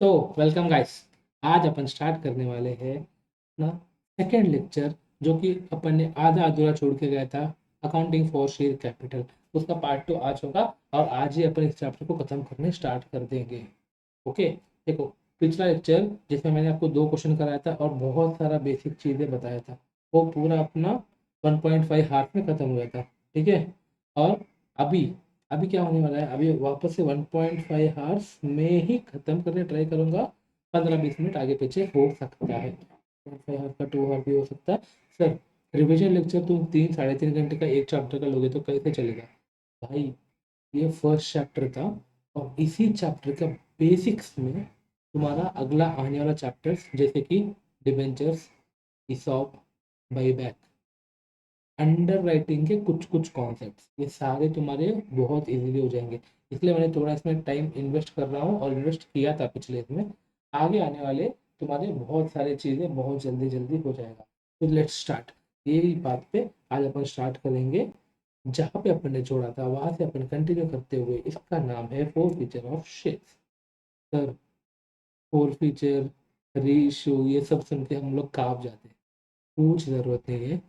तो welcome guys. आज अपन start करने वाले हैं ना सेकेंड लेक्चर, जो कि अपन ने आधा अधूरा छोड़ के गया था। अकाउंटिंग फॉर शेयर कैपिटल, उसका पार्ट 2 आज होगा और आज ही अपन इस चैप्टर को खत्म करने स्टार्ट कर देंगे। ओके, देखो, पिछला लेक्चर जिसमें मैंने आपको 2 क्वेश्चन कराया था और बहुत सारा बेसिक चीज़ें बताया था, वो पूरा अपना 1.5 हार्स में खत्म हुआ था। ठीक है, और अभी अभी क्या होने वाला है, अभी वापस से 1.5 हार्स में ही खत्म करने ट्राई करूंगा। 15-20 मिनट आगे पीछे हो सकता है, 1.5 हार्स का 2 हार भी हो सकता है। सर, रिविजन लेक्चर तुम 3-3.5 घंटे का एक चैप्टर का लोगे तो कैसे चलेगा भाई? ये फर्स्ट चैप्टर था और इसी चैप्टर का बेसिक्स में तुम्हारा अगला आने वाला चैप्टर्स जैसे कि debentures, ESOP, buyback, underwriting के कुछ कुछ कॉन्सेप्ट्स, ये सारे तुम्हारे बहुत इजीली हो जाएंगे। इसलिए मैंने थोड़ा इसमें टाइम इन्वेस्ट कर रहा हूँ और इन्वेस्ट किया था पिछले इसमें। आगे आने वाले तुम्हारे बहुत सारी चीज़ें बहुत जल्दी जल्दी हो जाएगा। तो लेट्स स्टार्ट। यही बात पे आज अपन स्टार्ट करेंगे। जहाँ पे अपन ने छोड़ा था वहां से अपन कंटिन्यू करते हुए, इसका नाम है four feature of shares. Sir, four feature, reissue, ये सब सुन के हम लोग कांप जाते हैं। कुछ ज़रूरत नहीं है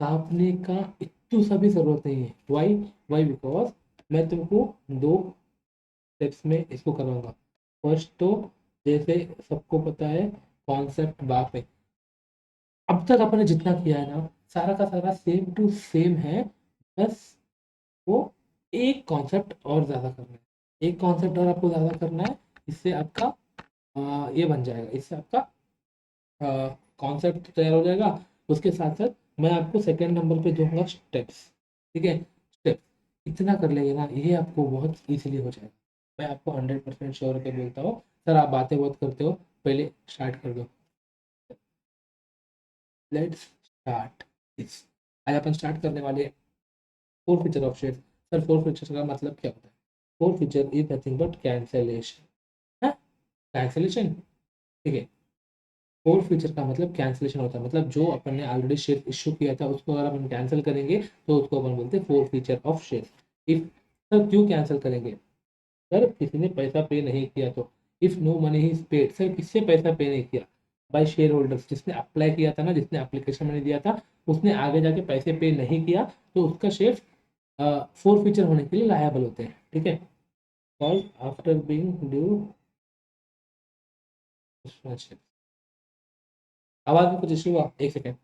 कांपने का, इतनी सा भी ज़रूरत नहीं है। वाई वाई बिकॉज मैं तुमको 2 स्टेप्स में इसको करवाऊंगा। फर्स्ट तो, जैसे सबको पता है, कॉन्सेप्ट बाप है। अब तक अपन ने जितना किया है ना, सारा का सारा सेम टू सेम है। बस वो एक कॉन्सेप्ट और ज़्यादा करना है, एक कॉन्सेप्ट और आपको ज़्यादा करना है। इससे आपका ये बन जाएगा, इससे आपका कॉन्सेप्ट तैयार हो जाएगा। उसके साथ साथ मैं आपको सेकंड नंबर पे दूंगा स्टेप्स। ठीक है, स्टेप्स इतना कर लेंगे ना, ये आपको बहुत इजीली हो जाएगा। मैं आपको 100% श्योर के बोलता हूँ। सर, आप बातें बहुत करते हो, पहले स्टार्ट कर दो। Let's start this. आज अपन स्टार्ट करने वाले four feature of shares. Sir, four feature का मतलब क्या होता है? Four feature is nothing but cancellation. Cancellation, ठीक है। फोर फीचर का मतलब कैंसलेशन होता है, मतलब जो अपन ने ऑलरेडी शेयर इश्यू किया था उसको अगर अपन कैंसिल करेंगे तो उसको अपन बोलते हैं forfeiture of share. If, sir क्यों कैंसिल करेंगे? सर, किसी ने पैसा पे नहीं किया तो। If no money is paid, sir किससे पैसा पे नहीं किया? बाय शेयर होल्डर्स, जिसने अप्लाई किया था ना, जिसने एप्लीकेशन मैंने दिया था, उसने आगे जाके पैसे पे नहीं किया तो उसका शेयर फोर फीचर होने के लिए लायबल होते हैं। ठीक है, कॉल आफ्टर बीइंग ड्यू। आवाज में कुछ इश्यू हुआ? एक second.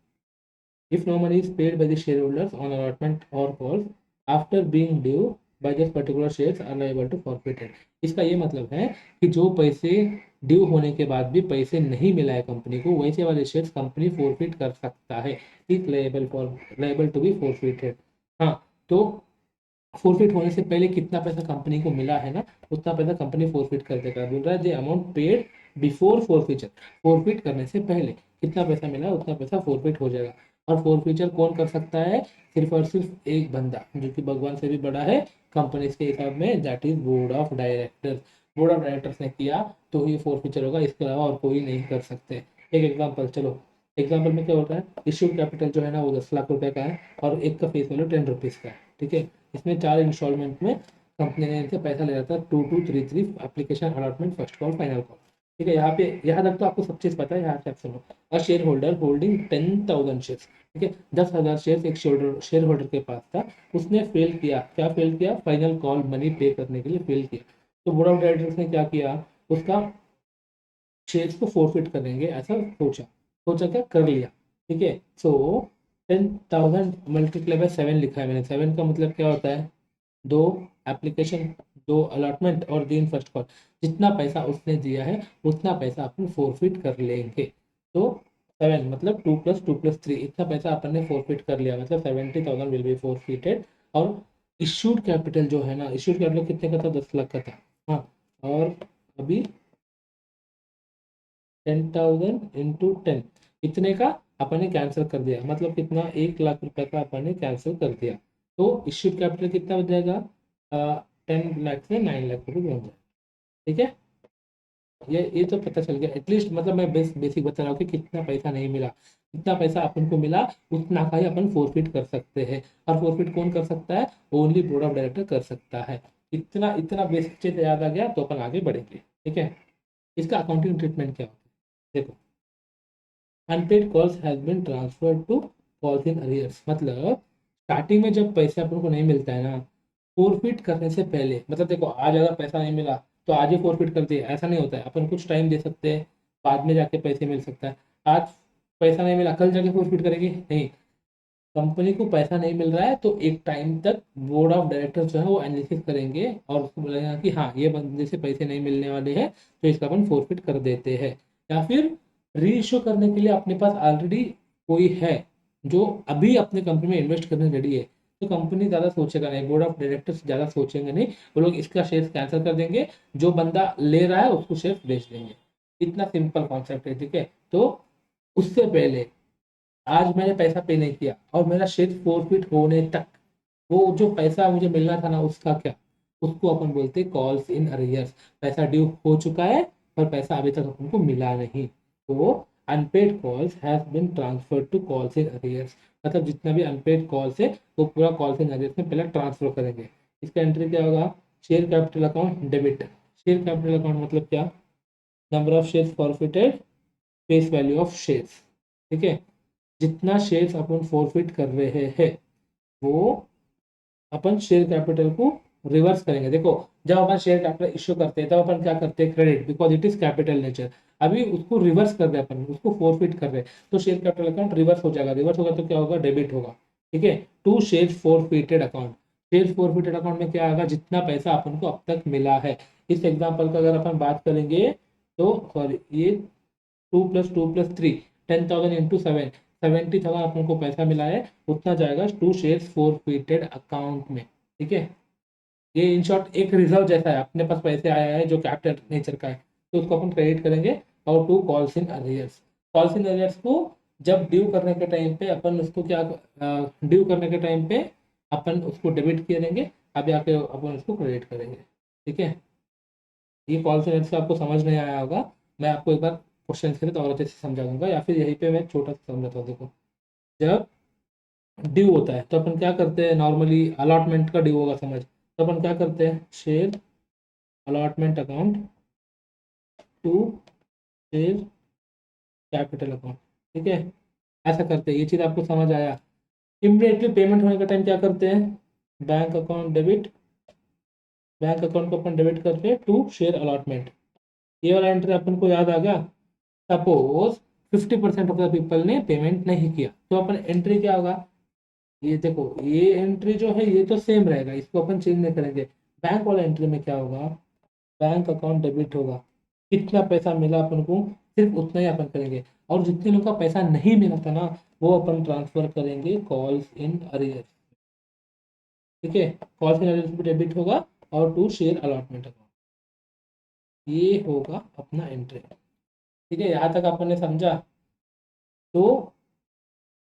If no money is paid by the shareholders on allotment or calls after being due by this particular shares are liable to forfeited। इसका ये मतलब है कि जो पैसे ड्यू होने के बाद भी पैसे नहीं मिला है कंपनी को, वैसे वाले शेयर्स कंपनी फोरफिट कर सकता है। Is liable to be forfeited. हाँ, तो फोरफिट होने से पहले कितना पैसा कंपनी को मिला है ना, उतना पैसा कंपनी फोरफिट कर देगा। बोल रहा है the amount paid before forfeiture, forfeit करने से पहले कितना पैसा मिला है उतना पैसा फोरफिट हो जाएगा। और फोरफिचर कौन कर सकता है? सिर्फ और सिर्फ एक बंदा, जो कि भगवान से भी बड़ा है कंपनी के हिसाब में, that is board of directors. Board of directors ने किया तो ये फोरफिचर होगा, इसके अलावा और कोई नहीं कर सकते। एक एग्जाम्पल, चलो एग्जाम्पल में क्या होता है, इश्यूड कैपिटल जो है ना वो 10 लाख रुपए का है और एक का फेस वैल्यू 10 रुपीज़ का है। ठीक है, इसमें 4 इंस्टॉलमेंट में कंपनी ने इनसे पैसा ले रहा था। 2233 application allotment first call final call. ठीक है, यहाँ पे यहाँ तक तो आपको सब चीज़ पता है, यहाँ से आप सुनो। A share holder holding 10,000 shares, ठीक है, 10,000 शेयर एक शेयर होल्डर के पास था। उसने फेल किया, क्या फेल किया? फाइनल कॉल मनी पे करने के लिए फेल किया। तो बोर्ड ऑफ डायरेक्टर्स ने क्या किया? उसका शेयर्स को फोरफिट करेंगे ऐसा सोचा। सोचा क्या? कर लिया। ठीक है, सो 10,000 मल्टीप्लाई बाय 7 लिखा है मैंने। 7 का मतलब क्या होता है? 2 एप्लीकेशन, 2 अलॉटमेंट और 3 फर्स्ट कॉल। जितना पैसा उसने दिया है उतना पैसा अपन फोरफिट कर लेंगे। तो 7 मतलब 2 + 2 + 3, इतना पैसा अपन ने फोरफिट कर लिया, मतलब 70,000 विल बी फोरफिटेड। और इश्यूड कैपिटल जो है ना, इश्यूड कैपिटल कितने का था? 10 लाख का था। हाँ, और अभी 10,000 इंटू 10, इतने का अपन ने कैंसिल कर दिया, मतलब कितना? 1 लाख रुपए का अपन ने कैंसिल कर दिया। तो इश्यूड कैपिटल कितना बच जाएगा? 10 लाख से 9 लाख रुपये बन जाए। ठीक है, ये तो पता चल गया एटलीस्ट, मतलब मैं बेसिक बता रहा हूँ कि कितना पैसा नहीं मिला, कितना पैसा अपन को मिला उतना का ही अपन फोरफिट कर सकते हैं। और फोरफिट कौन कर सकता है? ओनली बोर्ड ऑफ डायरेक्टर कर सकता है। इतना इतना बेसिक चीज याद आ गया तो अपन आगे बढ़ेंगे। ठीक है, इसका अकाउंटिंग ट्रीटमेंट क्या होता है देखो, unpaid calls has been transferred to calls in arrears. मतलब स्टार्टिंग में जब पैसे अपन को नहीं मिलता है ना, फोरफिट करने से पहले, मतलब देखो आज अगर पैसा नहीं मिला तो आज ही फोरफिट कर दिए, ऐसा नहीं होता है। अपन कुछ टाइम दे सकते हैं, बाद में जाके पैसे मिल सकता है। आज पैसा नहीं मिला, कल जाके फोरफिट करेंगे नहीं। कंपनी को पैसा नहीं मिल रहा है तो एक टाइम तक बोर्ड ऑफ डायरेक्टर्स जो है वो एनालिसिस करेंगे और उसको बोलेगा कि हाँ ये बंदे से पैसे नहीं मिलने वाले हैं, तो इसका अपन फोरफिट कर देते हैं। या फिर री इश्यू करने के लिए अपने पास ऑलरेडी कोई है जो अभी अपने कंपनी में इन्वेस्ट करने रेडी है, तो कंपनी ज़्यादा सोचेगा नहीं, बोर्ड ऑफ डायरेक्टर्स ज़्यादा सोचेंगे नहीं, वो लोग इसका शेयर कैंसिल कर देंगे, जो बंदा ले रहा है उसको शेयर बेच देंगे। इतना सिंपल कॉन्सेप्ट है, ठीक है। तो उससे पहले आज मैंने पैसा पे नहीं किया और मेरा शेयर फोरफिट होने तक वो जो पैसा मुझे मिलना था ना उसका क्या, उसको अपन बोलते हैं कॉल्स इन अरियर्स। पैसा ड्यू हो चुका है पर पैसा अभी तक अपन को मिला नहीं, तो unpaid calls has been transferred to calls in arrears. मतलब जितना भी अनपेड कॉल्स है वो पूरा कॉल्स इन अरियर्स में पहले ट्रांसफर करेंगे। इसका एंट्री क्या होगा, share capital account debit. Share capital account मतलब क्या, number of shares forfeited, face value of shares, ठीक है। जितना शेयर्स अपन फॉरफिट कर रहे हैं वो अपन शेयर कैपिटल को रिवर्स करेंगे। देखो जब अपन शेयर कैपिटल इश्यू करते हैं तब अपन क्या करते हैं, credit, because it is capital nature. अभी उसको रिवर्स कर रहे हैं अपन, उसको फोरफिट कर रहे हैं, तो शेयर कैपिटल अकाउंट रिवर्स हो जाएगा। रिवर्स होगा तो क्या होगा, डेबिट होगा, ठीक है। To share forfeited account, share forfeited account में क्या आएगा, जितना पैसा अपन को अब तक मिला है। इस एग्जाम्पल का अगर अपन बात करेंगे तो सॉरी ये 2 + 2 + 3, 10,000 इंटू 7, 70,000 अपन को पैसा मिला है, उतना जाएगा टू शेयर्स फोरफिटेड अकाउंट में, ठीक है। ये इन शॉर्ट एक रिजर्व जैसा है, अपने पास पैसे आया है जो कैपिटल नेचर का है, तो उसको अपन क्रेडिट करेंगे। और to calls in arrears, calls in arrears को जब ड्यू करने के टाइम पे अपन उसको क्या, ड्यू करने के टाइम पे अपन उसको डेबिट करेंगे, अभी आके अपन उसको क्रेडिट करेंगे, ठीक है। ये कॉल्स इन अरियर्स आपको समझ नहीं आया होगा, मैं आपको एक बार क्वेश्चन के लिए और अच्छे से समझा दूंगा, या फिर यहीं पे मैं छोटा सा समझाता हूँ। देखो जब ड्यू होता है तो अपन क्या करते हैं, नॉर्मली अलॉटमेंट का ड्यू होगा समझ, तो अपन क्या करते हैं, share allotment account to share capital account, ठीक है। ऐसा करते हैं, ये चीज़ आपको समझ आया। इमीडिएटली पेमेंट होने का टाइम क्या करते हैं, bank account debit, bank account को अपन डेबिट करके टू शेयर अलॉटमेंट। ये वाला एंट्री अपन को याद आ गया। सपोज 50% ऑफ द पीपल ने पेमेंट नहीं किया तो अपन एंट्री क्या होगा, ये देखो ये एंट्री जो है ये तो सेम रहेगा, इसको अपन चेंज नहीं करेंगे। बैंक वाला एंट्री में क्या होगा, बैंक अकाउंट डेबिट होगा, कितना पैसा मिला अपन को सिर्फ उतना ही अपन करेंगे, और जितने लोग का पैसा नहीं मिला था ना वो अपन ट्रांसफर करेंगे कॉल्स इन अरियर, ठीक है। कॉल्स इन अरियर भी डेबिट होगा और टू शेयर अलॉटमेंट अकाउंट, ये होगा अपना एंट्री, ठीक है। यहाँ तक अपन ने समझा। तो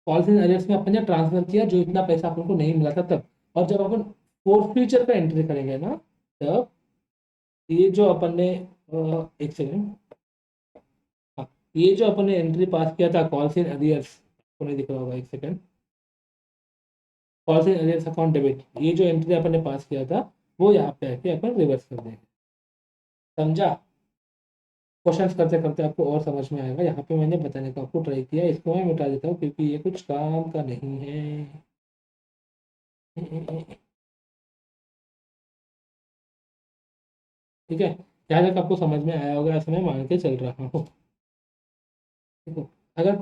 कॉल्स इन अरियर्स में अपन ने ट्रांसफर किया जो इतना पैसा अपन को नहीं मिला था तब, और जब अपन फोर फ्यूचर का एंट्री करेंगे ना, तब ये जो अपन ने एक सेकेंड, हाँ, ये जो अपन ने एंट्री पास किया था कॉल्स इन अरियर्स, आपको नहीं दिख रहा होगा, एक second, calls in arrears account debit, ये जो एंट्री अपन ने पास किया था वो यहाँ पे आके अपन रिवर्स कर देंगे, समझा। क्वेश्चंस करते करते आपको और समझ में आएगा। यहाँ पे मैंने बताने का आपको ट्राई किया, इसको मैं मिटा देता हूँ क्योंकि ये कुछ काम का नहीं है। ठीक है, यहाँ तक आपको समझ में आया होगा ऐसा मैं मान के चल रहा हूँ। ठीक है, अगर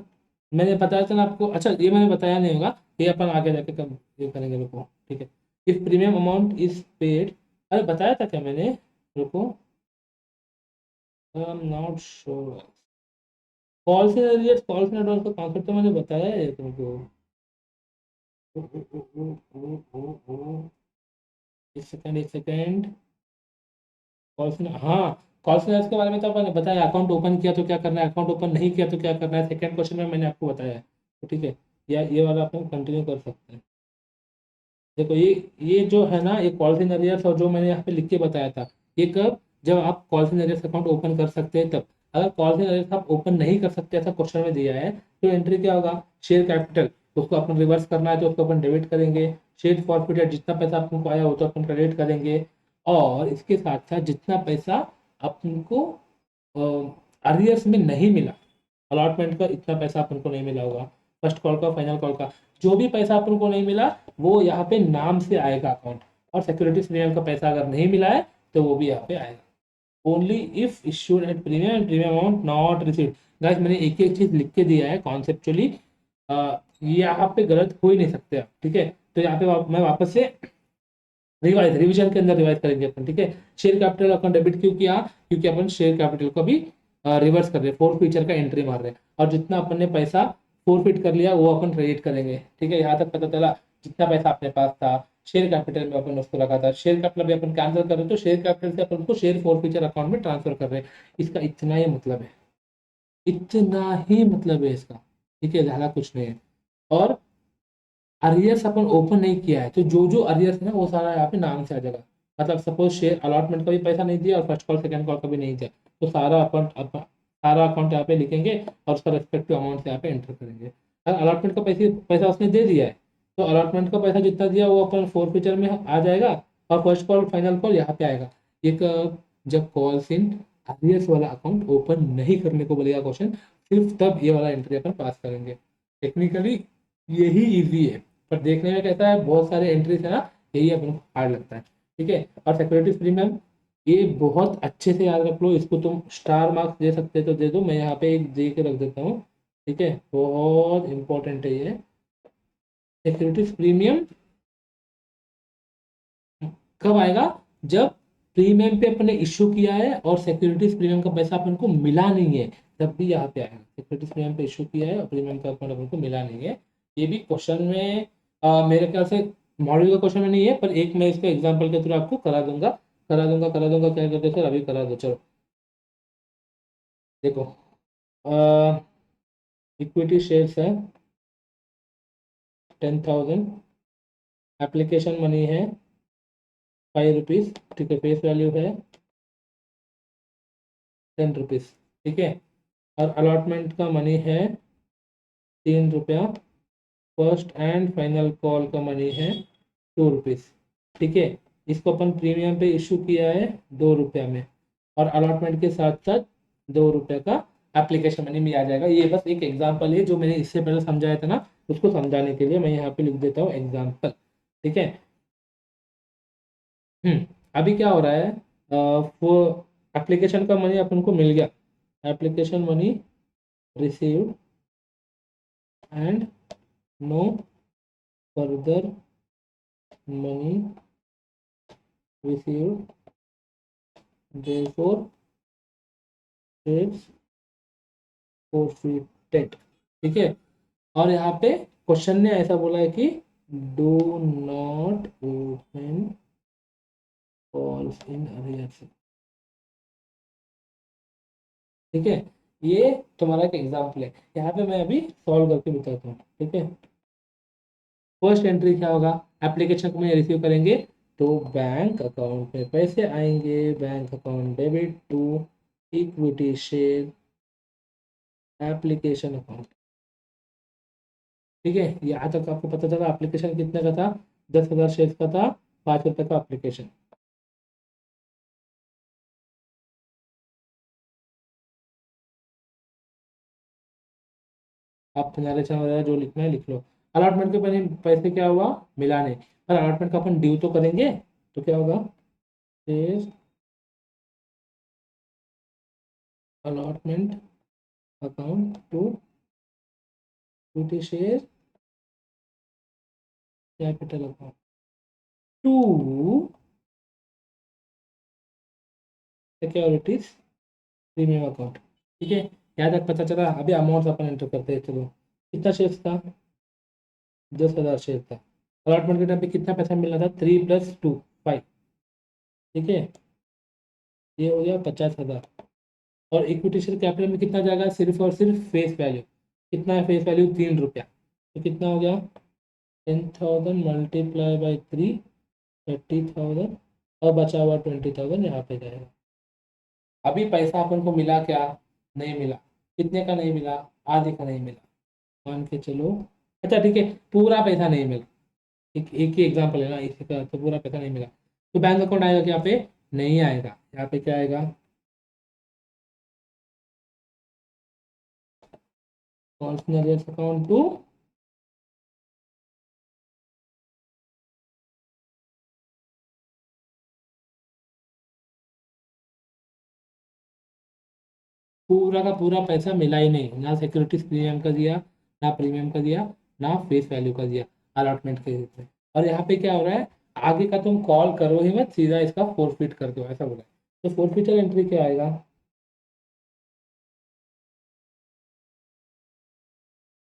मैंने बताया था ना आपको, अच्छा ये मैंने बताया नहीं होगा, ये अपन आगे जाके कब ये करेंगे, रुको, ठीक है। If premium amount is paid, अरे बताया था क्या मैंने, रुको, I am not sure. Call से एरियर्स, कॉल से एडवांस का कॉन्सेप्ट तो मैंने बताया है तुमको। ओ, ओ, ओ, ओ, ओ, ओ, ओ, एक सेकंड एक सेकंड, कॉल से, हाँ, कॉल सेंटर्स के बारे में तो आपने बताया, अकाउंट ओपन किया तो क्या करना है, अकाउंट ओपन नहीं किया तो क्या करना है, सेकंड क्वेश्चन में मैंने आपको बताया है, तो ठीक है, या ये वाला अपन कंटिन्यू कर सकते हैं। देखो ये जो है ना, ये कॉल इन अरियर्स और जो मैंने यहाँ पे लिख के बताया था, ये कब, जब आप call in arrears account open कर सकते हैं तब। अगर कॉल इन अरियर्स आप ओपन नहीं कर सकते ऐसा क्वेश्चन में दिया है तो एंट्री क्या होगा, शेयर कैपिटल, उसको अपन रिवर्स करना है तो उसको अपन डेबिट करेंगे। शेयर फॉरफिटेड, जितना पैसा अपन को आया वो तो अपन क्रेडिट करेंगे, और इसके साथ साथ जितना पैसा अपन को अरियर्स में नहीं मिला, अलॉटमेंट का इतना पैसा अपन को नहीं मिला होगा, फर्स्ट कॉल का, फाइनल कॉल का, जो भी पैसा अपन को नहीं मिला वो यहाँ पे नाम से आएगा अकाउंट, और सिक्योरिटीज प्रीमियम का पैसा अगर नहीं मिला है तो वो भी यहाँ पे आएगा। Only if issued at premium and premium amount not received. Guys मैंने एक एक चीज लिख के दिया है कॉन्सेप्चुअली, ये यहाँ पे गलत हो ही नहीं सकते आप, ठीक है। तो यहाँ पे मैं वापस से रिवीजन के अंदर रिवाइज करेंगे अपन, ठीक है। शेयर कैपिटल अकाउंट डेबिट क्यों किया, क्योंकि अपन शेयर कैपिटल को भी रिवर्स कर रहे हैं, फोर फीचर का एंट्री मार रहे हैं, और जितना अपन ने पैसा फोरफिट कर लिया वो अपन क्रेडिट करेंगे, ठीक है। यहाँ तक पता चला जितना पैसा अपने पास था शेयर कैपिटल में अपन उसको रखा था, शेयर कैपिटल भी अपन कैंसिल कर रहे हैं, तो शेयर कैपिटल से अपन उसको शेयर फोर फीचर अकाउंट में ट्रांसफर कर रहे हैं। इसका इतना ही मतलब है, इतना ही मतलब है इसका, ठीक है, ज्यादा कुछ नहीं है। और अरियर्स अपन ओपन नहीं किया है, तो जो जो अरियर्स है ना वो सारा यहाँ पे नाम से आ जाएगा। मतलब सपोज शेयर अलॉटमेंट का भी पैसा नहीं दिया और फर्स्ट कॉल सेकंड कॉल का भी नहीं दिया, तो सारा अकाउंट यहाँ पे लिखेंगे और उसका रेस्पेक्टिव अमाउंट यहाँ पे एंटर करेंगे। अगर अलॉटमेंट का पैसा उसने दे दिया है तो अलॉटमेंट का पैसा जितना दिया वो अपन फोर फीचर में आ जाएगा, और फर्स्ट कॉल फाइनल कॉल यहाँ पे आएगा। एक जब कॉल्स इन अरियर्स वाला अकाउंट ओपन नहीं करने को बोलेगा क्वेश्चन, सिर्फ तब ये वाला एंट्री अपन पास करेंगे। टेक्निकली यही इजी है, पर देखने में कैसा है, बहुत सारे एंट्रीज है ना, यही अपन को हार्ड लगता है, ठीक है। और सिक्योरिटीज प्रीमियम ये बहुत अच्छे से याद रख लो, इसको तुम स्टार मार्क्स दे सकते हो तो दे दो, मैं यहाँ पे एक दे के रख देता हूँ, ठीक है, बहुत इंपॉर्टेंट है ये। सिक्योरिटीज प्रीमियम कब आएगा, जब प्रीमियम पे अपने इश्यू किया है और सिक्योरिटीज प्रीमियम का पैसा अपन को मिला नहीं है, तब भी यहाँ पे आएगा। सिक्योरिटीज प्रीमियम पे इश्यू किया है और प्रीमियम का अकाउंट अपन को मिला नहीं है, ये भी क्वेश्चन में मेरे ख्याल से मॉड्यूल का क्वेश्चन में नहीं है, पर एक मैं इसको एग्जाम्पल के थ्रू आपको करा दूंगा, क्या करते सर, अभी करा दो, चलो देखो। इक्विटी शेयर्स है 10,000, एप्लीकेशन मनी है 5 रुपीज, ठीक है, फेस वैल्यू है 10 रुपीज, ठीक है। और अलॉटमेंट का मनी है 3 रुपया, फर्स्ट एंड फाइनल कॉल का मनी है 2 रुपीज, ठीक है। इसको अपन प्रीमियम पे इशू किया है 2 रुपया में, और अलॉटमेंट के साथ साथ 2 रुपये का एप्लीकेशन मनी भी आ जाएगा। ये बस एक एग्जाम्पल है, जो मैंने इससे पहले समझाया था ना, उसको समझाने के लिए मैं यहाँ पे लिख देता हूँ एग्जाम्पल, ठीक है। अभी क्या हो रहा है, वो एप्लीकेशन का मनी अपन को मिल गया, application money received and no further money received, therefore it's forfeited, ठीक है। और यहाँ पे क्वेश्चन ने ऐसा बोला है कि do not open calls in arrears, ठीक है। ये तुम्हारा एक एग्जाम्पल है, यहाँ पे मैं अभी सॉल्व करके बताता हूँ, ठीक है। फर्स्ट एंट्री क्या होगा, एप्लीकेशन को मैं रिसीव करेंगे तो बैंक अकाउंट में पैसे आएंगे, bank account debit to equity share application account, ठीक है। यहाँ तक आपको पता चला एप्लीकेशन कितने का था, 10,000 शेयर का था, 5 रुपए का एप्लीकेशन। आप नरेशन वगैरह जो लिखना है लिख लो। अलॉटमेंट के पैसे पैसे क्या हुआ, मिला नहीं, पर अलॉटमेंट का अपन ड्यू तो करेंगे, तो क्या होगा, allotment account to equity share capital account to securities premium account, ठीक है। यहाँ तक पता चला। अभी अमाउंट अपन एंटर करते हैं, चलो कितना शेयर था, 10,000 शेयर था। अलॉटमेंट के टाइम पे कितना पैसा मिलना था, 3 + 2 5, ठीक है, ये हो गया 50,000। और इक्विटी शेयर कैपिटल में कितना जाएगा, सिर्फ और सिर्फ फेस वैल्यू, कितना है फेस वैल्यू, 3 रुपया, तो कितना हो गया, 10,000 मल्टीप्लाई बाई 3, 30,000, और बचा हुआ 20,000 यहाँ पे जाएगा। अभी पैसा अपन को मिला क्या, नहीं मिला, कितने का नहीं मिला, आधे का नहीं मिला, मान के चलो, अच्छा ठीक है, पूरा पैसा नहीं मिला, एक ही एग्जांपल है ना, इसी का तो पूरा पैसा नहीं मिला, तो बैंक अकाउंट आएगा क्या, यहाँ पे नहीं आएगा, यहाँ पे क्या आएगा, calls in arrears account to पूरा का पूरा पैसा मिला ही नहीं, ना सिक्योरिटीज प्रीमियम का दिया, ना प्रीमियम का दिया, ना फेस वैल्यू का दिया अलॉटमेंट के हिस्से। और यहाँ पे क्या हो रहा है, आगे का तुम कॉल करो ही मत, सीधा इसका फोरफिट कर दो, ऐसा बोला है। तो फोरफिटर एंट्री क्या आएगा,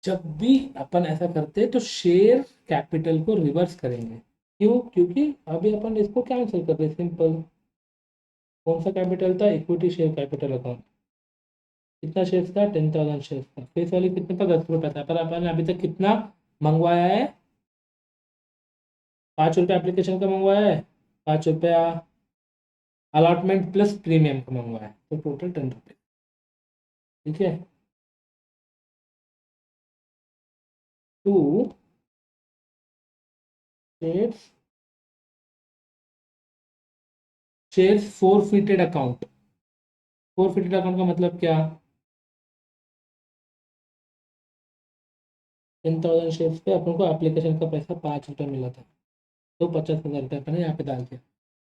जब भी अपन ऐसा करते हैं तो शेयर कैपिटल को रिवर्स करेंगे। क्यों, क्योंकि अभी अपन इसको कैंसिल कर रहे, सिंपल। कौन सा कैपिटल था, इक्विटी शेयर कैपिटल अकाउंट। कितना शेयर था, 10,000 शेयर था। फेस वैल्यू कितने का, 10 रुपये था। पर अपन ने अभी तक कितना मंगवाया है, 5 रुपये एप्लीकेशन का मंगवाया है, 5 रुपया अलॉटमेंट प्लस प्रीमियम का मंगवाया है, तो टोटल 10 रुपये। ठीक है, to shares, shares forfeited account. Forfeited account का मतलब क्या, 10,000 शेयर्स पे अपन को एप्लीकेशन का पैसा 5 रुपये मिला था, तो 50,000 रुपये अपन ने यहाँ पे डाल दिया।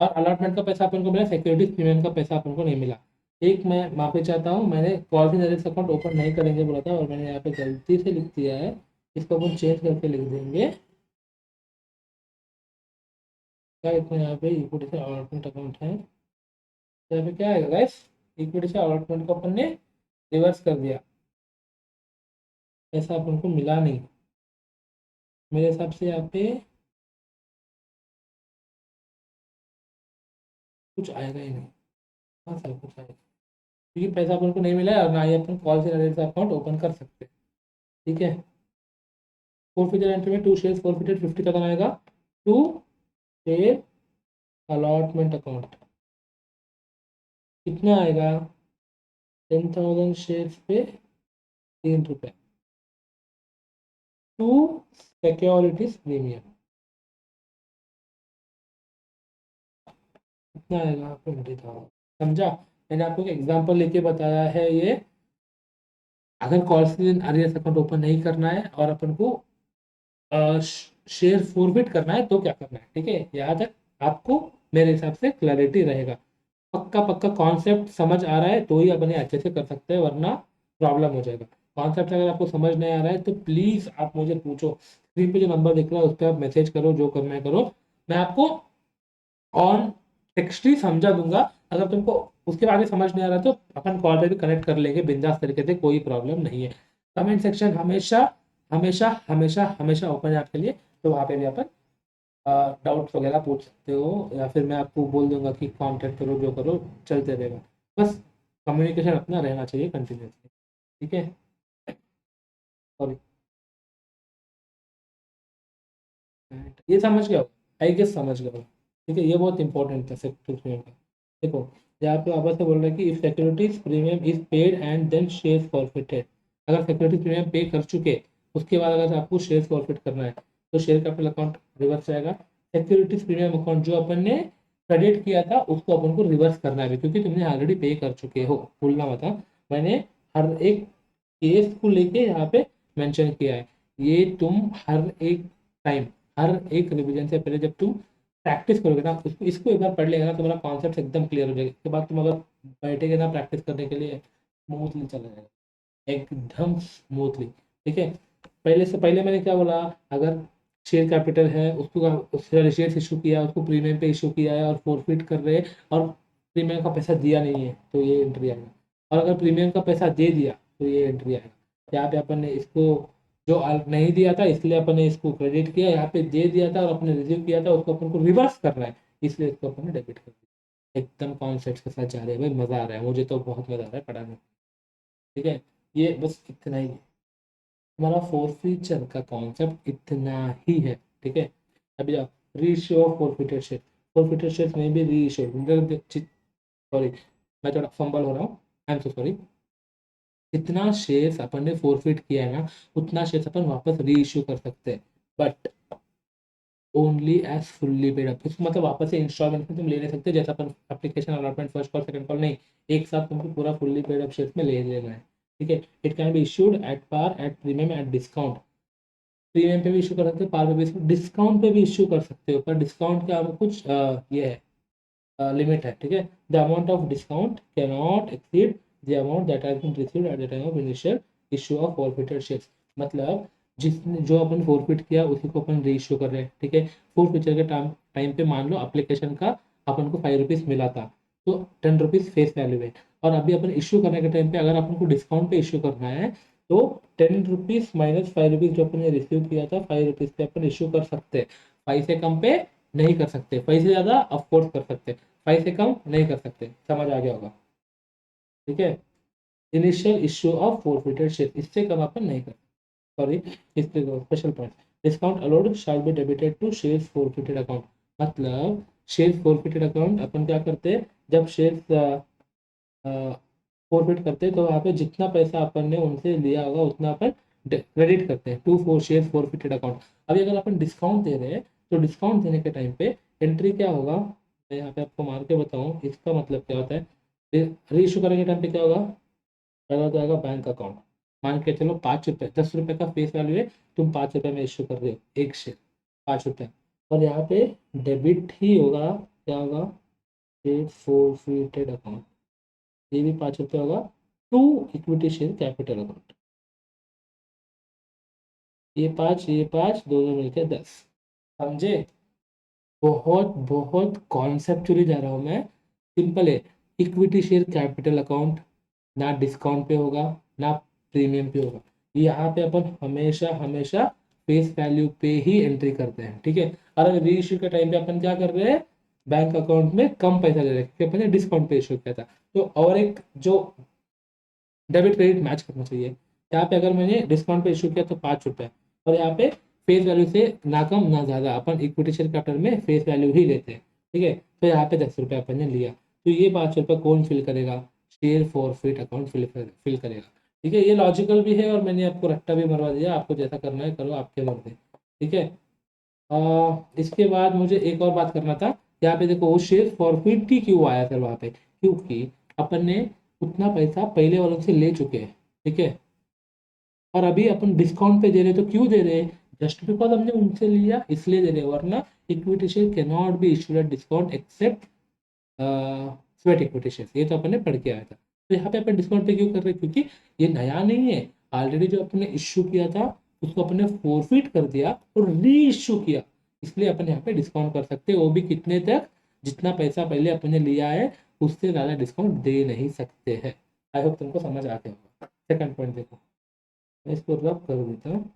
और अलॉटमेंट का पैसा अपन को मिला, सिक्योरिटीज प्रीमियम का पैसा अपन को नहीं मिला। एक मैं माफी चाहता हूँ, मैंने कॉल नरेट्स अकाउंट ओपन नहीं करेंगे बोला था, और मैंने यहाँ पे गलती से लिख दिया है। इसको अपन चेंज करके लिख देंगे, क्या इतना यहाँ पे इक्विटी से अलॉटमेंट अकाउंट है। तो यहाँ पे क्या आएगा गाइस, इक्विटी से अलॉटमेंट को अपन ने रिवर्स कर दिया, ऐसा अपन को मिला नहीं। मेरे हिसाब से यहाँ पे कुछ आएगा ही नहीं। हाँ सर, कुछ आएगा, क्योंकि पैसा अपन को नहीं मिला है, और ना ही अपन कॉल से नरेट्स अकाउंट ओपन कर सकते। ठीक है, फोरफिटेड एंट्री में टू शेयर फोरफिटेड 50,000 आएगा। टू शेयर अलॉटमेंट अकाउंट कितना आएगा, 10,000 शेयर्स पे 3 रुपये। टू सिक्योरिटीज प्रीमियम कितना आएगा, 20,000। समझा, मैंने आपको एक एग्जांपल लेके बताया है ये। अगर कॉल से अरियर्स अकाउंट ओपन नहीं करना है और अपन को शेयर फॉरवर्ड करना है तो क्या करना है। ठीक है, यहाँ तक आपको मेरे हिसाब से क्लैरिटी रहेगा। पक्का पक्का कॉन्सेप्ट समझ आ रहा है तो ही अपने अच्छे से कर सकते हैं, वरना प्रॉब्लम हो जाएगा। कॉन्सेप्ट अगर आपको समझ नहीं आ रहा है तो प्लीज़ आप मुझे पूछो, स्क्रीन पे जो नंबर दिख रहा है उस पर आप मैसेज करो, जो करना है करो, मैं आपको ऑन टेक्स्ट ही समझा दूंगा। अगर तुमको उसके बाद भी समझ नहीं आ रहा तो अपन कॉल पे भी कनेक्ट कर लेंगे बिंदास तरीके से, कोई प्रॉब्लम नहीं है। कमेंट सेक्शन हमेशा हमेशा हमेशा हमेशा ओपन है आपके लिए, तो वहाँ पे भी अपन डाउट्स वगैरह पूछ सकते हो, या फिर मैं आपको बोल दूंगा कि कांटेक्ट करो, जो करो चलते रहेगा। बस कम्युनिकेशन अपना रहना चाहिए कंटिन्यूसली। ठीक है, सॉरी, ये समझ गया, आई गेस समझ गया। ठीक है, ये बहुत इंपॉर्टेंट है सेक्टर प्रीमियम का। देखो, यहाँ पे वापस से बोल रहा है कि if securities premium is paid and then share forfeited. अगर सिक्योरिटीज प्रीमियम पे कर चुके, उसके बाद अगर आपको शेयर फॉरफिट करना है तो शेयर कैपिटल अकाउंट रिवर्स जाएगा। सिक्योरिटीज प्रीमियम अकाउंट जो अपन ने क्रेडिट किया था उसको अपन को रिवर्स करना है, क्योंकि तुमने ऑलरेडी पे कर चुके हो, भूलना मत। हाँ, मैंने हर एक केस को लेके यहाँ पे मेंशन किया है। ये तुम हर एक टाइम, हर एक रिवीजन से पहले जब तुम प्रैक्टिस करोगे ना, उसको इसको एक बार पढ़ लेगा ना, तुम्हारा कॉन्सेप्ट एकदम क्लियर हो जाएगा। इसके बाद तुम अगर बैठेगे ना प्रैक्टिस करने के लिए, स्मूथली चला जाएगा, एकदम स्मूथली। ठीक है, पहले से पहले मैंने क्या बोला, अगर शेयर कैपिटल है उसको शेयर इशू किया, उसको प्रीमियम पे इशू किया है और फोरफिट कर रहे हैं, और प्रीमियम का पैसा दिया नहीं है तो ये एंट्री आएगा। और अगर प्रीमियम का पैसा दे दिया तो ये एंट्री आएगा। यहाँ पे अपन ने इसको जो नहीं दिया था इसलिए अपन ने इसको क्रेडिट किया, यहाँ पे दे दिया था और अपने रिसीव किया था उसको अपन को रिवर्स करना है, इसलिए इसको अपन ने डेबिट कर दिया। एकदम कॉन्सेप्ट के साथ जा रहे हैं भाई, मजा आ रहा है, मुझे तो बहुत मजा आ रहा है पढ़ाने में। ठीक है, ये बस इतना ही है, हमारा फोर फीचर का कॉन्सेप्ट इतना ही है। ठीक है, अभी जाओ, reissue of forfeited share. Forfeited share में भी रीइश्यू, सॉरी मैं थोड़ा फंबल हो रहा हूँ, आई एम सो सॉरी। जितना शेयर्स अपन ने फोरफिट किया है ना, उतना शेयर्स अपन वापस री इश्यू कर सकते हैं, but only as fully paid up. इसको मतलब वापस से इंस्टॉलमेंट में तुम ले नहीं सकते, जैसा अपन application allotment first call second call नहीं, एक साथ तुमको पूरा फुल्ली पेड अप शेयर्स में ले लेना है। ठीक है। It can be issued at par, at premium, at discount. Premium पे भी इशू कर सकते हो, पार पे भी डिस्काउंट पे भी इशू कर सकते हो, पर डिस्काउंट का कुछ ये है, लिमिट है, ठीक है। The amount of discount cannot exceed the amount that has been received at the time of initial issue of forfeited shares. मतलब जिसने जो अपन फॉरफिट किया उसी को अपन री इशू कर रहे हैं, ठीक है। फॉरफिचर के टाइम पे मान लो एप्लीकेशन का अपन को 5 रुपीज़ मिला था, तो 10 रुपीज़ फेस वैल्यू है। और अभी अपन इशू करने के टाइम पे अगर अपन को डिस्काउंट पे इशू करना है तो 10 रुपीज़ माइनस 5 रुपीज़ जो अपन ने रिसीव किया था 5 रुपीज़ पे अपन इशू कर सकते हैं। 5 से कम पे नहीं कर सकते, 5 से ज़्यादा ऑफकोर्स कर सकते, 5 से कम नहीं कर सकते। समझ आ गया होगा, ठीक है। Initial issue of forfeited share, इससे कम अपन नहीं कर, सॉरी, इस special point, discount allowed shall be debited to share forfeited account. मतलब शेयर फॉरफिटेड अकाउंट अपन क्या करते हैं, जब शेयर फॉरफिट करते हैं तो वहाँ पे जितना पैसा अपन ने उनसे लिया होगा उतना अपन क्रेडिट करते हैं to for share forfeited account. अभी अगर अपन डिस्काउंट दे रहे हैं तो डिस्काउंट देने के टाइम पे एंट्री क्या होगा, मैं यहाँ पे आपको मार के बताऊँ इसका मतलब क्या होता है। री इशू करने के टाइम पे क्या होगा, पहला तो आएगा बैंक अकाउंट, मान के चलो 5 रुपये, 10 रुपये का फेस वैल्यू है, तुम 5 रुपये में इशू कर रहे हो एक शेयर, 5 रुपये। और यहाँ पे डेबिट ही होगा, क्या होगा, शेयर फॉरफिटेड अकाउंट, ये भी 5 रुपये होगा to equity share capital account. ये पाँच दोनों मिलकर 10। समझे, बहुत बहुत कॉन्सेप्चुअली जा रहा हूँ मैं, सिंपल है। इक्विटी शेयर कैपिटल अकाउंट ना डिस्काउंट पे होगा ना प्रीमियम पे होगा, यहाँ पे अपन हमेशा हमेशा फेस वैल्यू पे ही एंट्री करते हैं, ठीक है। और अगर री इश्यू के टाइम पे अपन क्या कर रहे हैं, बैंक अकाउंट में कम पैसा ले रहे हैं क्योंकि अपन ने डिस्काउंट पे इशू किया था। तो और एक जो डेबिट क्रेडिट मैच करना चाहिए, यहाँ पे अगर मैंने डिस्काउंट पे इशू किया तो 5 रुपये, और यहाँ पे फेस वैल्यू से ना कम ना ज़्यादा अपन इक्विटी शेयर कैपिटल में फेस वैल्यू ही लेते हैं, ठीक है। तो यहाँ पे 10 रुपये अपन ने लिया, तो ये 5 रुपये कौन फिल करेगा, शेयर फॉरफिट अकाउंट फिल करेगा, ठीक है। ये लॉजिकल भी है और मैंने आपको रट्टा भी मरवा दिया, आपको जैसा करना है करो, आपके मर्जी, ठीक है। इसके बाद मुझे एक और बात करना था, यहाँ पे देखो वो शेयर फॉरफिट ही क्यों आया फिर वहाँ पे, क्योंकि अपन ने उतना पैसा पहले वालों से ले चुके हैं, ठीक है। और अभी अपन डिस्काउंट पे दे रहे तो क्यों दे रहे हैं, जस्ट बिकॉज हमने उनसे लिया इसलिए दे रहे हैं, वरना equity share can not be issued at discount except sweat equity share, ये तो अपन ने पढ़ के आया था। तो यहाँ पे अपन डिस्काउंट पे क्यों कर रहे हैं, क्योंकि ये नया नहीं है, ऑलरेडी जो अपन ने इश्यू किया था उसको अपन ने फॉरफिट कर दिया और री इश्यू किया, इसलिए अपन यहाँ पे डिस्काउंट कर सकते हैं, वो भी कितने तक, जितना पैसा पहले अपन ने लिया है उससे ज़्यादा डिस्काउंट दे नहीं सकते हैं। आई होप तुमको समझ आ गया होगा। सेकंड पॉइंट देखो, मैं इसको रब कर देता हूँ।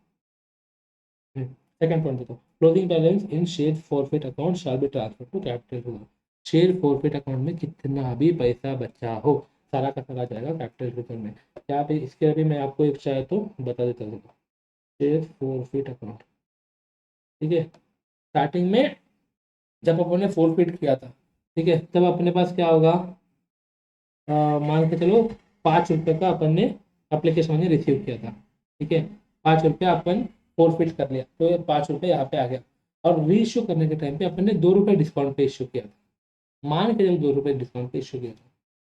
सेकंड पॉइंट देखो, closing balance in share forfeit account shall be transfer to capital reserve. Share forfeit account में कितना भी पैसा बचा हो सारा का सारा जाएगा कैपिटल रिजर्व में। यहाँ पे इसके अभी मैं आपको एक चाहे तो बता देता हूँ, शेयर फॉरफिट अकाउंट, ठीक है। स्टार्टिंग में जब अपन ने फॉरफिट किया था, ठीक है, तब अपने पास क्या होगा, मान के चलो 5 रुपये का अपन ने एप्लीकेशन में रिसीव किया था, ठीक है। 5 रुपये अपन फॉरफिट कर लिया तो ये 5 रुपये यहाँ पे आ गया, और री इशू करने के टाइम पे अपन ने 2 रुपये डिस्काउंट पे इशू किया था, मान के चलो 2 रुपये डिस्काउंट पे इशू किया था।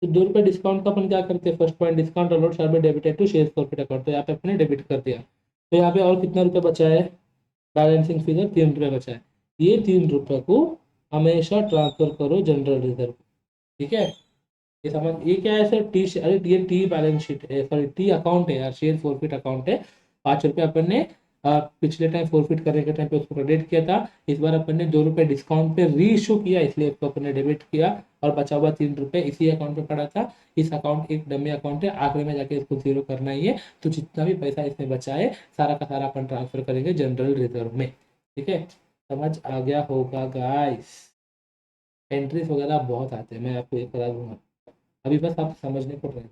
तो 2 रुपये डिस्काउंट का अपन क्या करते हैं, first point discount allowed shall be debited to share forfeit account, तो यहाँ पे अपने डेबिट कर दिया। तो यहाँ पे और कितना रुपये बचा है, बैलेंसिंग फिगर 3 रुपये बचा है, ये 3 रुपये को हमेशा ट्रांसफर करो जनरल रिजर्व, ठीक है। ये समझ, ये क्या है सर, टी, अरे ये टी बैलेंस शीट है, सॉरी टी अकाउंट है यार, शेयर फॉरफिट अकाउंट है। 5 रुपये अपन ने पिछले टाइम फॉरफिट करने के टाइम पे उसको क्रेडिट किया था, इस बार अपन ने 2 रुपये डिस्काउंट पे री इशू किया इसलिए उसको अपन ने डेबिट किया, और बचा हुआ 3 रुपये इसी अकाउंट पे पड़ा था। इस अकाउंट एक डमी अकाउंट है, आखिर में जाके इसको जीरो करना ही है, तो जितना भी पैसा इसमें बचा है सारा का सारा अपन ट्रांसफर करेंगे जनरल रिजर्व में, ठीक है। समझ आ गया होगा गाइस, एंट्रीज वगैरह बहुत आते हैं, मैं आपको ये करा दूंगा, अभी बस आप समझने को रहे।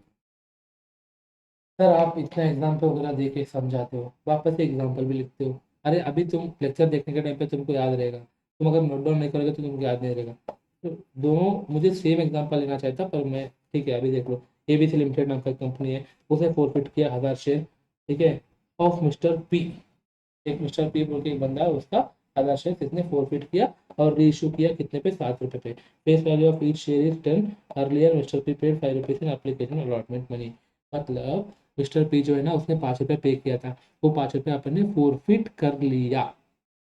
सर आप इतना एग्जाम्पल वगैरह दे के समझाते हो, वापस से एग्जाम्पल भी लिखते हो, अरे अभी तुम लेक्चर देखने के टाइम पे तुमको याद रहेगा, तुम अगर नोट डाउन नहीं करोगे तो तुमको याद नहीं रहेगा। तो दोनों मुझे सेम एग्जाम्पल लेना चाहता पर मैं, ठीक है अभी देख लो, ABC लिमिटेड नाम का कंपनी है, उसे फॉरफिट किया 1000 शेयर, ठीक है, ऑफ मिस्टर पी, एक मिस्टर पी बोल के एक बंदा है, उसका 1000 शेयर इसने फॉरफिट किया और री इशू किया कितने पे, 7 रुपये पे। Face value of each share is 10, earlier mister P paid 5 rupees in application allotment money. मतलब मिस्टर पी जो है ना उसने 5 रुपये पे किया था, वो 5 रुपये अपन ने फोरफिट कर लिया,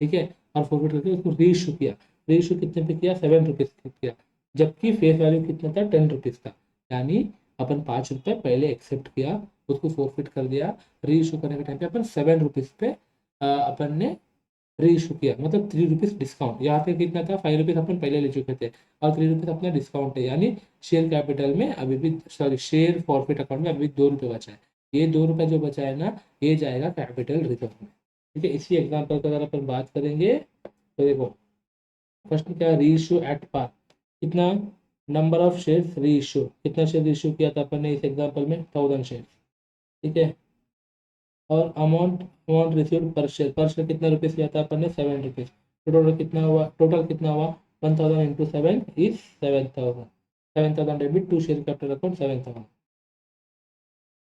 ठीक है। और फोरफिट करके उसको रीइशू किया, रीइशू कितने पे किया, 7 रुपीज किया, जबकि फेस वैल्यू कितना था, 10 रुपीज था। यानी अपन 5 रुपये पहले एक्सेप्ट किया, उसको फोरफिट कर दिया, रीइशू करने के टाइम पे अपन 7 रुपीज पे अपन ने रीइशू किया, मतलब 3 रुपीज डिस्काउंट। यहाँ पे कितना था, 5 रुपीज अपन पहले ले चुके थे और 3 रुपीज अपना डिस्काउंट है, यानी शेयर कैपिटल में अभी भी, सॉरी शेयर फॉरफिट अकाउंट में अभी 2 रुपये बचा है। ये 2 रुपये जो बचा है ना, ये जाएगा कैपिटल रिजर्व में, ठीक है। इसी एग्जाम्पल का अगर अपन बात करेंगे तो देखो, फर्स्ट क्या, री इशू एट पार, कितना, नंबर ऑफ शेयर री इशू, कितना शेयर री इशू किया था अपन ने इस एग्जाम्पल में, 1000 शेयर, ठीक है। और अमाउंट अमाउंट रिसीव्ड पर शेयर कितना रुपीज किया था अपन ने, 7 रुपीज। तो टोटल कितना हुआ, 1000 into 7 is 7000, 7000 debit to share capital account 7000,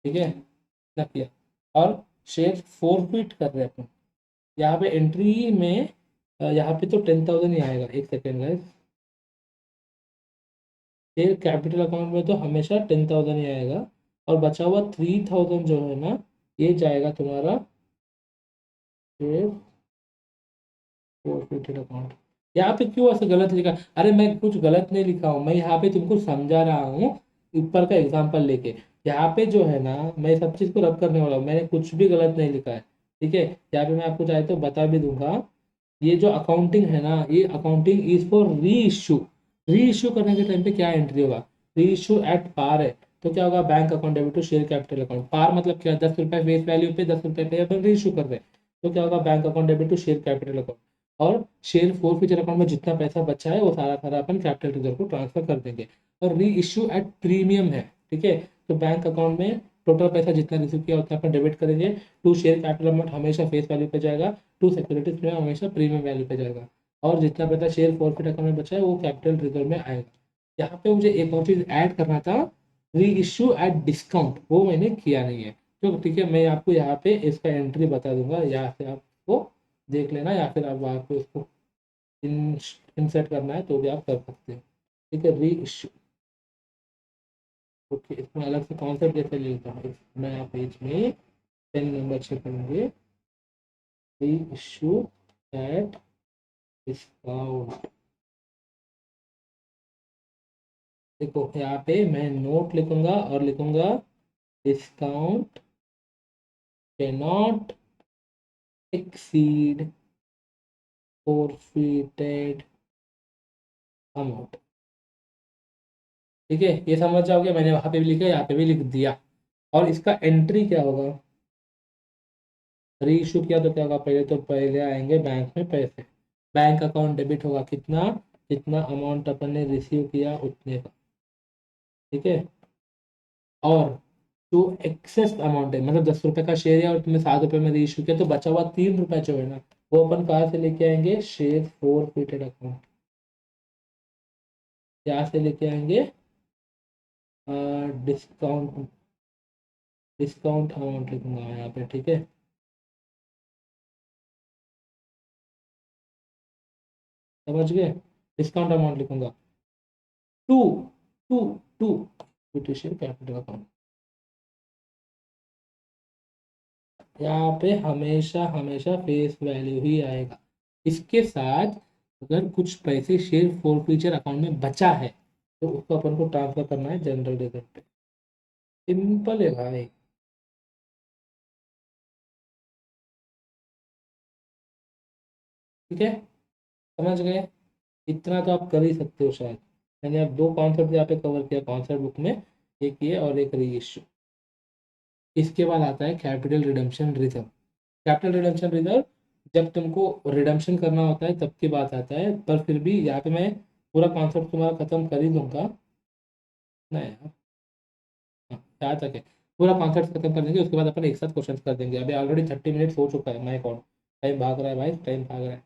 ठीक है, इतना किया। और शेयर फोरफिट कर रहे हैं अपन, यहाँ पे एंट्री में यहाँ पे तो 10,000 ही आएगा, एक second guys, share capital account में तो हमेशा 10,000 ही आएगा, और बचा हुआ 3,000 जो है ना, ये जाएगा तुम्हारा शेयर फोरफिटेड अकाउंट। यहाँ पे क्यों ऐसे गलत लिखा, अरे मैं कुछ गलत नहीं लिखा हूँ, मैं यहाँ पे तुमको समझा रहा हूँ ऊपर का एग्जाम्पल लेके। यहाँ पे जो है ना, मैं सब चीज़ को रब करने वाला हूँ, मैंने कुछ भी गलत नहीं लिखा है, ठीक है। यहाँ पे मैं आपको चाहे तो बता भी दूंगा, ये जो अकाउंटिंग है ना, ये अकाउंटिंग इज फॉर री इश्यू। री इश्यू करने के टाइम पे क्या एंट्री होगा, री इश्यू एट पार है, तो क्या होगा, bank account debit to share capital account. Par मतलब क्या, 10 रुपये फेस वैल्यू पे 10 रुपये पे अपन री इश्यू कर रहे हैं, तो क्या होगा, bank account debit to share capital account. और शेयर फोर फ्यूचर अकाउंट में जितना पैसा बचा है वो सारा सारा अपन कैपिटल रिजर्व को ट्रांसफर कर देंगे। और री इश्यू एट प्रीमियम है, ठीक है। तो बैंक अकाउंट में टोटल पैसा जितना रिसीव किया उतना अपन डेबिट करेंगे, टू शेयर कैपिटल अमाउंट हमेशा फेस वैल्यू पे जाएगा, टू सिक्योरिटीज प्रीमियम हमेशा प्रीमियम वैल्यू पे जाएगा, और जितना पैसा शेयर फॉरफिट अकाउंट में बचा है वो कैपिटल रिजर्व में आएगा। यहाँ पे मुझे एक और चीज ऐड करना था, री इश्यू एट डिस्काउंट, वो मैंने किया नहीं है, तो ठीक है, मैं आपको यहाँ पे इसका एंट्री बता दूंगा, यहाँ से आपको देख लेना, या फिर आप आपको इसको इंसर्ट करना है तो भी आप कर सकते हैं, ठीक है। री इश्यू, ओके, इसमें अलग से कॉन्सेप्ट जैसे लेता हूँ, नया पेज में 10 नंबर चेक करेंगे, री इश्यू एट डिस्काउंट। देखो यहाँ पे मैं नोट लिखूंगा और लिखूंगा discount cannot exceed forfeited amount, ठीक है। ये समझ जाओगे, मैंने वहां पे भी लिखा, यहाँ पे भी लिख दिया। और इसका एंट्री क्या होगा, री इशू किया तो क्या होगा, पहले तो पहले आएंगे बैंक में पैसे, बैंक अकाउंट डेबिट होगा कितना, कितना अमाउंट अपन ने रिसीव किया उतने का, ठीक है। और जो एक्सेस अमाउंट है, मतलब 10 रुपए का शेयर है और तुमने 7 रुपए में री इशू किया, तो बचा हुआ 3 रुपए जो है ना, वो अपन कहाँ से लेके आएंगे, शेयर फोर फिटेड अकाउंट, यहाँ से लेके आएंगे डिस्काउंट, डिस्काउंट अमाउंट लिखूंगा यहाँ पे, ठीक है। समझ गए, डिस्काउंट अमाउंट लिखूंगा to to to share capital account, यहाँ पे हमेशा हमेशा फेस वैल्यू ही आएगा। इसके साथ अगर कुछ पैसे शेयर फोर फ्यूचर अकाउंट में बचा है तो उसको अपन को ट्रांसफर करना है जनरल रिजर्व पे, सिंपल है भाई, ठीक है। समझ गए, इतना तो आप कर ही सकते हो शायद। मैंने अब दो कॉन्सेप्ट यहाँ पे कवर किया कॉन्सेप्ट बुक में, एक ये और एक री इश्यू। इसके बाद आता है capital redemption reserve. Capital redemption reserve जब तुमको रिडम्पशन करना होता है तब की बात आता है, पर फिर भी यहाँ पे मैं पूरा कॉन्सेप्ट तुम्हारा खत्म कर ही दूंगा, नहीं यार, हाँ, यहाँ तक है, पूरा कॉन्सेप्ट खत्म कर देंगे, उसके बाद अपन एक साथ क्वेश्चन कर देंगे। अभी ऑलरेडी 30 मिनट हो चुका है, माय गॉड, टाइम भाग रहा है भाई, टाइम भाग रहा है।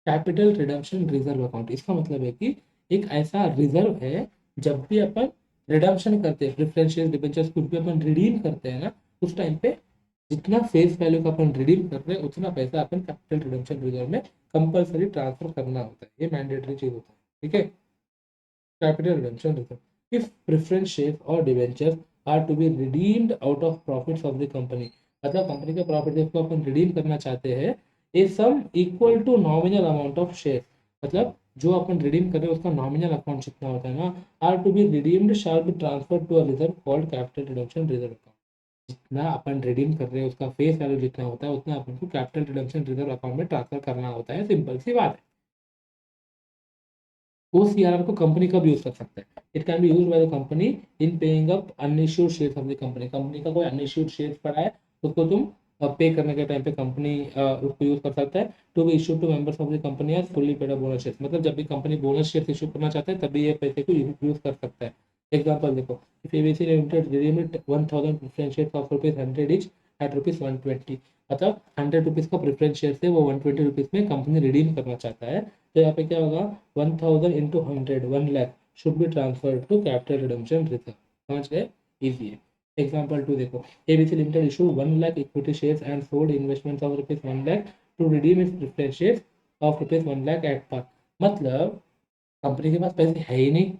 कैपिटल रिडम्पशन रिजर्व अकाउंट, इसका मतलब है कि एक ऐसा रिजर्व है, जब भी अपन रिडम्पशन करते हैं, प्रेफरेंशियल डिबेंचर्स कुछ भी अपन रिडीम करते हैं ना, उस टाइम पे जितना फेस वैल्यू का अपन रिडीम कर रहे हैं उतना पैसा अपन कैपिटल रिडम्पशन रिजर्व में कंपलसरी ट्रांसफर करना होता है, ये मैंडेटरी चीज होता है, ठीक है। capital redemption reserve. If preference shares or debentures are to be redeemed out of profits of the company, मतलब कंपनी के प्रॉफिट को अपन रिडीम करना चाहते हैं, a sum equal to nominal amount of share, मतलब जो अपन रिडीम कर रहे हैं उसका नॉमिनल अकाउंट जितना होता है ना, are to be redeemed shall be transfer to a reserve called capital redemption reserve account. जितना अपन रिडीम कर रहे हैं उसका फेस वैल्यू जितना होता है उतना अपन को कैपिटल रिडम्पशन रिजर्व अकाउंट में ट्रांसफर करना होता है। सिंपल सी बात है। वो सीआरआर को कंपनी कब यूज कर सकता है? It can B use by the company in paying up unissued shares of the company. Company का कोई अनइश्यूड शेयर्स पड़ा है उसको तुम पे करने के टाइम पे कंपनी उसको यूज कर सकता है। To be issue to members of the company as fully paid bonus shares, मतलब जब भी कंपनी बोनस शेयर्स इशू करना चाहता है तभी ये पैसे को यूज कर सकता है। एग्जांपल देखो, if ABC limited redeemed 1000 preference shares of ₹100 each eight ₹120, मतलब 100 रुपीज का प्रेफरेंस शेयर से वो 120 रुपीज में कंपनी रिडीम करना चाहता है, तो यहाँ पे क्या होगा, 1000 into 100 1 lakh should be transfer to capital redemption reserve. समझ गए? इजी है। एग्जाम्पल 2 देखो, ABC limited issue 1 lakh equity shares and sold investment of ₹1 lakh to redeem its preference shares of ₹1 lakh at par. मतलब कंपनी के पास पैसे है ही नहीं,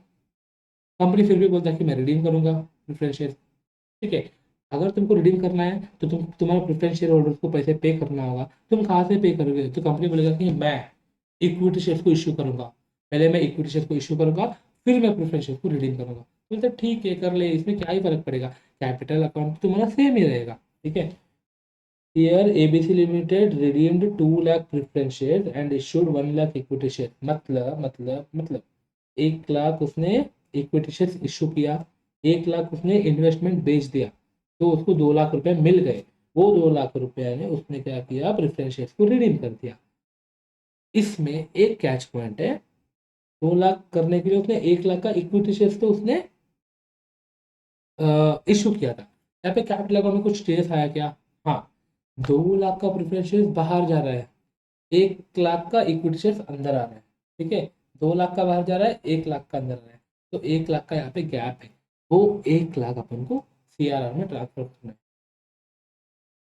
कंपनी फिर भी बोलता है कि मैं रिडीम करूंगा प्रेफरेंस शेयर। ठीक है, अगर तुमको रिडीम करना है तो तुम्हारा प्रेफरेंस शेयर होल्डर्स को पैसे पे करना होगा। तुम कहाँ से पे करोगे? तो कंपनी बोलेगा कि मैं इक्विटी शेयर को इश्यू करूंगा, पहले मैं इक्विटी शेयर को इश्यू करूंगा फिर मैं प्रेफरेंस शेयर को रिडीम करूंगा। बोलते ठीक है कर ले, इसमें क्या ही फर्क पड़ेगा, कैपिटल अकाउंट तुम्हारा सेम ही रहेगा। ठीक है, here ABC limited redeemed 2 lakh preference share and issued 1 lakh equity share. मतलब 1 लाख उसने इक्विटी शेयर इशू किया, 1 लाख उसने इन्वेस्टमेंट बेच दिया, तो उसको 2 लाख रुपए मिल गए। वो 2 लाख रुपया ने उसने क्या किया, प्रेफरेंस शेयर को रिडीम कर दिया। इसमें एक कैच पॉइंट है, 2 लाख करने के लिए उसने 1 लाख का इक्विटी शेयर तो उसने इशू किया था। यहाँ पे कैपिटल अकाउंट में कुछ स्टेज आया क्या? हाँ, 2 लाख का प्रेफरेंस शेयर बाहर जा रहा है, 1 लाख का इक्विटी शेयर अंदर आ रहा है। ठीक है, 2 लाख का बाहर जा रहा है, 1 लाख का अंदर आ रहा है, तो 1 लाख का यहाँ पे गैप है, वो 1 लाख अपन को सीआरआर में ट्रांसफर करना है।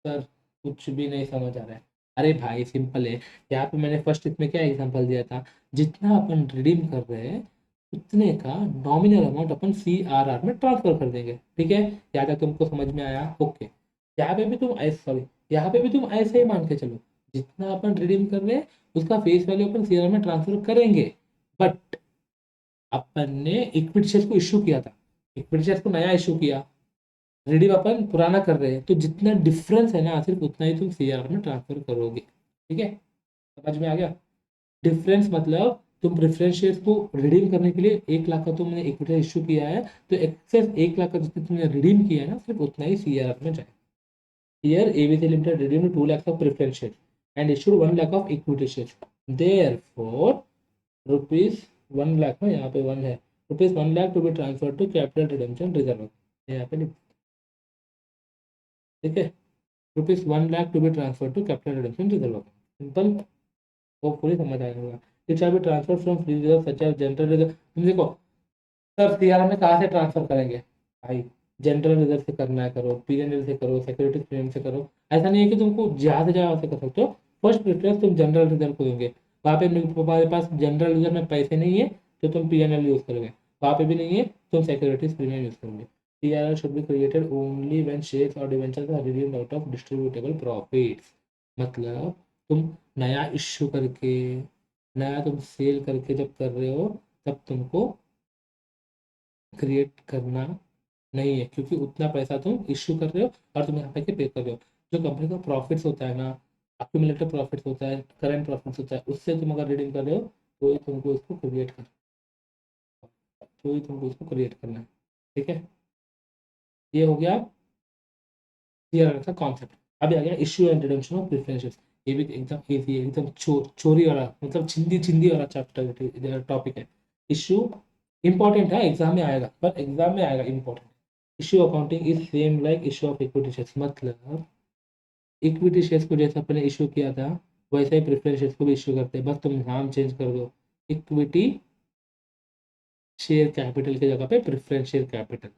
सर कुछ भी नहीं समझ आ रहा है। अरे भाई सिंपल है, यहाँ पे मैंने फर्स्ट इसमें क्या एग्जांपल दिया था, जितना अपन रिडीम कर रहे हैं उतने का नॉमिनल अमाउंट अपन सीआरआर में ट्रांसफर कर देंगे। ठीक है, यहाँ तक तुमको समझ में आया? ओके। यहाँ पे भी तुम ऐसे, सॉरी, यहाँ पे भी तुम ऐसे ही मान के चलो, जितना अपन रिडीम कर रहे हैं उसका फेस वैल्यू अपन सीआरआर में ट्रांसफर करेंगे, बट अपन ने इक्विटी शेयर को इश्यू किया था, इक्विटी शेयर को नया इश्यू किया, रिडीम अपन पुराना कर रहे हैं, तो जितना डिफरेंस है ना सिर्फ उतना ही तुम सीआरआर में ट्रांसफर करोगे। ठीक है, समझ में आ गया? डिफरेंस मतलब तुम प्रेफरेंस शेयर को रिडीम करने के लिए 1 लाख का तुमने इक्विटी इश्यू किया है, तो एक्सेस 1 लाख का जितना तुमने रिडीम किया है ना सिर्फ उतना ही सीआरआर में जाए। Here ABC limited redeemed 2 lakhs of preference share and issued 1 lakh of equity share, therefore rupees 1 lakh में यहाँ पे 1 है, ₹1 lakh to be transfer to capital redemption reserve, यहाँ पे ठीक है, ₹1 lakh to be transfer to capital redemption reserve. Simple, hopefully समझ आया होगा। It shall be transfer from free reserve such as general reserve. तुम देखो सर सीआरआर में कहाँ से ट्रांसफर करेंगे भाई, जनरल रिजर्व से करना है करो, पीएनएल से करो, सिक्योरिटी प्रीमियम से करो। ऐसा नहीं है कि तुमको जहाँ से जहाँ से कर सकते हो, फर्स्ट प्रेफरेंस तुम जनरल रिजर्व को दोगे। वहाँ पे तुम्हारे पास जनरल रिजर्व में पैसे नहीं है तो तुम पीएनएल यूज करोगे, वहाँ पे भी नहीं है तुम सिक्योरिटीज प्रीमियम यूज करोगे। CRR should be created only when shares और debentures are redeemed out of distributable profits. मतलब तुम नया इश्यू करके, नया तुम सेल करके जब कर रहे हो तब तुमको क्रिएट करना नहीं है, क्योंकि उतना पैसा तुम इश्यू कर रहे हो और तुम यहाँ पे पे कर रहे हो। जो कंपनी का प्रॉफिट्स होता है ना, अक्यूमुलेटेड प्रॉफिट्स होता है, करंट प्रॉफिट्स होता है, उससे तुम अगर रिडीम कर रहे हो तो ही तुमको इसको क्रिएट कर, तो ही तुमको इसको क्रिएट करना है। ठीक है, ये हो गया क्लियर का कॉन्सेप्ट। अभी आ गया issue and redemption of preferences. ये भी एकदम इजी है, एकदम चोरी वाला, मतलब चिंदी चिंदी वाला चैप्टर टॉपिक है। इश्यू इंपॉर्टेंट है, एग्जाम में आएगा, पर एग्जाम में आएगा important. Issue accounting is same like issue of equity shares, मतलब इक्विटी शेयर्स को जैसे अपने इश्यू किया था वैसे ही प्रेफरेंस शेयर्स को भी इश्यू करते हैं, बस तुम नाम चेंज कर दो, इक्विटी शेयर कैपिटल की जगह पे प्रेफरेंस शेयर कैपिटल।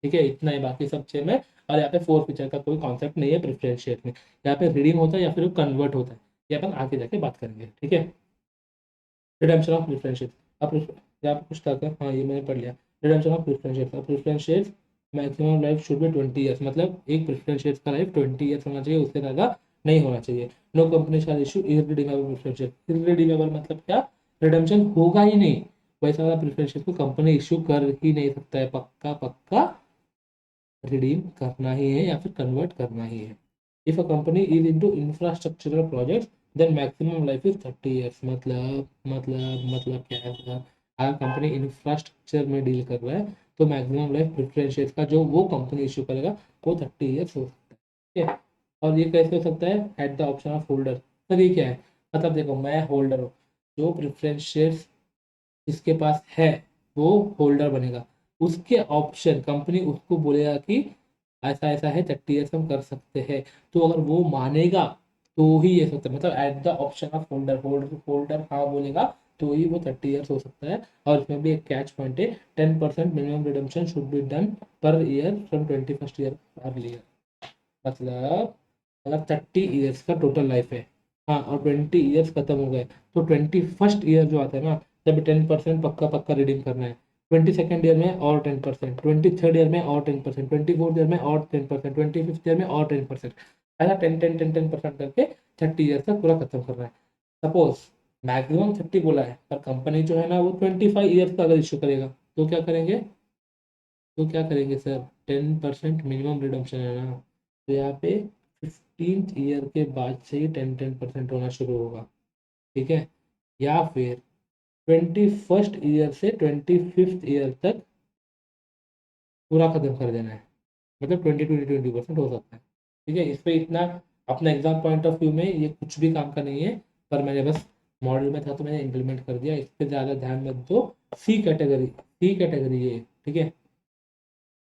ठीक है, इतना ही, बाकी सब सेम है। और यहाँ पे फोर फीचर का कोई कॉन्सेप्ट नहीं है प्रेफरेंस शेयर में, यहाँ पे रिडीम होता है या फिर कन्वर्ट होता है, ये अपन आगे जाके बात करेंगे। ठीक है, रिडेम्पशन ऑफ प्रेफरेंस शेयर। अब यहाँ पे कुछ था क्या? हाँ, ये मैंने पढ़ लिया। Redemption of preference shares. Preference shares maximum life should be 20 years, मतलब एक प्रेफरेंस शेयर्स का लाइफ 20 ईयर्स होना चाहिए, उससे ज़्यादा नहीं होना चाहिए। No company shall issue irredeemable preference share. Irredeemable मतलब क्या? रिडम्पशन होगा ही नहीं, वैसा वाला प्रेफरेंस शेयर को कंपनी इशू कर ही नहीं सकता है, पक्का पक्का रिडीम करना ही है या फिर कन्वर्ट करना ही है। If a company is into infrastructural projects then maximum life is 30 years. मतलब क्या है सर? अगर कंपनी इंफ्रास्ट्रक्चर में डील कर रहा है तो मैक्सिमम लाइफ प्रेफरेंस शेयर्स का जो वो कंपनी इशू करेगा वो 30 ईयर्स हो सकता है। ठीक है, और ये कैसे हो सकता है? Eight the option of holder. Sir ये क्या है? मतलब देखो, मैं होल्डर हूँ, जो प्रेफरेंस शेयर्स जिसके पास है वो होल्डर बनेगा, उसके ऑप्शन कंपनी उसको बोलेगा कि ऐसा ऐसा है, 30 ईयर्स हम कर सकते हैं। तो अगर वो मानेगा तो ही ये सकता है, मतलब at the option of holder, holder हाँ बोलेगा तो ही वो 30 ईयर्स हो सकता है। और इसमें भी एक कैच पॉइंट है, 10% minimum redemption should be done per year from 21st year earlier. मतलब अगर 30 ईयर्स का टोटल लाइफ है, हाँ, और 20 ईयर्स खत्म हो गए, तो 21st ईयर जो आता है ना, तब 10% पक्का पक्का रिडीम करना है। 22nd ईयर में और 10%, 23rd ईयर में और 10%, 24th ईयर में और 10%, 25th ईयर में और 10%, ऐसा 10 करके 30 ईयर्स तक पूरा खत्म करना है। सपोज मैक्सिमम 30 बोला है, पर कंपनी जो है ना वो 25 ईयर्स का अगर इशू करेगा तो क्या करेंगे? सर? 10% मिनिमम रिडम्पशन है ना, तो यहाँ पे 15th ईयर के बाद से ही 10% होना शुरू होगा। ठीक है, या फिर 21st ईयर से 25th ईयर तक पूरा खत्म कर देना है, मतलब 20% हो सकता है। ठीक है, इस पे इतना अपना एग्जाम पॉइंट ऑफ व्यू में ये कुछ भी काम का नहीं है, पर मैंने बस मॉडल में था तो मैंने इम्प्लीमेंट कर दिया, इस पे ज़्यादा ध्यान मत दो। सी कैटेगरी ये, ठीक है।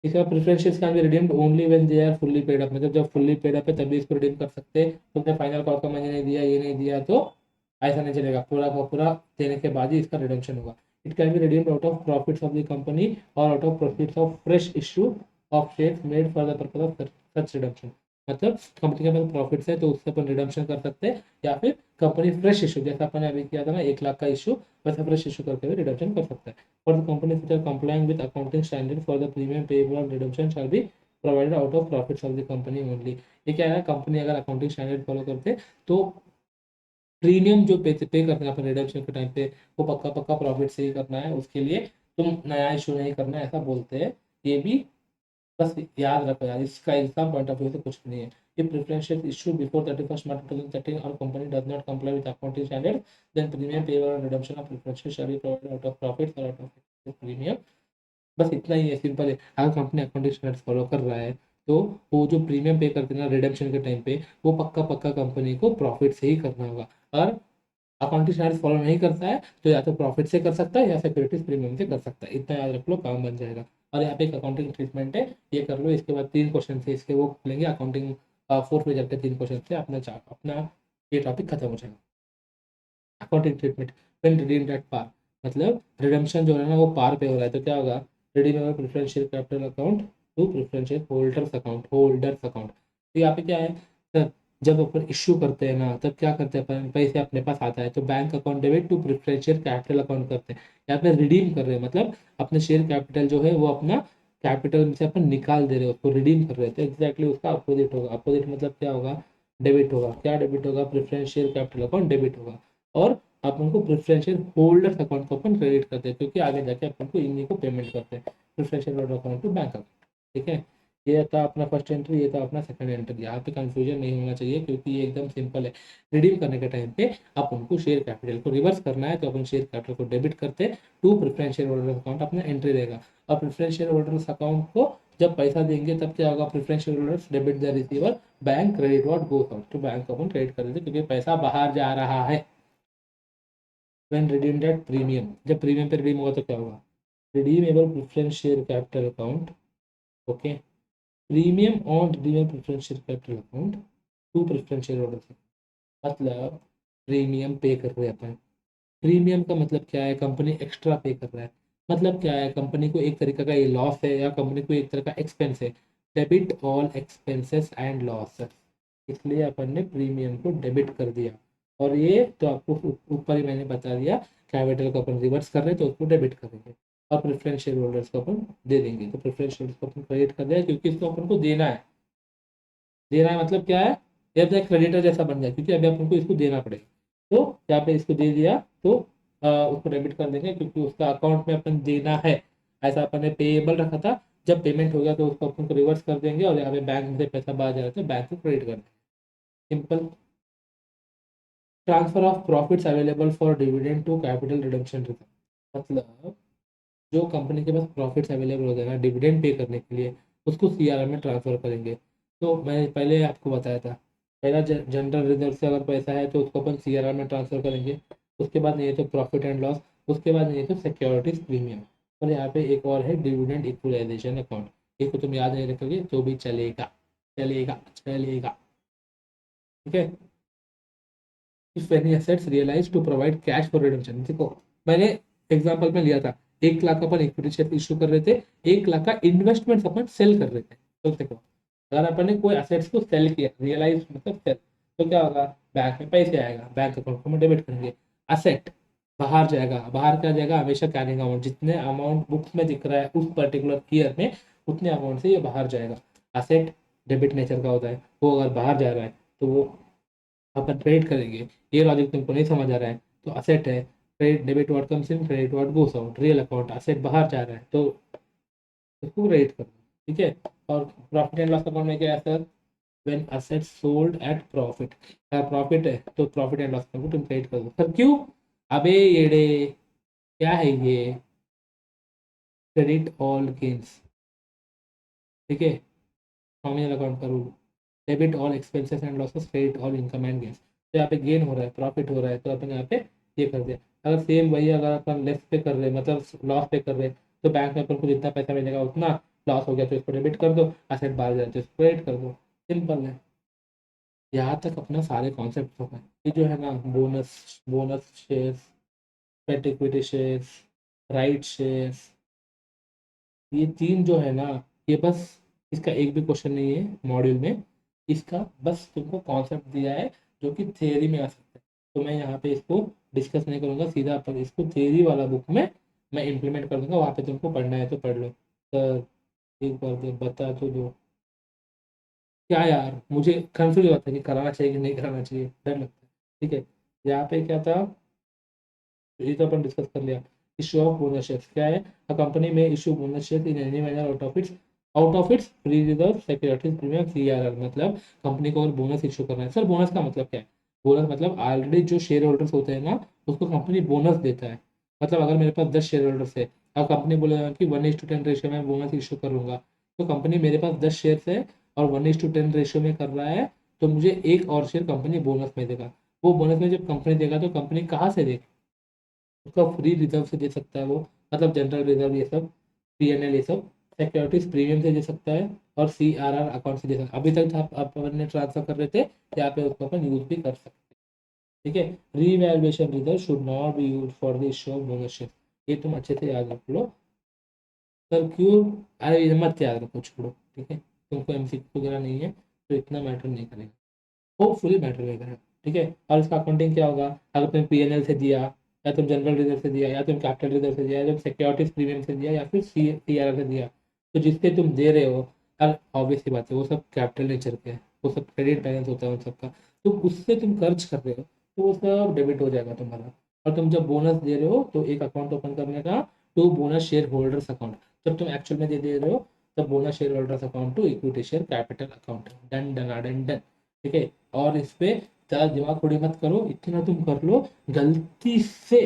इसका preferentials can be redeemed only when they are fully paid up, मतलब जब फुल्ली पेड अप है तभी इसको रिडीम कर सकते हैं। तुमने फाइनल कॉल का मनी नहीं दिया, ये नहीं दिया, तो ऐसा नहीं चलेगा, पूरा का पूरा देने के बाद ही इसका रिडम्पशन होगा। It can be redeemed out of profits of the company और out of profits of fresh issue of shares made for the purpose of such redemption. मतलब कंपनी के पास प्रॉफिट्स है तो उससे अपन रिडम्पशन कर सकते हैं, या फिर कंपनी फ्रेश इशू, जैसा अपन ने अभी किया था ना 1 लाख का इशू, वैसा फ्रेश इशू करके भी रिडम्पशन कर सकता है। For the companies which are complying with accounting standard for the premium payable on redemption shall be provided out of profits of the company only। ये क्या है? कंपनी अगर अकाउंटिंग स्टैंडर्ड फॉलो करते तो प्रीमियम जो पे करना है अपन रिडम्पशन के टाइम पे, वो पक्का पक्का प्रॉफिट से ही करना है, उसके लिए तुम नया इशू नहीं करना है, ऐसा बोलते हैं। ये भी बस याद रखो यार, इसका एग्जाम पॉइंट ऑफ व्यू से कुछ नहीं है। If preferential issue before 31st March 2013 or company does not comply with accounting standards, then premium payable on redemption of preferential shall be provided out of profits or out of premium। बस इतना ही है, simple है। अगर company accounting standards follow कर रहा है तो वो जो प्रीमियम पे करते हैं ना रिडेम्पशन के टाइम पे, वो पक्का पक्का कंपनी को प्रॉफिट से ही करना होगा। और अकाउंटिंग स्टैंडर्ड्स फॉलो नहीं करता है तो या तो प्रॉफिट से कर सकता है या सिक्योरिटीज प्रीमियम से कर सकता है, इतना याद रख लो, काम बन जाएगा। और यहाँ पे एक अकाउंटिंग ट्रीटमेंट है, ये कर लो। इसके बाद 3 क्वेश्चन से इसके वो लेंगे अकाउंटिंग, 4th पेज के 3 क्वेश्चन से अपना ये टॉपिक खत्म हो जाएगा। Accounting treatment when redeemed at par, मतलब रिडेम्पशन जो है ना वो पार पे हो रहा है तो क्या होगा? Redeemable preferential capital account to preferential holders account. तो यहाँ पे क्या है सर? जब अपन इश्यू करते हैं ना तब क्या करते हैं अपन? पैसे अपने पास आता है तो bank account debit to preferential capital account करते हैं। यहाँ पे रिडीम कर रहे हैं, मतलब अपने शेयर कैपिटल जो है वो अपना कैपिटल में से अपन निकाल दे रहे हैं, उसको रिडीम कर रहे हैं, तो एग्जैक्टली उसका अपोजिट होगा। अपोजिट मतलब क्या होगा? डेबिट होगा। क्या डेबिट होगा? प्रेफरेंशियल कैपिटल अकाउंट डेबिट होगा। और अपन को प्रेफरेंशियल होल्डर्स अकाउंट को अपन क्रेडिट करते हैं, क्योंकि आगे जाके अपन को इन्हीं को पेमेंट करते हैं, preferential holder account to bank account. ठीक है, ये था अपना फर्स्ट एंट्री, ये था अपना सेकंड एंट्री। यहाँ पे कंफ्यूजन नहीं होना चाहिए क्योंकि ये एकदम सिंपल है। रिडीम करने के टाइम पे अपन को शेयर कैपिटल को रिवर्स करना है तो अपन शेयर कैपिटल को डेबिट करते हैं टू प्रेफरेंशियल होल्डर्स अकाउंट, अपना एंट्री रहेगा। और प्रेफरेंशियल होल्डर्स अकाउंट को जब पैसा देंगे तब क्या होगा? Preferential holders debit the receiver, bank credit what goes out, तो बैंक को अपन क्रेडिट कर देते क्योंकि पैसा बाहर जा रहा है। व्हेन रिडीम्ड एट प्रीमियम, जब प्रीमियम पे रिडीम होगा तो क्या होगा? Redeemable preference share capital account, okay, premium on redeemable preference share capital account to preference shareholders. मतलब प्रीमियम पे कर रहे हैं अपन। प्रीमियम का मतलब क्या है? कंपनी एक्स्ट्रा पे कर रहा है। मतलब क्या है? कंपनी को एक तरीका का ये लॉस है या कंपनी को एक तरह का एक्सपेंस है। Debit all expenses and loss, इसलिए अपन ने प्रीमियम को डेबिट कर दिया। और ये तो आपको ऊपर ही मैंने बता दिया, कैपिटल को अपन रिवर्स कर रहे हैं तो उसको डेबिट करेंगे और प्रेफरेंस शेयर होल्डर्स को अपन दे देंगे। तो प्रेफरेंस शेयर को अपन क्रेडिट कर दिया क्योंकि इसको अपन को देना है। देना है मतलब क्या है, ये अपना क्रेडिटर जैसा बन गया क्योंकि अभी अपन को इसको देना पड़ेगा। तो यहाँ पे इसको दे दिया तो उसको डेबिट कर देंगे क्योंकि उसका अकाउंट में अपन देना है। ऐसा अपन ने पेएबल रखा था, जब पेमेंट हो गया तो उसको अपन को रिवर्स कर देंगे और यहाँ पे बैंक से पैसा बाहर जा रहा है तो बैंक को क्रेडिट कर देंगे। Simple. Transfer of profits available for dividend to capital redemption reserve, मतलब जो कंपनी के पास प्रॉफिट्स अवेलेबल हो जाएगा डिविडेंड पे करने के लिए उसको सीआरआर में ट्रांसफर करेंगे। तो मैं पहले आपको बताया था, पहला जनरल रिजर्व से अगर पैसा है तो उसको अपन सीआरआर में ट्रांसफर करेंगे। उसके बाद नहीं है तो प्रॉफिट एंड लॉस, उसके बाद नहीं है तो सिक्योरिटीज प्रीमियम, और यहाँ पे एक और है डिविडेंड इक्वलाइजेशन अकाउंट। इसको तुम याद नहीं रखोगे तो भी चलेगा, चलेगा चलेगा। ठीक है। If any assets realise to provide cash for redemption, देखो मैंने एग्जांपल में लिया था 1 लाख अपन इक्विटी शेयर इशू कर रहे थे, 1 लाख का इन्वेस्टमेंट अपन सेल कर रहे थे। तो देखो अगर अपन ने कोई असेट्स को सेल किया, रियलाइज मतलब सेल, तो क्या होगा, बैंक में पैसे आएगा, बैंक अकाउंट को डेबिट करेंगे। असेट बाहर जाएगा, बाहर क्या जाएगा, हमेशा कैरिंग अमाउंट, जितने अमाउंट बुक्स में दिख रहा है उस पर्टिकुलर ईयर में उतने अमाउंट से ये बाहर जाएगा। असेट डेबिट नेचर का होता है, वो अगर बाहर जा रहा है तो वो अपन क्रेडिट करेंगे। ये लॉजिक तुमको नहीं समझ आ रहा है तो असेट है, credit debit what comes in, credit what goes out, real account asset बाहर जा रहा है तो उसको क्रेडिट कर दो। ठीक है। और प्रॉफिट एंड लॉस अकाउंट में क्या है sir, when asset sold at profit, अगर प्रॉफिट है तो प्रॉफिट एंड लॉस अकाउंट तुम क्रेडिट कर दो। सर क्यों, अबे येड़े क्या है ये, क्रेडिट ऑल गेन्स। ठीक है, नॉमिनल अकाउंट का rule, debit all expenses and losses, credit all income and gains. तो यहाँ पे गेन हो रहा है, प्रॉफिट हो रहा है तो अपन यहाँ पे ये कर दिया। अगर सेम वही अगर अपन लेस पे कर रहे हैं मतलब लॉस पे कर रहे हैं तो बैंक में अपन को जितना पैसा मिलेगा उतना, लॉस हो गया तो इसको डेबिट कर दो, असेट बाहर जाए तो इसको क्रेडिट कर दो। सिंपल है। यहाँ तक अपना सारे कॉन्सेप्ट हो गए। ये जो है ना बोनस, बोनस शेयर्स, पेट इक्विटी शेयर्स, राइट शेयर्स, ये तीन जो है ना, ये बस इसका एक भी क्वेश्चन नहीं है मॉड्यूल में, इसका बस तुमको कॉन्सेप्ट दिया है जो कि थियरी में आ सकता है। तो मैं यहाँ पे इसको डिस्कस नहीं करूँगा, सीधा अपन इसको थियरी वाला बुक में मैं इम्प्लीमेंट कर दूंगा, वहाँ पे तुमको पढ़ना है तो पढ़ लो। सर एक बार बता तो दो, क्या यार मुझे कंफ्यूज होता है कि कराना चाहिए कि नहीं कराना चाहिए, डर लगता है। ठीक है। यहाँ पे क्या था, ये तो अपन डिस्कस कर लिया। इशू ऑफ बोनस शेयर्स क्या है, अ कंपनी में issue bonus share in any manner out of its free reserve securities premium CRR, मतलब कंपनी को अगर बोनस इशू करना है। सर बोनस का मतलब क्या है, बोनस मतलब ऑलरेडी जो शेयर होल्डर्स होते हैं ना उसको कंपनी बोनस देता है। मतलब अगर मेरे पास 10 शेयर होल्डर्स है, अब कंपनी बोलेगा कि 1:10 रेशियो में बोनस इशू करूंगा, तो कंपनी मेरे पास 10 शेयर है और 1:10 रेशियो में कर रहा है, तो मुझे एक और शेयर कंपनी बोनस में देगा। वो बोनस में जब कंपनी देगा तो कंपनी कहाँ से देगी, उसका फ्री रिजर्व से दे सकता है वो, मतलब जनरल रिजर्व ये सब, पीएनएल ये सब, सिक्योरिटीज प्रीमियम से दे सकता है और सीआरआर अकाउंट से दे सकता है। अभी तक आप अपन ने ट्रांसफर कर रहे थे, यहाँ पे उसको अपन यूज भी कर सकते हैं। ठीक है। Revaluation reserve should not be used for the issue of bonus share, ये तुम अच्छे से याद रख लो। सर क्यों, अरे ये मत याद रखो, छोड़ो। ठीक है, तुमको एमसीक्यू वगैरह नहीं है तो इतना मैटर नहीं करेगा, होपफुली मैटर नहीं करेगा। ठीक है। और इसका अकाउंटिंग क्या होगा, अगर तुम पीएनएल से दिया या तुम जनरल रिजर्व से दिया या तुम कैपिटल रिजर्व से दिया या तुम सिक्योरिटीज प्रीमियम से दिया या फिर सीआरआर से दिया, तो जिससे तुम दे रहे हो, अब ऑब्वियस सी बात है वो सब कैपिटल नेचर के हैं, वो सब क्रेडिट बैलेंस होता है उन सबका, तो उससे तुम खर्च कर रहे हो तो वो सब डेबिट हो जाएगा तुम्हारा। और तुम जब बोनस दे रहे हो तो एक अकाउंट ओपन करने का, to bonus share holders account, जब तुम एक्चुअल में दे रहे हो तब bonus share holders account to equity share capital account, done done done done. ठीक है। और इस पे ज़्यादा दिमाग थोड़ी मत करो, इतना तुम कर लो, गलती से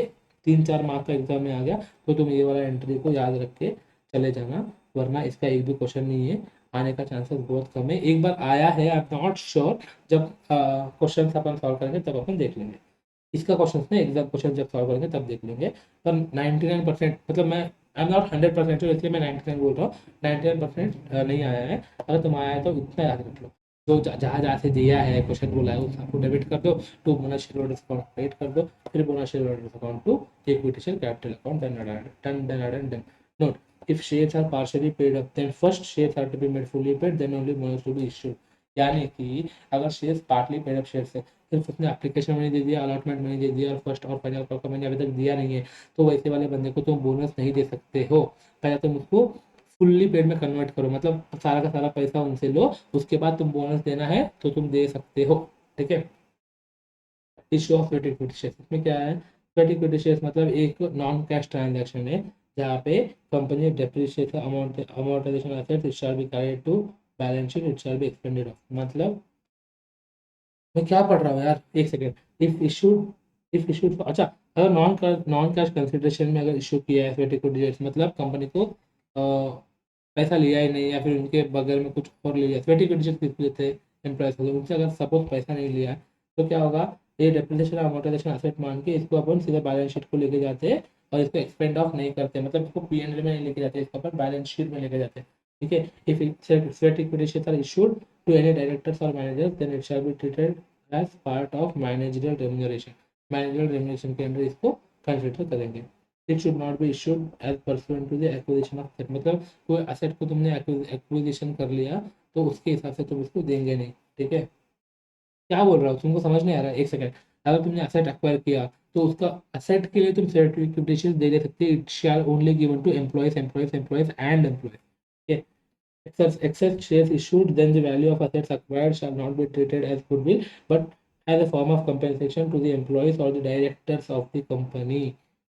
3-4 मार्क का एग्जाम में आ गया तो तुम ये वाला एंट्री को याद रख के चले जाना, वरना इसका एक भी क्वेश्चन नहीं है, आने का चांसेस बहुत कम है। एक बार आया है, आई एम नॉट श्योर, जब क्वेश्चन अपन सॉल्व करेंगे तब अपन देख लेंगे। इसका क्वेश्चन नहीं, एग्जाम क्वेश्चन जब सॉल्व करेंगे तब देख लेंगे। पर 99% मतलब मैं आई एम नॉट 100% श्योर, इसलिए मैं 99 बोल रहा हूँ, 99% नहीं आया है। अगर तुम आया है तो इतना याद रख लो, जो जहाँ जहाँ से दिया है क्वेश्चन बोला है उस आपको डेबिट कर दो, to bonus share holders account credit कर दो, फिर bonus share holders account to equity share capital account, done done done done. Note, if shares are partially paid up then first shares are to be made fully paid then only bonus to be issued। यानी कि अगर shares partly paid up shares है सिर्फ उसने application money दे दिया, allotment money दे दिया और first और फाइनल क्रॉप का मनी अभी तक दिया नहीं है, तो वैसे वाले बंदे को तुम बोनस नहीं दे सकते हो। पहले तुम उसको फुल्ली पेड में कन्वर्ट करो, मतलब सारा का सारा पैसा उनसे लो, उसके बाद तुम बोनस देना है तो तुम दे सकते हो। ठीक है। Issue of sweat equity shares, इसमें क्या है, स्वेट इक्विटी शेयर्स मतलब एक नॉन कैश ट्रांजैक्शन है जहाँ पे company depreciation amortisation assets it shall be carried to balance sheet, it shall be expended off. मतलब मैं क्या पढ़ रहा हूँ यार, एक सेकेंड। इफ इशूड अच्छा, अगर नॉन कैश कंसिडरेशन में अगर इशू किया है स्वेट इक्विटी शेयर्स, मतलब कंपनी को पैसा लिया ही नहीं या फिर उनके बगैर में कुछ और ले लिया, स्वेट इक्विटी शेयर्स किस लेते हैं, एम्प्लॉयज को, उनसे अगर सपोज पैसा नहीं लिया है तो क्या होगा, ये डेप्रिसिएशन अमोर्टाइजेशन एसेट मान के इसको अपन सीधा बैलेंस शीट को लेके जाते हैं और इसको एक्सपेंड ऑफ नहीं करते, मतलब इसको पी&एल में नहीं लेके जाते, इसको अपन बैलेंस शीट में लेके जाते हैं। ठीक है। If sweat equity shares are issued to any directors or managers, then it shall be treated as part of managerial remuneration. Managerial remuneration के अंदर इसको कंसिडर करेंगे। It should not be issued as pursuant to the acquisition of asset, मतलब कोई asset को तुमने acquisition कर लिया तो उसके हिसाब से तुम इसको देंगे नहीं। ठीक है। क्या बोल रहा हूँ, तुमको समझ नहीं आ रहा है, एक सेकंड। अगर तुमने असेट एक्वायर किया तो उसका असेट के लिए तुम सर्टिफिकेशन दे सकते, it shall only given to employees and employees. Excess shares issued, then the value of assets acquired shall not be treated as goodwill, but as a form of compensation to the employees or the directors of the company।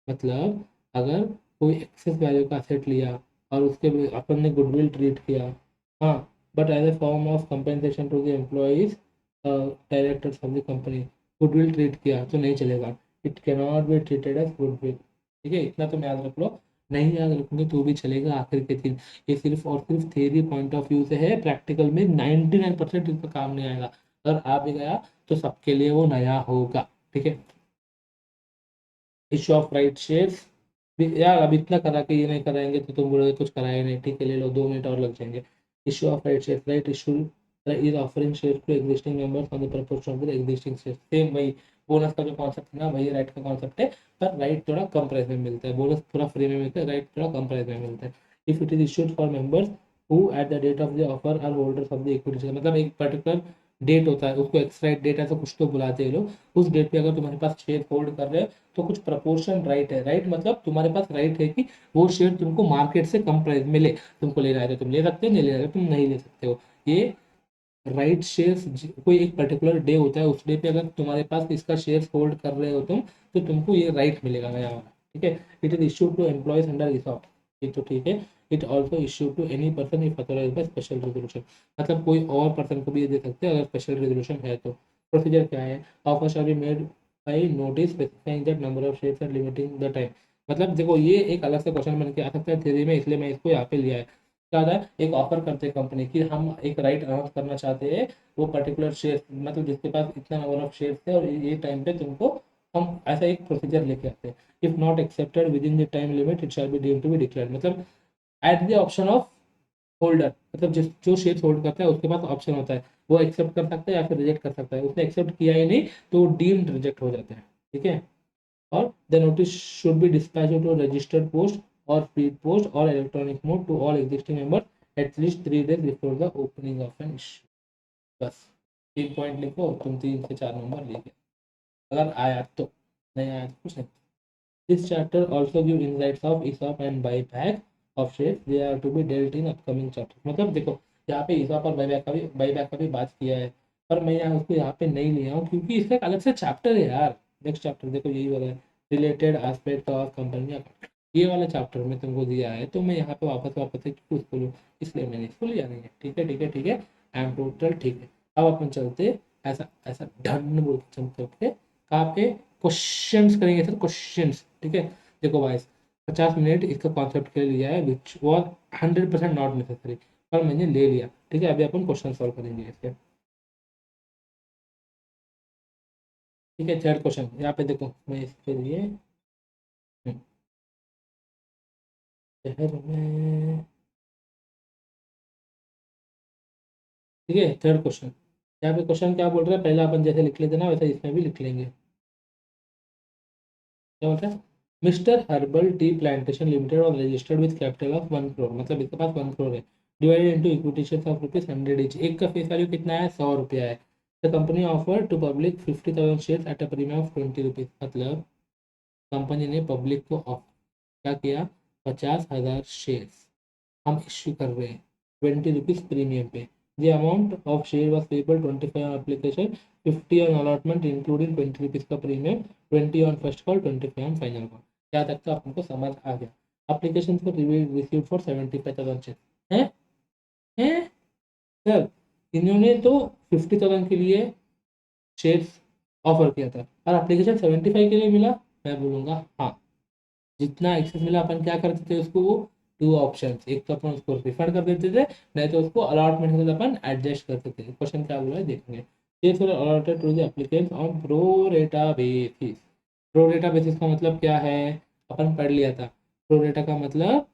मतलब अगर कोई access value का asset लिया और उसके अपन ने goodwill treat किया, हाँ, but as a form of compensation to the employees directors of the company, goodwill treat किया तो नहीं चलेगा, it can not be treated as goodwill. ठीक है, इतना तुम याद रख लो। नहीं याद रखोगे तो भी चलेगा आखिर के दिन। ये सिर्फ और सिर्फ थ्योरी पॉइंट ऑफ व्यू से है, प्रैक्टिकल में 99% इसका काम नहीं आएगा। अगर आ भी गया तो सबके लिए वो नया होगा। ठीक है। इशू ऑफ राइट शेयर्स, यार अब इतना करा के ये नहीं कराएंगे तो तुम बोलोगे कुछ कराया नहीं। ठीक है, ले लो, 2 मिनट और लग जाएंगे। Issue of right shares, right issue is offering shares to existing members on the proportion of the existing shares. Same वही बोनस का जो कॉन्सेप्ट है ना, वही राइट का कॉन्सेप्ट है, पर राइट थोड़ा कम प्राइस में मिलता है, बोनस थोड़ा फ्री में मिलता है, राइट थोड़ा कम प्राइस में मिलता है। If it is issued for members who at the date of the offer are holders of the equity share, मतलब एक पर्टिकुलर डेट होता है, उसको एक्सट्राइट डेट ऐसा कुछ तो बुलाते हैं लोग, उस डेट पे अगर तुम्हारे पास शेयर होल्ड कर रहे हो तो कुछ प्रपोर्शन राइट है। राइट मतलब तुम्हारे पास राइट है कि वो शेयर तुमको मार्केट से कम प्राइस में ले, तुमको लेना है तो तुम ले सकते हो, नहीं लेना है तुम नहीं ले सकते हो। ये राइट शेयर्स कोई एक पर्टिकुलर डे होता है, उस डे पे अगर तुम्हारे पास इसका शेयर्स होल्ड कर रहे हो तुम, तो तुमको ये राइट मिलेगा नया वाला। ठीक है। It is issued to employees under resort, ये तो ठीक है। It also issue to any person if authorised by special resolution, मतलब कोई और पर्सन को भी ये दे सकते हैं अगर स्पेशल रेजोल्यूशन है तो। प्रोसीजर क्या है, offer shall be made by notice specifying that number of shares and limiting the time. मतलब देखो ये एक अलग से क्वेश्चन बन के आ सकता है थ्योरी में, इसलिए मैं इसको यहाँ पे लिया है। क्या होता है, एक ऑफर करते हैं कंपनी की, हम एक राइट अनाउंस करना चाहते हैं, वो पर्टिकुलर शेयर मतलब जिसके पास इतना नंबर ऑफ शेयर थे और ये टाइम पे तुमको, हम ऐसा एक प्रोसीजर लेके आते हैं। If not accepted within the time limit it shall be deemed to be declared, मतलब at the option of holder, मतलब जिस जो शेयर होल्ड करता है उसके पास ऑप्शन होता है, वो एक्सेप्ट कर सकता है या फिर रिजेक्ट कर सकता है। उसने एक्सेप्ट किया ही नहीं तो डीम्ड रिजेक्ट हो जाता है। ठीक है। और the notice should be dispatch to registered post और स्पीड पोस्ट और electronic mode to all existing members at least 3 days before the opening of an issue. बस 3 पॉइंट लिखो, तुम 3 से 4 नंबर लिखे, अगर आया तो, नहीं आया तो कुछ नहीं। This chapter also give insights of ESOP and buyback of shares, they are to be dealt in upcoming chapter. मतलब देखो यहाँ पे ESOP और बाईबैक का भी बात किया है, पर मैं यहाँ उसको यहाँ पे नहीं लिया हूँ क्योंकि इसका एक अलग से चैप्टर है यार। नेक्स्ट चैप्टर देखो यही वाला है, related aspect of company account, ये वाला चैप्टर में तुमको दिया है, तो मैं यहाँ पे वापस से क्यों उसको लूँ, इसलिए मैंने इसको लिया नहीं है। ठीक है, ठीक है, ठीक है, आई एम टोटल ठीक है। अब अपन चलते, ऐसा ऐसा ढन बोल के चलते होते कहाँ पे, क्वेश्चंस करेंगे सर, क्वेश्चंस। ठीक है। देखो भाई 50 मिनट इसका कॉन्सेप्ट के लिए लिया है विच वॉज 100% नॉट नेसेसरी, पर मैंने ले लिया। ठीक है, अभी अपन क्वेश्चन सॉल्व करेंगे इसके। ठीक है, थर्ड क्वेश्चन यहाँ पे देखो, मैं इसके लिए शहर में, ठीक है, थर्ड क्वेश्चन। यहाँ पे क्वेश्चन क्या बोल रहा है, पहले अपन जैसे लिख लेते ना वैसे इसमें भी लिख लेंगे। क्या बोलता है, mister herbal tea plantation limited और registered with capital of 1 crore, मतलब इसके पास 1 करोड़ है, divided into equity shares of ₹100 each. एक का फेस वैल्यू कितना है, 100 रुपया है। The company offer to public 50,000 share at a premium of 20 rupees. मतलब कंपनी ने पब्लिक को क्या किया, 50,000 शेयर हम इश्यू कर रहे हैं 20 रुपीज़ प्रीमियम पे। The amount of share was payable 25 application, 50 on allotment including 20 rupees का premium, 20 on first call, 25 on final call. क्या तक तो आपको समझ आ गया। एप्लीकेशन को रिसीव फॉर 75,000 शेयर है। हैं सर, इन्होंने तो 50,000 के लिए शेयर्स ऑफर किया था और एप्लीकेशन 75 के लिए मिला। मैं बोलूँगा हाँ, जितना एक्सेस मिला अपन क्या करते थे उसको, वो टू ऑप्शंस, एक तो अपन उसको रिफंड कर देते थे, नहीं तो उसको अलॉटमेंट के साथ अपन एडजस्ट करते थे। क्वेश्चन क्या बोला है देखेंगे। Shares were allotted to the applicants on pro rata basis. Pro rata basis का मतलब क्या है, अपन पढ़ लिया था। प्रो रेटा का मतलब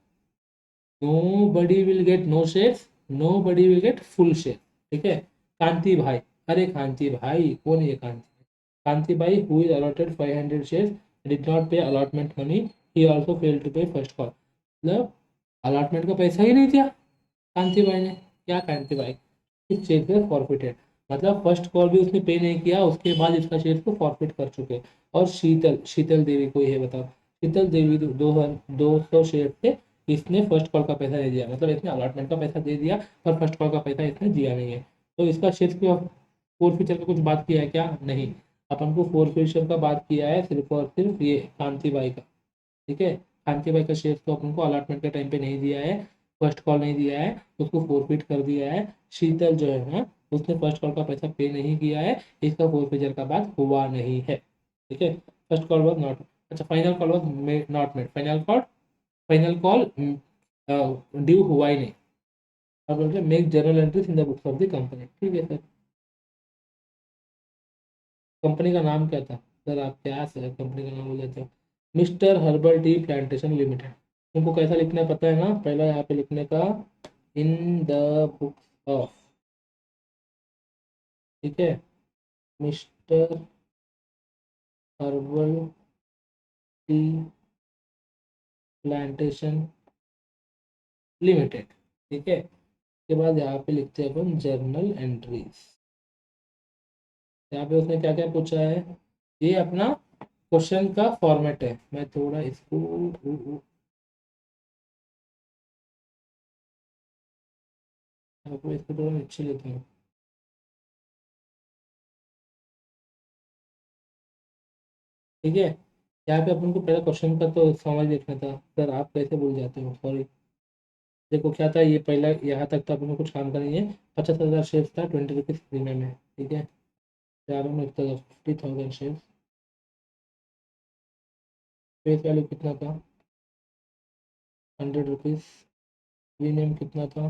nobody will get no shares, nobody will get full share। ठीक है। कांति भाई, अरे कांति भाई कौन है ये कांति? कांति भाई who is allotted 500 shares did not pay allotment money, he also failed to pay first call। मतलब अलॉटमेंट का पैसा ही नहीं दिया कांति भाई ने। क्या कांति भाई, इस शेयर से फॉरफिटेड, मतलब फर्स्ट कॉल भी उसने पे नहीं किया, उसके बाद इसका शेयर को फॉरफिट कर चुके। और शीतल, शीतल देवी कोई है बताओ, शीतल देवी 200 शेयर थे, इसने फर्स्ट कॉल का पैसा नहीं दिया, मतलब इसने अलॉटमेंट का पैसा दे दिया पर फर्स्ट कॉल का पैसा इसने दिया नहीं है। तो इसका शेयर की फोर फीचर का कुछ बात किया है क्या? नहीं। अपन को फोर फीचर का बात किया है सिर्फ और सिर्फ ये कांति बाई का। ठीक है। कांति बाई का शेयर तो अपन को अलॉटमेंट के टाइम पे नहीं दिया है, फर्स्ट कॉल नहीं दिया है, उसको फोरफिट कर दिया है। शीतल जो है ना, उसने फर्स्ट कॉल का पैसा पे नहीं किया है, इसका फोर फीचर का बात हुआ नहीं है। ठीक है। फर्स्ट कॉल वॉज नॉट, अच्छा final call was not made, final call due हुआ ही नहीं। अब बोलते हैं make journal entries in the books of the company. ठीक है सर। कंपनी का नाम क्या था सर? आप क्या सर कंपनी का नाम बोल देते हो? Mister herbal tea plantation limited. उनको कैसा लिखना है पता है ना? पहला यहाँ पे लिखने का इन द बुक्स ऑफ। ठीक है। Mister herbal tea plantation limited. ठीक है। उसके बाद यहाँ पे लिखते हैं अपन जर्नल एंट्रीज। यहाँ पे उसने क्या क्या पूछा है, ये अपना क्वेश्चन का फॉर्मेट है। मैं थोड़ा इसको आपको इसको थोड़ा नीचे लेता हूँ। ठीक है। यहाँ पे अपन को पहला क्वेश्चन का तो समझ देखना था। सर आप कैसे भूल जाते हो, सॉरी। देखो क्या था, ये पहला यहाँ तक तो अपन को कुछ काम का नहीं है। 50,000 शेयर था, 20 रुपीज़ प्रीमियम है। ठीक है। चारों में इतना 50,000 शेयर। फेस वैल्यू कितना था? 100 रुपीज़। प्रीमियम कितना था?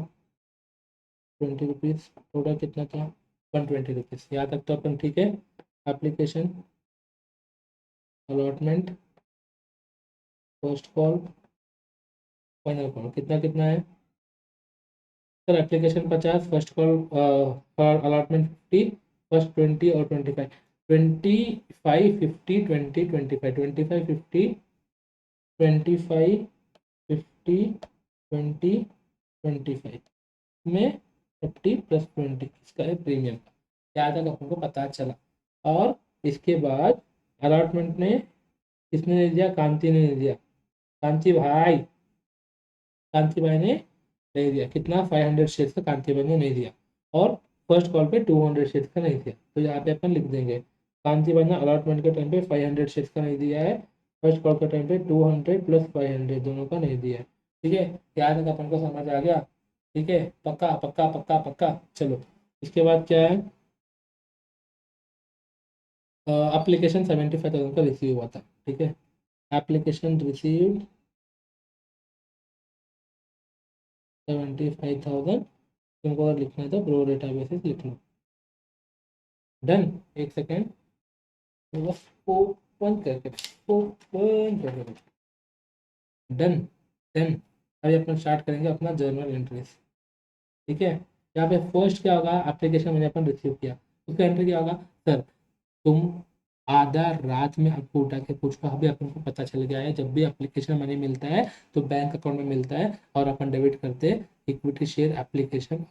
20 रुपीज़। टोटल कितना था? 120 रुपीज़। यहाँ तक तो अपन ठीक है। Application, allotment, first call, final call, कितना कितना है sir? Application 50, first call for allotment 50, first 20 और 25। 25, 50, 20, 25, 25, 50, 25, 50, 20, 25 में 50 प्लस 20 इसका है प्रीमियम। यहाँ तक आपको पता चला। और इसके बाद अलॉटमेंट ने किसने नहीं दिया? कांति ने नहीं दिया। कांति भाई, कांति भाई ने नहीं दिया। कितना? 500 शेयर्स का कांति भाई ने नहीं दिया। और फर्स्ट कॉल पे 200 शेयर्स का नहीं दिया। तो यहाँ पे अपन लिख देंगे कांति भाई ने अलॉटमेंट के टाइम पे 500 शेयर्स का नहीं दिया है, फर्स्ट कॉल के टाइम पे 200 प्लस 500 दोनों का नहीं दिया है। ठीक है। यहाँ तक अपन को समझ आ गया। ठीक है। पक्का पक्का पक्का पक्का। चलो इसके बाद क्या है, एप्लीकेशन 75,000 का रिसीव हुआ था। ठीक है। Application receive 75,000। तुमको अगर लिखना है तो प्रो डेटा बेसिस लिख लो। डन। एक सेकेंड, बस ओपन करके डन। देन अभी अपन स्टार्ट करेंगे अपना जर्नल एंट्रीज। ठीक है। यहाँ पे फर्स्ट क्या होगा, एप्लीकेशन मैंने अपन रिसीव किया, उसका एंट्री क्या होगा? सर तुम आधा रात में आपको उठा के पूछो, अभी अपन को पता चल गया है जब भी एप्लीकेशन मनी मिलता है तो बैंक अकाउंट में मिलता है और अपन डेबिट करते हैं इक्विटी शेयर एप्लीकेशन।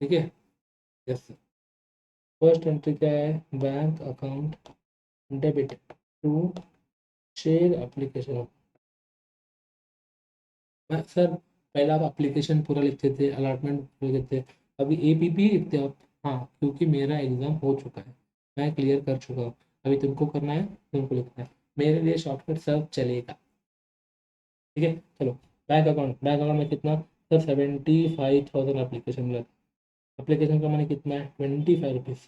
ठीक है। Yes sir. फर्स्ट एंट्री क्या है, bank account debit to share application. Sir पहले आप एप्लीकेशन पूरा लिखते थे, अलॉटमेंट पूरा लिखते थे, अभी एपीपी लिखते हो आप। हाँ, क्योंकि मेरा एग्जाम हो चुका है, मैं क्लियर कर चुका हूँ, अभी तुमको करना है, तुमको लिखना है, मेरे लिए शॉर्टकट सब चलेगा। ठीक है, चलो। बैंक अकाउंट में कितना, सर 75,000 एप्लीकेशन मिला। एप्लीकेशन का मैंने कितना है, 25 रुपीज़।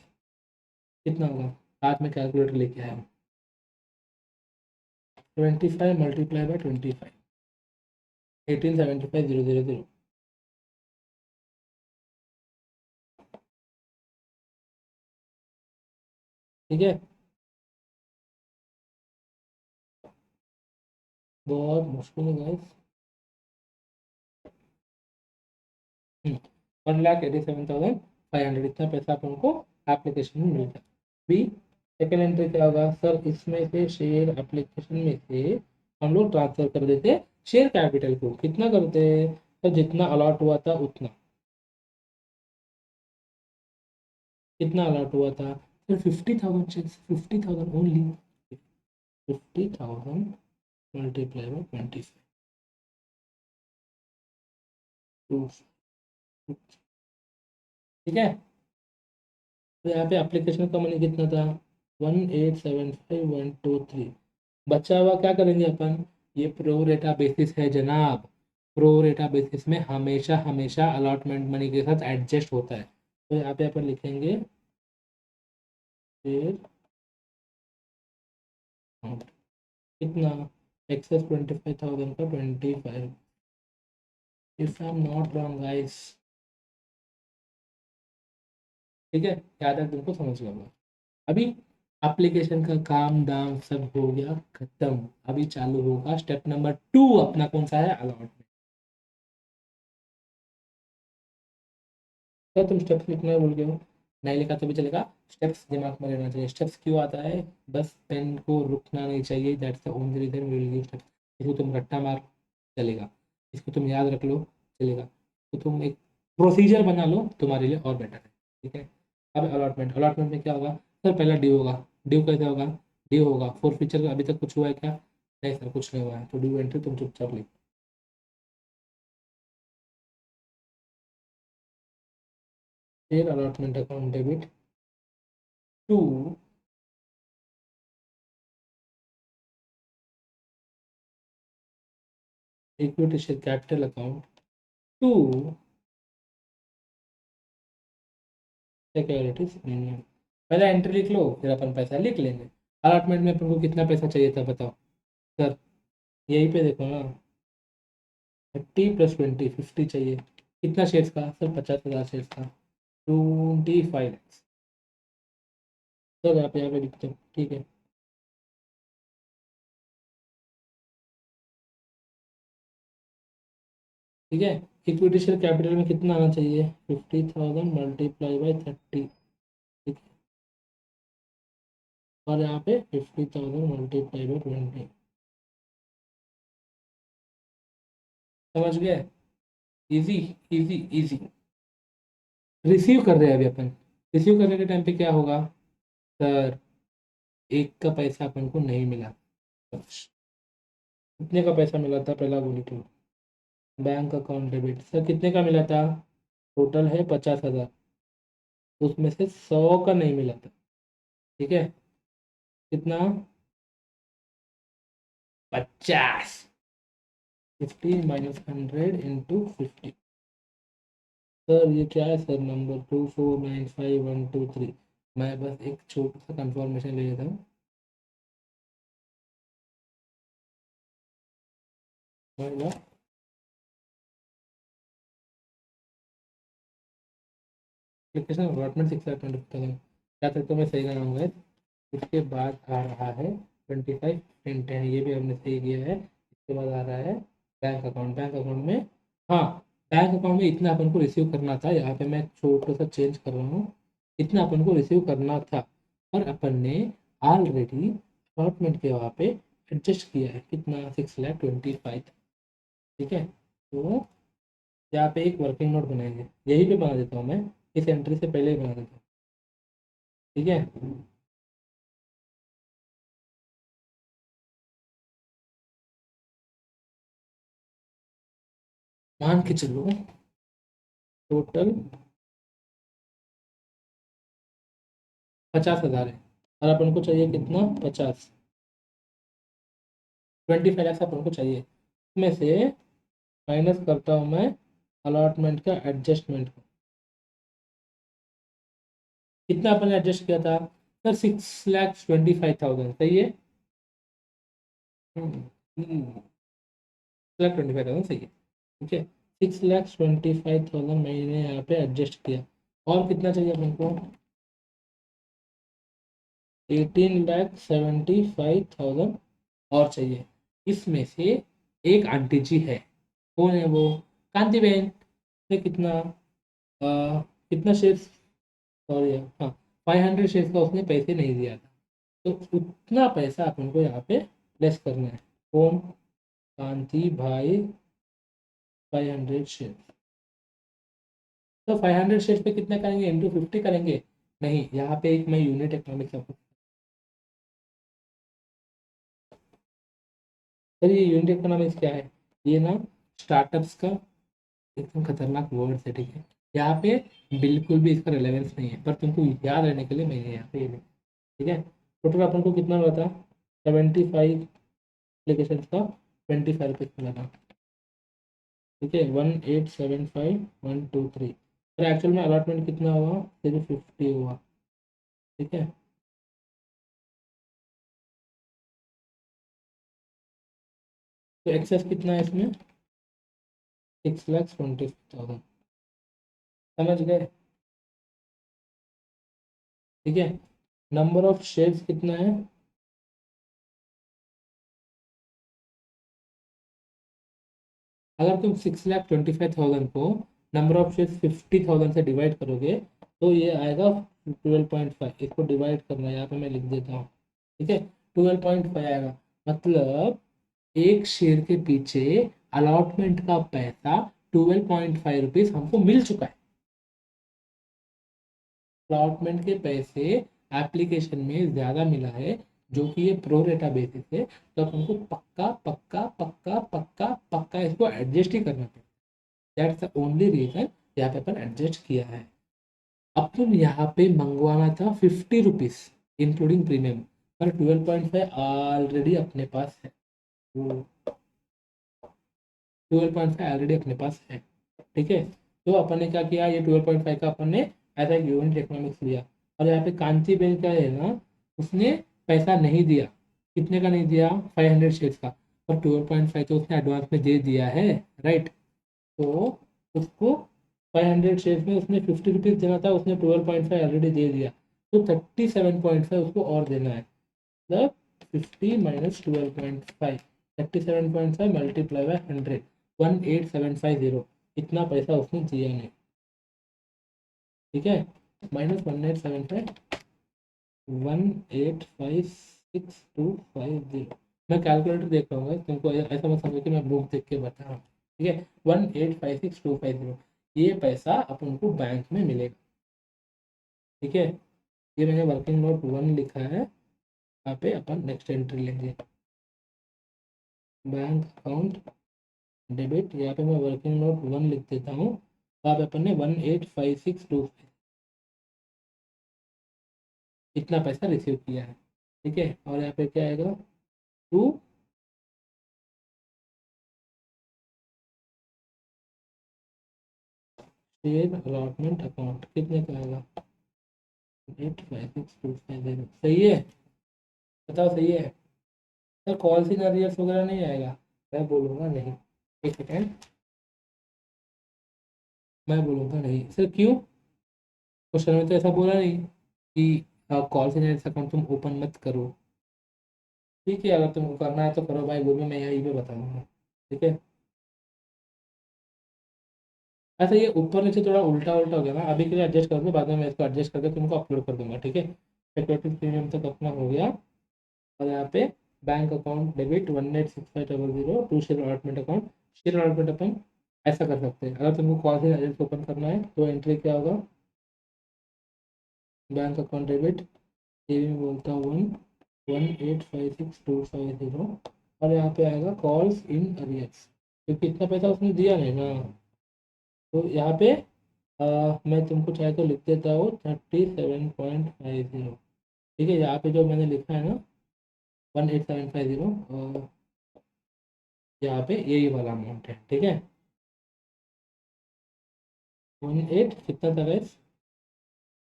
कितना होगा, हाथ में कैलकुलेटर लेके आया हूँ। 25 मल्टीप्लाई बाई 25, 1875,000। ठीक है, बहुत मुश्किल है गाइस। 1,87,500, इतना पैसा अपन को एप्लीकेशन में मिलता है। बी सेकेंड एंट्री क्या होगा, सर इसमें से शेयर एप्लीकेशन में से हम लोग ट्रांसफर कर देते शेयर कैपिटल को, कितना करते हैं, तो जितना अलॉट हुआ था उतना। कितना अलॉट हुआ था, फिर 50,000 शेयर्स, 50,000 ओनली। 50,000 multiply by 25। ठीक है, तो यहाँ पे एप्लीकेशन का मनी कितना था, 1,87,5,123। बचा हुआ क्या करेंगे अपन, ये प्रो रेटा बेसिस है जनाब, प्रो रेटा बेसिस में हमेशा हमेशा अलॉटमेंट मनी के साथ एडजस्ट होता है। तो यहाँ पे अपन लिखेंगे फिर कितना, एक्सेस 25,000 का 25, if I am not wrong guys. ठीक है, याद है तुमको, समझ गया होगा। अभी एप्लीकेशन का काम दाम सब हो गया खत्म, अभी चालू होगा स्टेप नंबर 2, अपना कौन सा है, अलॉटमेंट। तो तुम स्टेप्स लिखना भूल गए हो, नहीं लिखा तो भी चलेगा, स्टेप्स दिमाग में रहना चाहिए। स्टेप्स क्यों आता है, बस पेन को रुकना नहीं चाहिए, that's the only reason we will give steps. इसको तुम रट्टा मार, चलेगा, इसको तुम याद रख लो, चलेगा, तो तुम एक प्रोसीजर बना लो, तुम्हारे लिए और बेटर है। ठीक है, अब अलॉटमेंट, अलॉटमेंट में क्या होगा, सर पहला ड्यू होगा। ड्यू कैसे होगा, ड्यू होगा फोर फीचर, अभी तक कुछ हुआ है क्या, नहीं सर कुछ नहीं हुआ है, तो ड्यू एंट्री तुम चुपचाप लिखो। फिर allotment account debit to equity share capital account to securities premium. पहले एंट्री लिख लो, फिर अपन पैसा लिख लेंगे। अलॉटमेंट में अपन को कितना पैसा चाहिए था बताओ, सर यहीं पे देखो ना, 30 + 20 50 चाहिए। कितना शेयर्स का, सर 50,000 शेयर्स का, 25 लैक्स। सर यहाँ पे लिखते हो, ठीक है। ठीक है, इक्विटी शेयर कैपिटल में कितना आना चाहिए, 50,000 मल्टीप्लाई बाई 30। ठीक है, और यहाँ पे 50,000 मल्टीप्लाई बाई 20। समझ गए, इजी, इजी इजी। रिसीव कर रहे हैं अभी अपन, रिसीव करने के टाइम पे क्या होगा, सर एक का पैसा अपन को नहीं मिला, कितने का पैसा मिला था, पहला बोली तो बैंक अकाउंट डेबिट, सर कितने का मिला था, टोटल है 50,000, उसमें से 100 का नहीं मिला था। ठीक है, कितना, 50, 50 - 100 × 50। सर ये क्या है सर, नंबर 2495123। मैं बस एक छोटा सा कंफर्मेशन ले लेता हूँ। एप्लीकेशन अलॉटमेंट 6,20,000, क्या तक तो मैं सही रहा हूँ। उसके बाद आ रहा है 25 × 10, ये भी हमने सही किया है। इसके बाद आ रहा है बैंक अकाउंट, बैंक अकाउंट में, हाँ बैंक अकाउंट में इतना अपन को रिसीव करना था, यहाँ पे मैं छोटा सा चेंज कर रहा हूँ, इतना अपन को रिसीव करना था, और अपन ने ऑलरेडी अलॉटमेंट के वहाँ पे एडजस्ट किया है, कितना, 6,25,000। ठीक है, तो यहाँ पे एक वर्किंग नोट बनाएंगे, यही पे बना देता हूँ मैं, इस एंट्री से पहले ही बना देता हूँ। ठीक है। मान के चलो टोटल 50,000 है और अपन को चाहिए कितना, 50, 25 लाख अपन को चाहिए। इसमें से माइनस करता हूँ मैं अलॉटमेंट का एडजस्टमेंट को। कितना अपन ने एडजस्ट किया था सर, 6,25,000, सही है। 6,25,000 सही है, ठीक है। 6,25,000 मैंने यहाँ पे एडजस्ट किया। और कितना चाहिए अपन को, 18,75,000 और चाहिए। इसमें से एक आंटी जी है, कौन है वो, कांति बहन ने कितना कितना शेयर, सॉरी हाँ, 500 शेयर का उसने पैसे नहीं दिया था, तो उतना पैसा अपन को यहाँ पे लेस करना है। कौन, कांति भाई 500 शेयर। तो 500 शेयर पे कितना करेंगे, इंटू 50 करेंगे। नहीं, यहाँ पे एक मैं यूनिट इकोनॉमिक्स आपको, सर ये यूनिट इकोनॉमिक्स क्या है, ये ना स्टार्टअप्स का एकदम खतरनाक वर्ड है, ठीक है। यहाँ पे बिल्कुल भी इसका रिलेवेंस नहीं है, पर तुमको याद रहने के लिए मैंने यहाँ पे ये लिखा, ठीक है। टोटल अपन को कितना हुआ था, 75 एप्लीकेशन का 25 रुपीज मिला था, ठीक है। 1875,123, पर एक्चुअल में अलॉटमेंट कितना हुआ, सिर्फ 50 हुआ, ठीक है। तो एक्सेस कितना है इसमें, 6,20,000, समझ गए, ठीक है। नंबर ऑफ शेयर्स कितना है, अगर तुम 6,25,000 को नंबर ऑफ शेयर्स 50,000 से डिवाइड करोगे तो ये आएगा 12.5। इसको डिवाइड करना है, यहाँ पे मैं लिख देता हूँ, ठीक है। 12.5 आएगा, मतलब एक शेयर के पीछे अलॉटमेंट का पैसा 12.5 रुपीज हमको मिल चुका है। अलॉटमेंट के पैसे एप्लीकेशन में ज़्यादा मिला है, जो कि ये प्रो रेटा बेसिस है, तो हमको पक्का पक्का पक्का पक्का पक्का इसको एडजस्ट ही करना पड़ेगा। दैट्स द ओनली रीजन यहाँ पे अपन एडजस्ट किया है। अपन यहाँ पे मंगवाना था 50 रुपीज इंक्लूडिंग प्रीमियम, पर 12.5 ऑलरेडी अपने पास है, 12.5 ऑलरेडी अपने पास है, ठीक है। तो अपन ने क्या किया, ये 12.5 का अपन ने ऐसा एक यूनिट इकोनॉमिक्स लिया। और यहाँ पे कांची बेन क्या है ना, उसने पैसा नहीं दिया, कितने का नहीं दिया, 500 शेयर्स का, और 12.5 तो उसने एडवांस में दे दिया है, राइट। तो उसको 500 शेयर्स में उसने 50 रुपीज देना था, उसने 12.5 ऑलरेडी दे दिया, तो 37.5 उसको और देना है, मतलब 50 माइनस 12.5, 37.5 मल्टीप्लाई बाय 100, 18,750, इतना पैसा उसने दिया नहीं, ठीक है। माइनस 1875, 1856,250। मैं कैलकुलेटर देख रहा हूँ, तुमको ऐसा मत समझो कि मैं बुक देख के बता रहा हूँ, ठीक है। 1856,250 ये पैसा अपन को बैंक में मिलेगा, ठीक है। ये मैंने वर्किंग नोट 1 लिखा है, यहाँ पे अपन नेक्स्ट एंट्री लेंगे, बैंक अकाउंट डेबिट, यहाँ पे मैं वर्किंग नोट 1 लिख देता हूँ। यहाँ पे अपन ने 1856,2 इतना पैसा रिसीव किया है, ठीक है। और यहाँ पे क्या आएगा, टू शेयर अलॉटमेंट अकाउंट, कितने का आएगा, 1856,250, सही है, बताओ सही है। सर कॉल सी अरियर्स वगैरह नहीं आएगा, मैं बोलूँगा नहीं, एक सेकेंड, मैं बोलूँगा नहीं सर, क्यों, क्वेश्चन में तो ऐसा बोला नहीं कि कॉल सी अकाउंट तुम ओपन मत करो, ठीक है। अगर तुमको करना है तो करो भाई, वो भी मैं यहीं पे बताऊँगा, ठीक है। ऐसा ये ऊपर नीचे थोड़ा उल्टा उल्टा हो गया ना, अभी के लिए एडजस्ट कर दो, बाद में मैं इसको एडजस्ट करके तुमको अपलोड कर दूंगा, ठीक है। सिक्योरिटी प्रीमियम तक अपना हो गया। और यहाँ पे bank account debit 186500, to share allotment account, share allotment अपन ऐसा कर सकते हैं। अगर तुमको कॉल से एजेंट ओपन करना है तो एंट्री क्या होगा, बैंक अकाउंट डेबिट, ये भी मैं बोलता हूँ 1,185,6,250 और यहाँ पे आएगा कॉल्स इन अरियर्स क्योंकि इतना पैसा उसने दिया नहीं ना। तो यहाँ पे मैं तुमको चाहे तो लिख देता हूँ 37.50। ठीक है, यहाँ पे जो मैंने लिखा है ना 18750, यहाँ पे यही वाला अमाउंट है। ठीक है, 18 कितना था गाइस,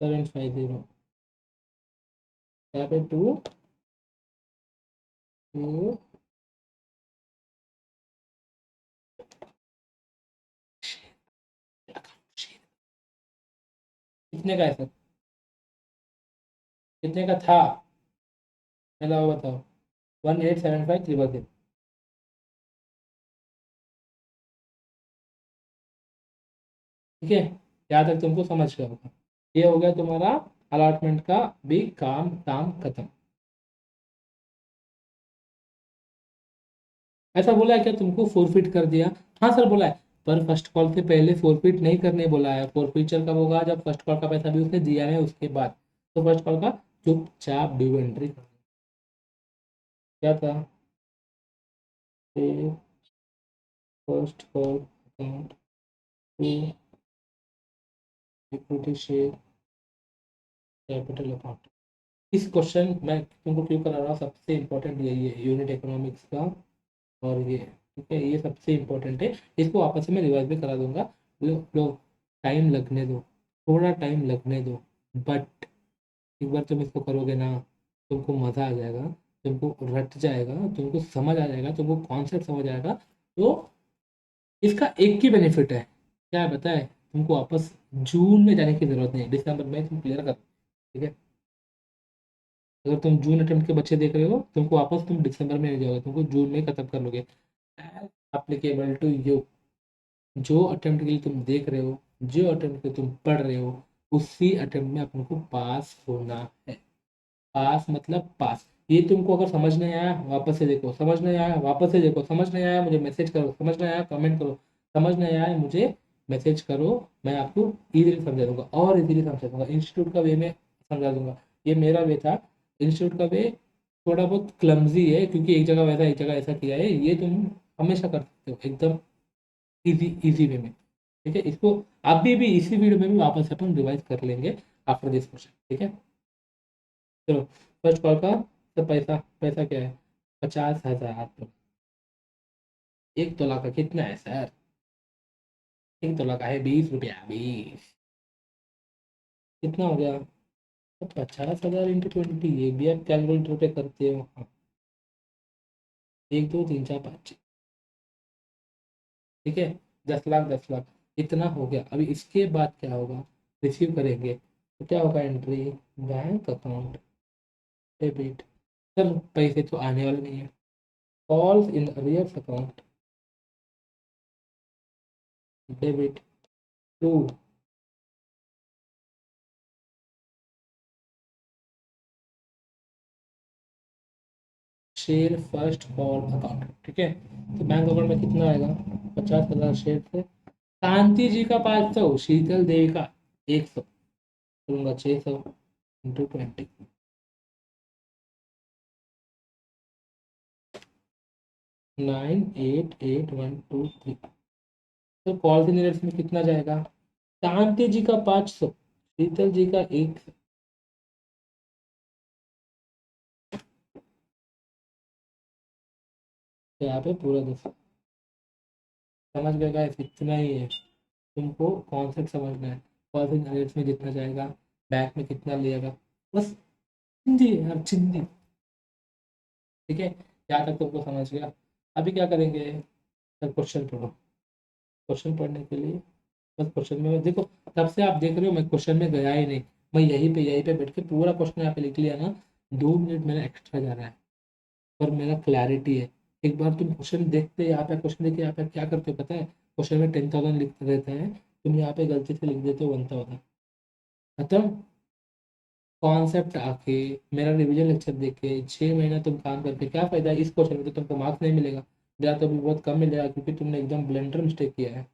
750, यहाँ पे टू कितने का है सर, कितने का था, पहला वो बताओ। 1,875,300। ठीक है, यहाँ तक तुमको समझ गया होगा। ये हो गया तुम्हारा अलॉटमेंट का भी काम काम खत्म। ऐसा बोला है क्या तुमको फोरफिट कर दिया? हाँ सर बोला है, पर फर्स्ट कॉल से पहले फोरफिट नहीं करने बोला है। फोरफिचर कब होगा, जब फर्स्ट कॉल का पैसा भी उसने दिया है उसके बाद। तो फर्स्ट कॉल का चुपचाप ड्यू एंट्री क्या था, first call account to equity share capital account. इस क्वेश्चन मैं तुमको क्यों करा रहा हूँ, सबसे इम्पोर्टेंट यही है यूनिट इकोनॉमिक्स का। और ये ठीक है, ये सबसे इम्पोर्टेंट है। इसको वापस से मैं रिवाइज भी करा दूंगा। लो लो, टाइम लगने दो, थोड़ा टाइम लगने दो, बट एक बार तुम इसको करोगे ना, तुमको मज़ा आ जाएगा, तुमको रट जाएगा, तुमको समझ आ जाएगा, तुमको कॉन्सेप्ट समझ आएगा। तो इसका एक ही बेनिफिट है, क्या है बताए, तुमको वापस जून में जाने की जरूरत नहीं है, दिसंबर में तुम क्लियर कर। ठीक है, अगर तुम जून अटेम्प्ट के बच्चे देख रहे हो, तुमको वापस तुम दिसंबर में ले जाओगे, तुमको जून में खत्म कर लोगे। एप्लीकेबल टू यू, जो अटेम्प्ट के लिए तुम देख रहे हो, जो अटेम्प्ट के तुम पढ़ रहे हो, उसी अटेम्प्ट में अपन को पास होना है। पास मतलब पास। ये तुमको अगर समझ नहीं आया वापस से देखो, समझ नहीं आया वापस से देखो, समझ नहीं आया मुझे मैसेज करो, समझ नहीं आया कमेंट करो, समझ नहीं आया मुझे मैसेज करो, मैं आपको इजीली समझा दूंगा और इजीली समझा दूंगा। इंस्टीट्यूट का वे में समझा दूंगा, ये मेरा वे था। इंस्टीट्यूट का वे थोड़ा बहुत क्लमजी है क्योंकि एक जगह वैसा एक जगह ऐसा किया है, ये तुम हमेशा कर सकते हो एकदम इजी इजी वे में। ठीक है, इसको अभी भी इसी वीडियो में भी वापस से अपन रिवाइज कर लेंगे आफ्टर दिस क्वेश्चन। ठीक है, चलो फर्स्ट कॉल का। तो पैसा पैसा क्या है, 50,000। तो एक तोला का कितना है सर, एक तोला का है 20 रुपया, 20 कितना हो गया, तो 50,000 इंटू 20, ये भी आप कैलकुलेटर पे करते हो। हाँ, 1, 2, 3, 4, 5, 6। ठीक है, 10 लाख 10 लाख इतना हो गया। अभी इसके बाद क्या होगा, रिसीव करेंगे तो क्या होगा, entry bank account debit. Sir पैसे तो आने वाले नहीं है, calls in arrears account debit to share first call account. ठीक है, तो बैंक अकाउंट में कितना आएगा, 50,000 शेयर थे, कांति जी का 500, शीतल देवी का 100, करूँगा 600 इंटू 20, 988,123। तो कॉल के में कितना जाएगा, कांति जी का 500, शीतल जी का 100। तो यहाँ पे पूरा 10। समझ गए गाइस, इतना ही है, तुमको कॉन्सेप्ट समझना है। कॉल के में जितना जाएगा, बैंक में कितना लेगा, बस चिंदी है यार, चिंदी। ठीक है, यहाँ तक तुमको समझ गया। अभी क्या करेंगे, सर क्वेश्चन पढ़ो। क्वेश्चन पढ़ने के लिए बस क्वेश्चन में देखो, तब से आप देख रहे हो मैं क्वेश्चन में गया ही नहीं, मैं यहीं पे बैठ के पूरा क्वेश्चन यहाँ पे लिख लिया ना। 2 मिनट मेरा एक्स्ट्रा जा रहा है, पर मेरा क्लैरिटी है। एक बार तुम क्वेश्चन देखते, यहाँ पे क्वेश्चन देखते, यहाँ पे क्या करते हो पता है, क्वेश्चन में 10,000 लिखते रहते हैं, तुम यहाँ पे गलती से लिख देते हो 1,000, खत्म। कॉन्सेप्ट आके, मेरा रिवीजन लेक्चर देख के 6 महीना तुम काम करके क्या फायदा है, इस क्वेश्चन में तो तुमको मार्क्स नहीं मिलेगा, या तो भी बहुत कम मिलेगा क्योंकि तुमने एकदम ब्लेंडर मिस्टेक किया है।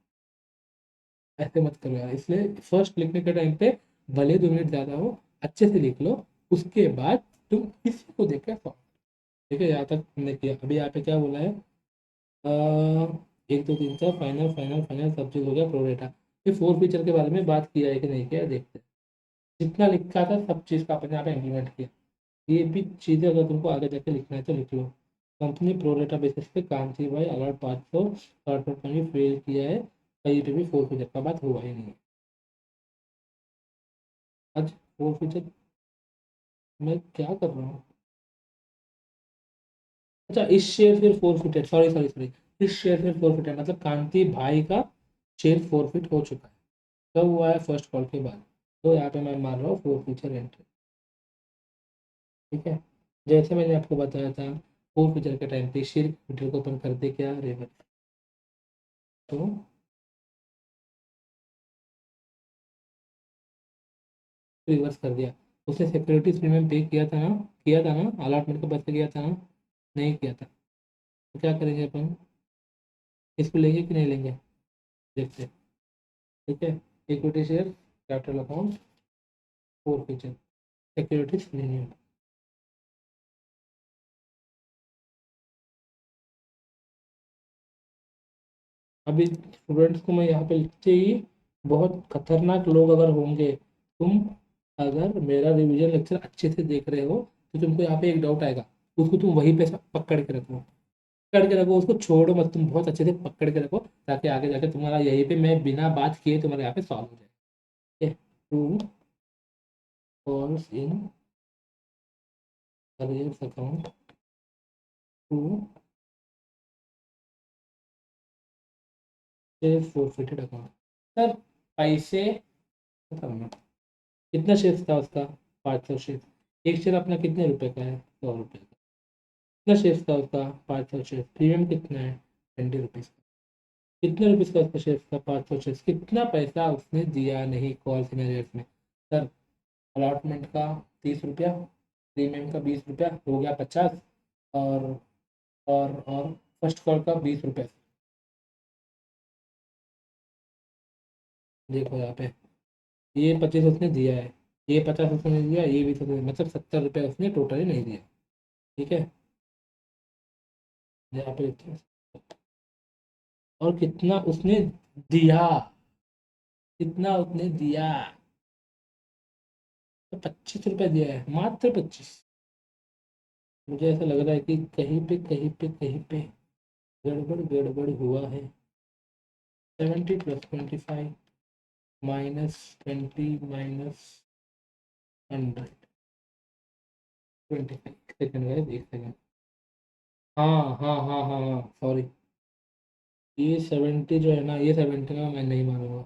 ऐसे मत करो यार, इसलिए फर्स्ट लिखने के टाइम पे भले 2 मिनट ज़्यादा हो, अच्छे से लिख लो, उसके बाद तुम इसी को देख कर सॉल्व। ठीक है, यहाँ तक हमने किया। अभी यहाँ पे क्या बोला है, एक दो तीन चार फाइनल फाइनल फाइनल सब चीज़ हो गया, प्रोरेटा। ये फोर फीचर के बारे में बात किया है कि नहीं किया, देखते हैं। जितना लिखा था सब चीज़ का अपने यहाँ पे इम्प्लीमेंट किया। ये भी चीज़ें अगर तुमको आगे जाके लिखना है तो लिख लो। कंपनी प्रोरेटा बेसिस पे काम थी भाई, अगर 500 शॉर्ट में फेल किया है, कहीं पे भी फोर फीचर का बात हुआ ही नहीं है। आज फोर फीचर मैं क्या कर रहा हूँ, अच्छा इस शेयर फिर फोरफिटेड, सॉरी सॉरी सॉरी, इस शेयर फिर फोरफिटेड मतलब कांति भाई का शेयर फोरफिट हो चुका है। कब हुआ है, फर्स्ट कॉल के बाद। तो यहाँ पे मैं मान रहा हूँ फोर फीचर एंट्री। ठीक है, जैसे मैंने आपको बताया था, फोर फीचर के टाइम पे शेयर कैपिटल को अपन करते क्या, रिवर्स। तो रिवर्स कर दिया। उसने सिक्योरिटीज प्रीमियम पे किया था ना, अलॉटमेंट के बदले किया था ना, नहीं किया था। तो क्या करेंगे अपन, इसको लेंगे कि नहीं लेंगे, देखते हैं। ठीक है, equity share capital account four feature securities premium. अभी स्टूडेंट्स को मैं यहाँ पे लिखते ही, बहुत खतरनाक लोग अगर होंगे, तुम अगर मेरा रिवीजन लेक्चर अच्छे से देख रहे हो तो तुमको यहाँ पे एक डाउट आएगा, उसको तुम वहीं पे पकड़ के रखो, पकड़ के रखो, उसको छोड़ो मत, तुम बहुत अच्छे से पकड़ के रखो, ताकि आगे जाके तुम्हारा यहीं पे मैं बिना बात किए तुम्हारे यहाँ पे सॉल्व हो जाए। To calls in arrears account to forfeited account. Sir पैसे करना, कितना शेयर था उसका, 500 शेयर। एक शेयर अपना कितने रुपए का है, 100 रुपये का। कितना शेयर था उसका, 500 शेयर, प्रीमियम कितना है, 20 रुपीज़ का। कितने रुपीज़ का उसका शेयर था, 500 शेयर, कितना पैसा उसने दिया नहीं कॉल सिनेरियर्स में। सर अलॉटमेंट का 30 रुपया, प्रीमियम का 20 रुपया, हो गया 50। और और फर्स्ट कॉल का 20 रुपये। देखो यहाँ पे, ये 25 उसने दिया है, ये 50 उसने नहीं दिया, ये 20 उसने दिया, मतलब 70 रुपये उसने टोटली नहीं दिया। ठीक है, यहाँ पे देखते हैं। और कितना उसने दिया, कितना उसने दिया, तो 25 रुपये दिया है, मात्र 25। मुझे ऐसा लग रहा है कि कहीं पे कहीं पे कहीं पे गड़बड़ गड़बड़ हुआ है। 70 + 25 -20 -100, 25 सेकंड है, एक सेकंड। हाँ हाँ हाँ हाँ हाँ, सॉरी, ये 70 जो है ना, ये 70 ना मैं नहीं मानूंगा।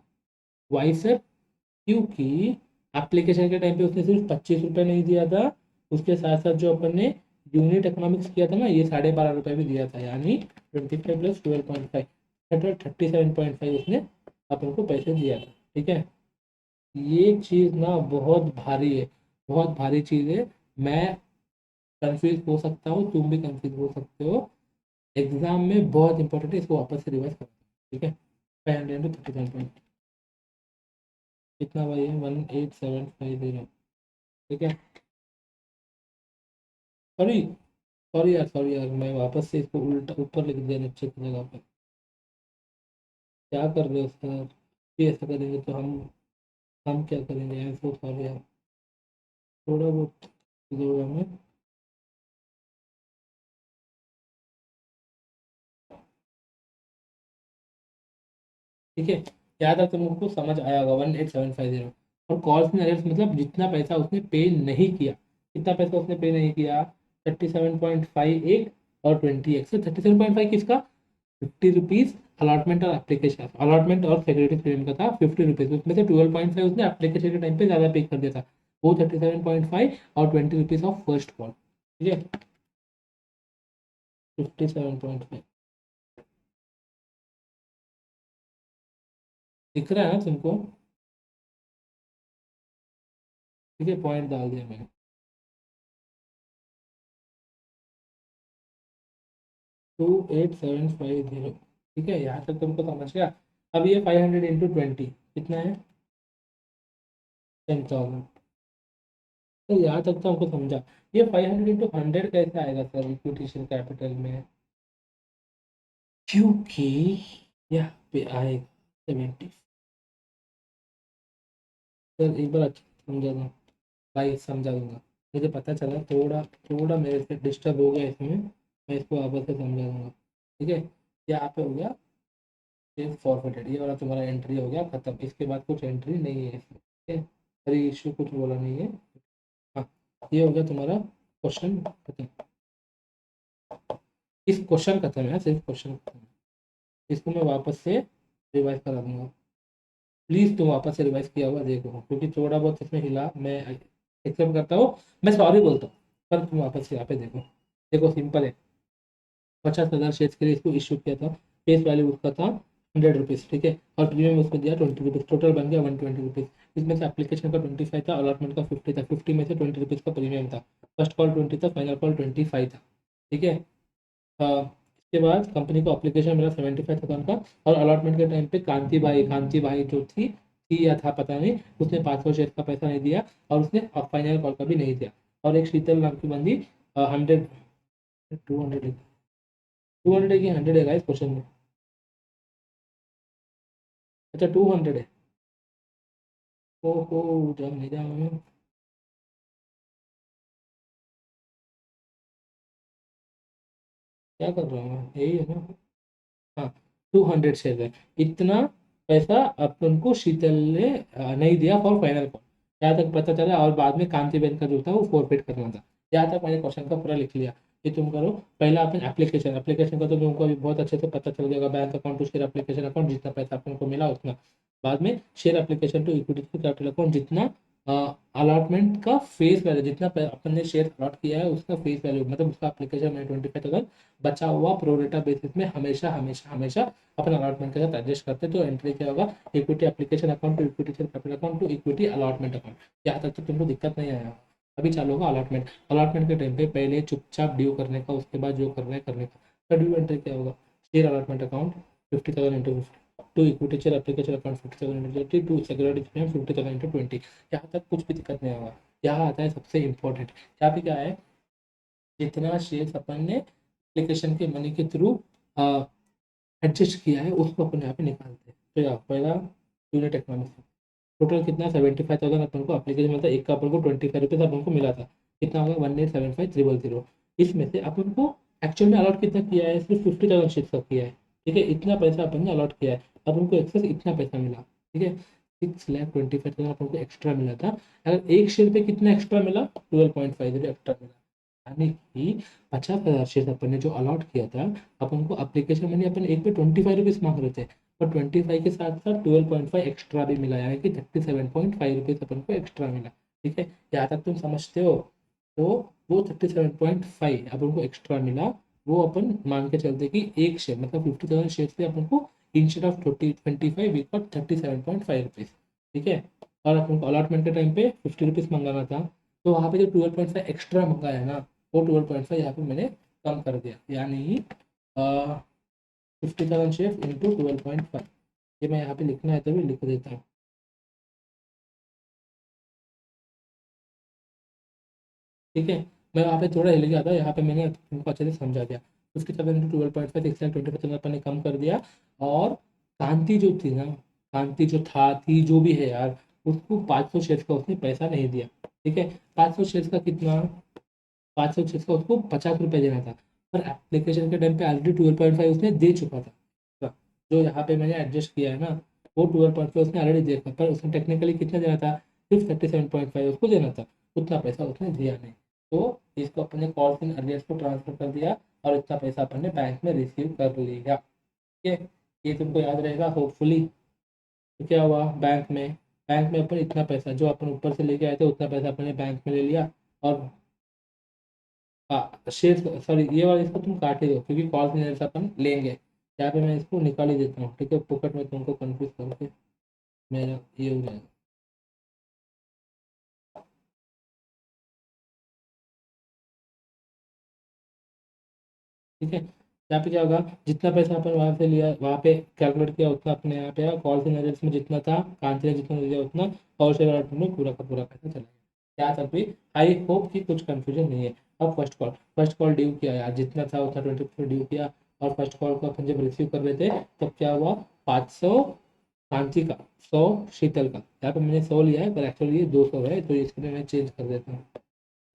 वाई सर, क्योंकि एप्लीकेशन के टाइम पे उसने सिर्फ 25 रुपये नहीं दिया था, उसके साथ साथ जो अपन ने यूनिट इकोनॉमिक्स किया था ना, ये 12.5 रुपये भी दिया था, यानी 25 + 12.5, टोटल 37.5 उसने अपन को पैसे दिया था। ठीक है, ये चीज़ ना बहुत भारी है, बहुत भारी चीज़ है। मैं कंफ्यूज हो सकता हूँ, तुम भी कंफ्यूज हो सकते हो, एग्जाम में बहुत इंपॉर्टेंट है, इसको वापस से रिवाइज करते हैं। ठीक है, 537 पॉइंट कितना भाई है, 18750। ठीक है, सॉरी सॉरी यार, मैं वापस से इसको उल्टा ऊपर लिख दिया नीचे की जगह पे। क्या कर रहे हो सर, ये ऐसा करेंगे तो हम क्या करेंगे, आई एम सो सॉरी यार, थोड़ा बहुत जरूर हमें। ठीक है, यहाँ तक तुमको समझ आया होगा, 18750। और कॉल्स में अरेस्ट मतलब जितना पैसा उसने पे नहीं किया, कितना पैसा उसने पे नहीं किया, 37.5 एक और 20 एक से 37.5 किसका, 50 रुपीज़ अलॉटमेंट और एप्लीकेशन, अलॉटमेंट और सिक्योरिटी प्रीमियम का था 50 रुपीज़, उसमें से 12.5 उसने एप्लीकेशन के टाइम पे ज़्यादा पे कर दिया था, वो 37.5 और 20 रुपीज़ ऑफ फर्स्ट कॉल। ठीक है, 57.5 दिख रहा है ना तुमको। ठीक है, पॉइंट डाल दिया मैंने। 28750। ठीक है, यहाँ तक तुमको समझ गया। अब ये 500 × 20 कितना है, 10,000। तो यहाँ तक तो हमको समझा। ये 500 इंटू 100 कैसे आएगा सर इक्विटी शेयर कैपिटल में, क्योंकि यहाँ पे आएगा 70। सर एक बार अच्छा समझा दूँ भाई, समझा दूंगा। मुझे पता चला थोड़ा थोड़ा मेरे से डिस्टर्ब हो गया इसमें, मैं इसको वापस से समझा दूंगा। ठीक है, यहाँ पे हो गया ये फॉरवर्डेड, ये वाला तुम्हारा एंट्री हो गया खत्म, इसके बाद कुछ एंट्री नहीं है इसमें। ठीक है, अरे इशू कुछ बोला नहीं है। हाँ, ये हो गया तुम्हारा क्वेश्चन खत्म। इस क्वेश्चन खत्म है, सिर्फ क्वेश्चन खत्म है। इसको मैं वापस से रिवाइज करा दूंगा। प्लीज़ तुम वापस से रिवाइज किया हुआ देखो, क्योंकि थोड़ा बहुत इसमें हिला, मैं एक्सेप्ट करता हूँ, मैं सॉरी बोलता हूँ, पर तुम वापस से यहाँ पे देखो। देखो सिंपल है, 50,000 शेयर के लिए इसको इशू किया था, फेस वैल्यू उसका था 100 रुपीज़। ठीक है, और प्रीमियम उसमें दिया 20 रुपीज़, टोटल बन गया 120 रुपीज़। इसमें से एप्लीकेशन का 25 था, अलॉटमेंट का 50 था, 50 में से 20 रुपीज़ का प्रीमियम था। फर्स्ट कॉल 20 था, फाइनल कॉल 25 था। ठीक है, इसके बाद कंपनी को एप्लीकेशन मिला 75,000 का, और अलॉटमेंट के टाइम पे कांति भाई जो थी या था पता नहीं, उसने 500 शेयर का पैसा नहीं दिया, और उसने फाइनल कॉल का भी नहीं दिया। और एक शीतल नाम की बंदी 100 200 200 की 100 है इस क्वेश्चन में। अच्छा 200 है। ओहो, जब नहीं जाऊँ क्या कर रहा हूँ, यही है ना। हाँ, 200 शेयर है, इतना पैसा अपन को शीतल ने नहीं दिया फॉर फाइनल कॉल, यहाँ तक पता चला। और बाद में कांतिबेन का जो था वो फोरफिट करना था। यहाँ तक मैंने क्वेश्चन का पूरा लिख लिया। ये तुम करो, पहला अपन एप्लीकेशन, एप्लीकेशन का तो तुमको अभी बहुत अच्छे से पता चल जाएगा, bank account to share application account, जितना पैसा अपन को मिला उतना। बाद में share application to equity capital account, जितना अलॉटमेंट का फेस वैल्यू, जितना अपन ने शेयर अलॉट किया है उसका फेस वैल्यू, मतलब उसका एप्लीकेशन में 25,000 बचा हुआ प्रोरेटा बेसिस में हमेशा हमेशा हमेशा अपन अलॉटमेंट के साथ एडजस्ट करते हैं। तो एंट्री क्या होगा, equity application account to equity capital account to equity allotment account. यहाँ तक तो तुमको दिक्कत नहीं आया। अभी चालू होगा अलॉटमेंट। अलॉटमेंट के टाइम पे पहले चुपचाप ड्यू करने का, उसके बाद जो करना है करने का। तो ड्यू एंट्री क्या होगा, share allotment account 50,000 into 50 to equity share application account 50,000 into 20 to security premium 50,000 into 20। यहाँ तक कुछ भी दिक्कत नहीं होगा। यहाँ आता है सबसे इंपॉर्टेंट, यहाँ पे क्या है, जितना शेयर अपन ने एप्लीकेशन के मनी के थ्रू एडजस्ट किया है उसको अपन यहाँ पे निकालते हैं। तो यहाँ पहला यूनिट इकोनॉमिक्स, टोटल कितना 75,000 अपन को एप्लीकेशन मिलता है, एक का अपन को 25 रुपीज़ अपन को मिला था, कितना होगा 1875000। इसमें से अपन को एक्चुअल में अलॉट कितना किया है, सिर्फ 50,000 शेयर का किया है। ठीक है, इतना पैसा अपन ने अलॉट किया है, अब उनको एक्सेस इतना पैसा मिला। ठीक है, 6,25,000 अपन को एक्स्ट्रा मिला था। अगर एक शेयर पे कितना एक्स्ट्रा मिला, 12.50 एक्स्ट्रा मिला, यानी कि 50,000 शेयर अपन ने जो अलॉट किया था, अपन को एप्लीकेशन मनी अपन एक पे 25 रुपीज़ मांग रहे थे, और 25 के साथ साथ 12.5 एक्स्ट्रा भी मिला, यानी कि 37.5 रुपीज़ अपन को एक्स्ट्रा मिला। ठीक है, यहाँ तक तुम समझते हो। तो वो 37.5 अपन को एक्स्ट्रा मिला, वो अपन मान के चलते कि एक शेयर मतलब 50,000 शेयर से अपन को instead of 25 we got 37.5 rupees. ठीक है, और अपन को अलॉटमेंट के टाइम पे 50 रुपीज़ मंगाना था, तो वहाँ पे जो 12.5 एक्स्ट्रा मंगाया है ना, वो 12.5 यहाँ पे मैंने कम कर दिया, यानी 50,000 शेयर इंटू 12.5। ये मैं यहाँ पे लिखना है तो भी लिख देता हूँ। ठीक है, मैं वहाँ पे थोड़ा हिल गया था, यहाँ पे मैंने तुमको अच्छे से समझा दिया। 50,000 इंटू 12.5 625 अपन ने कम कर दिया। और कांति जो थी ना, कांति जो था थी जो भी है यार, उसको 500 शेयर का उसने पैसा नहीं दिया। ठीक है, 500 शेयर का कितना, 500 शेयर का उसको 50 रुपये देना था, पर एप्लीकेशन के टाइम पे ऑलरेडी 12.5 उसने दे चुका था। तो जो यहाँ पे मैंने एडजस्ट किया है ना, वो 12.5 उसने ऑलरेडी देखा, पर उसने टेक्निकली कितना देना था, सिर्फ 37.5 उसको देना था, उतना पैसा उसने दिया नहीं। तो इसको अपने कॉल इन अर्लियर्स को ट्रांसफर कर दिया, और इतना पैसा अपन ने बैंक में रिसीव कर लिया। ठीक है, ये तुमको याद रहेगा होपफुली। तो क्या हुआ, बैंक में अपन इतना पैसा जो अपन ऊपर से लेके आए थे उतना पैसा अपन ने बैंक में ले लिया। और शेयर, सॉरी ये वाला इसको तुम काट ही दो, क्योंकि कॉल से अपन लेंगे। यहाँ पे मैं इसको निकाल ही देता हूँ। ठीक है, पॉकेट में तुमको कंफ्यूज करके मेरा ये हो जाएगा। ठीक है, यहाँ पे क्या होगा, जितना पैसा अपन वहाँ से लिया वहाँ पे कैलकुलेट किया उतना अपने यहाँ पे कॉल से नजर में जितना था, कांति ने जितना दिया उतना, और शेयर अलॉटमेंट में पूरा का पूरा पैसा चला गया। क्या तब भी आई होप कि कुछ कंफ्यूजन नहीं है। अब फर्स्ट कॉल ड्यू किया यार, जितना था उतना 20 ड्यू किया, और फर्स्ट कॉल को अपन जब रिसीव कर रहे थे तब क्या हुआ, 500 कांची का, 100 शीतल का। यहाँ पे मैंने 100 लिया है पर एक्चुअली ये 200 है, तो इसके लिए मैं चेंज कर देता हूँ।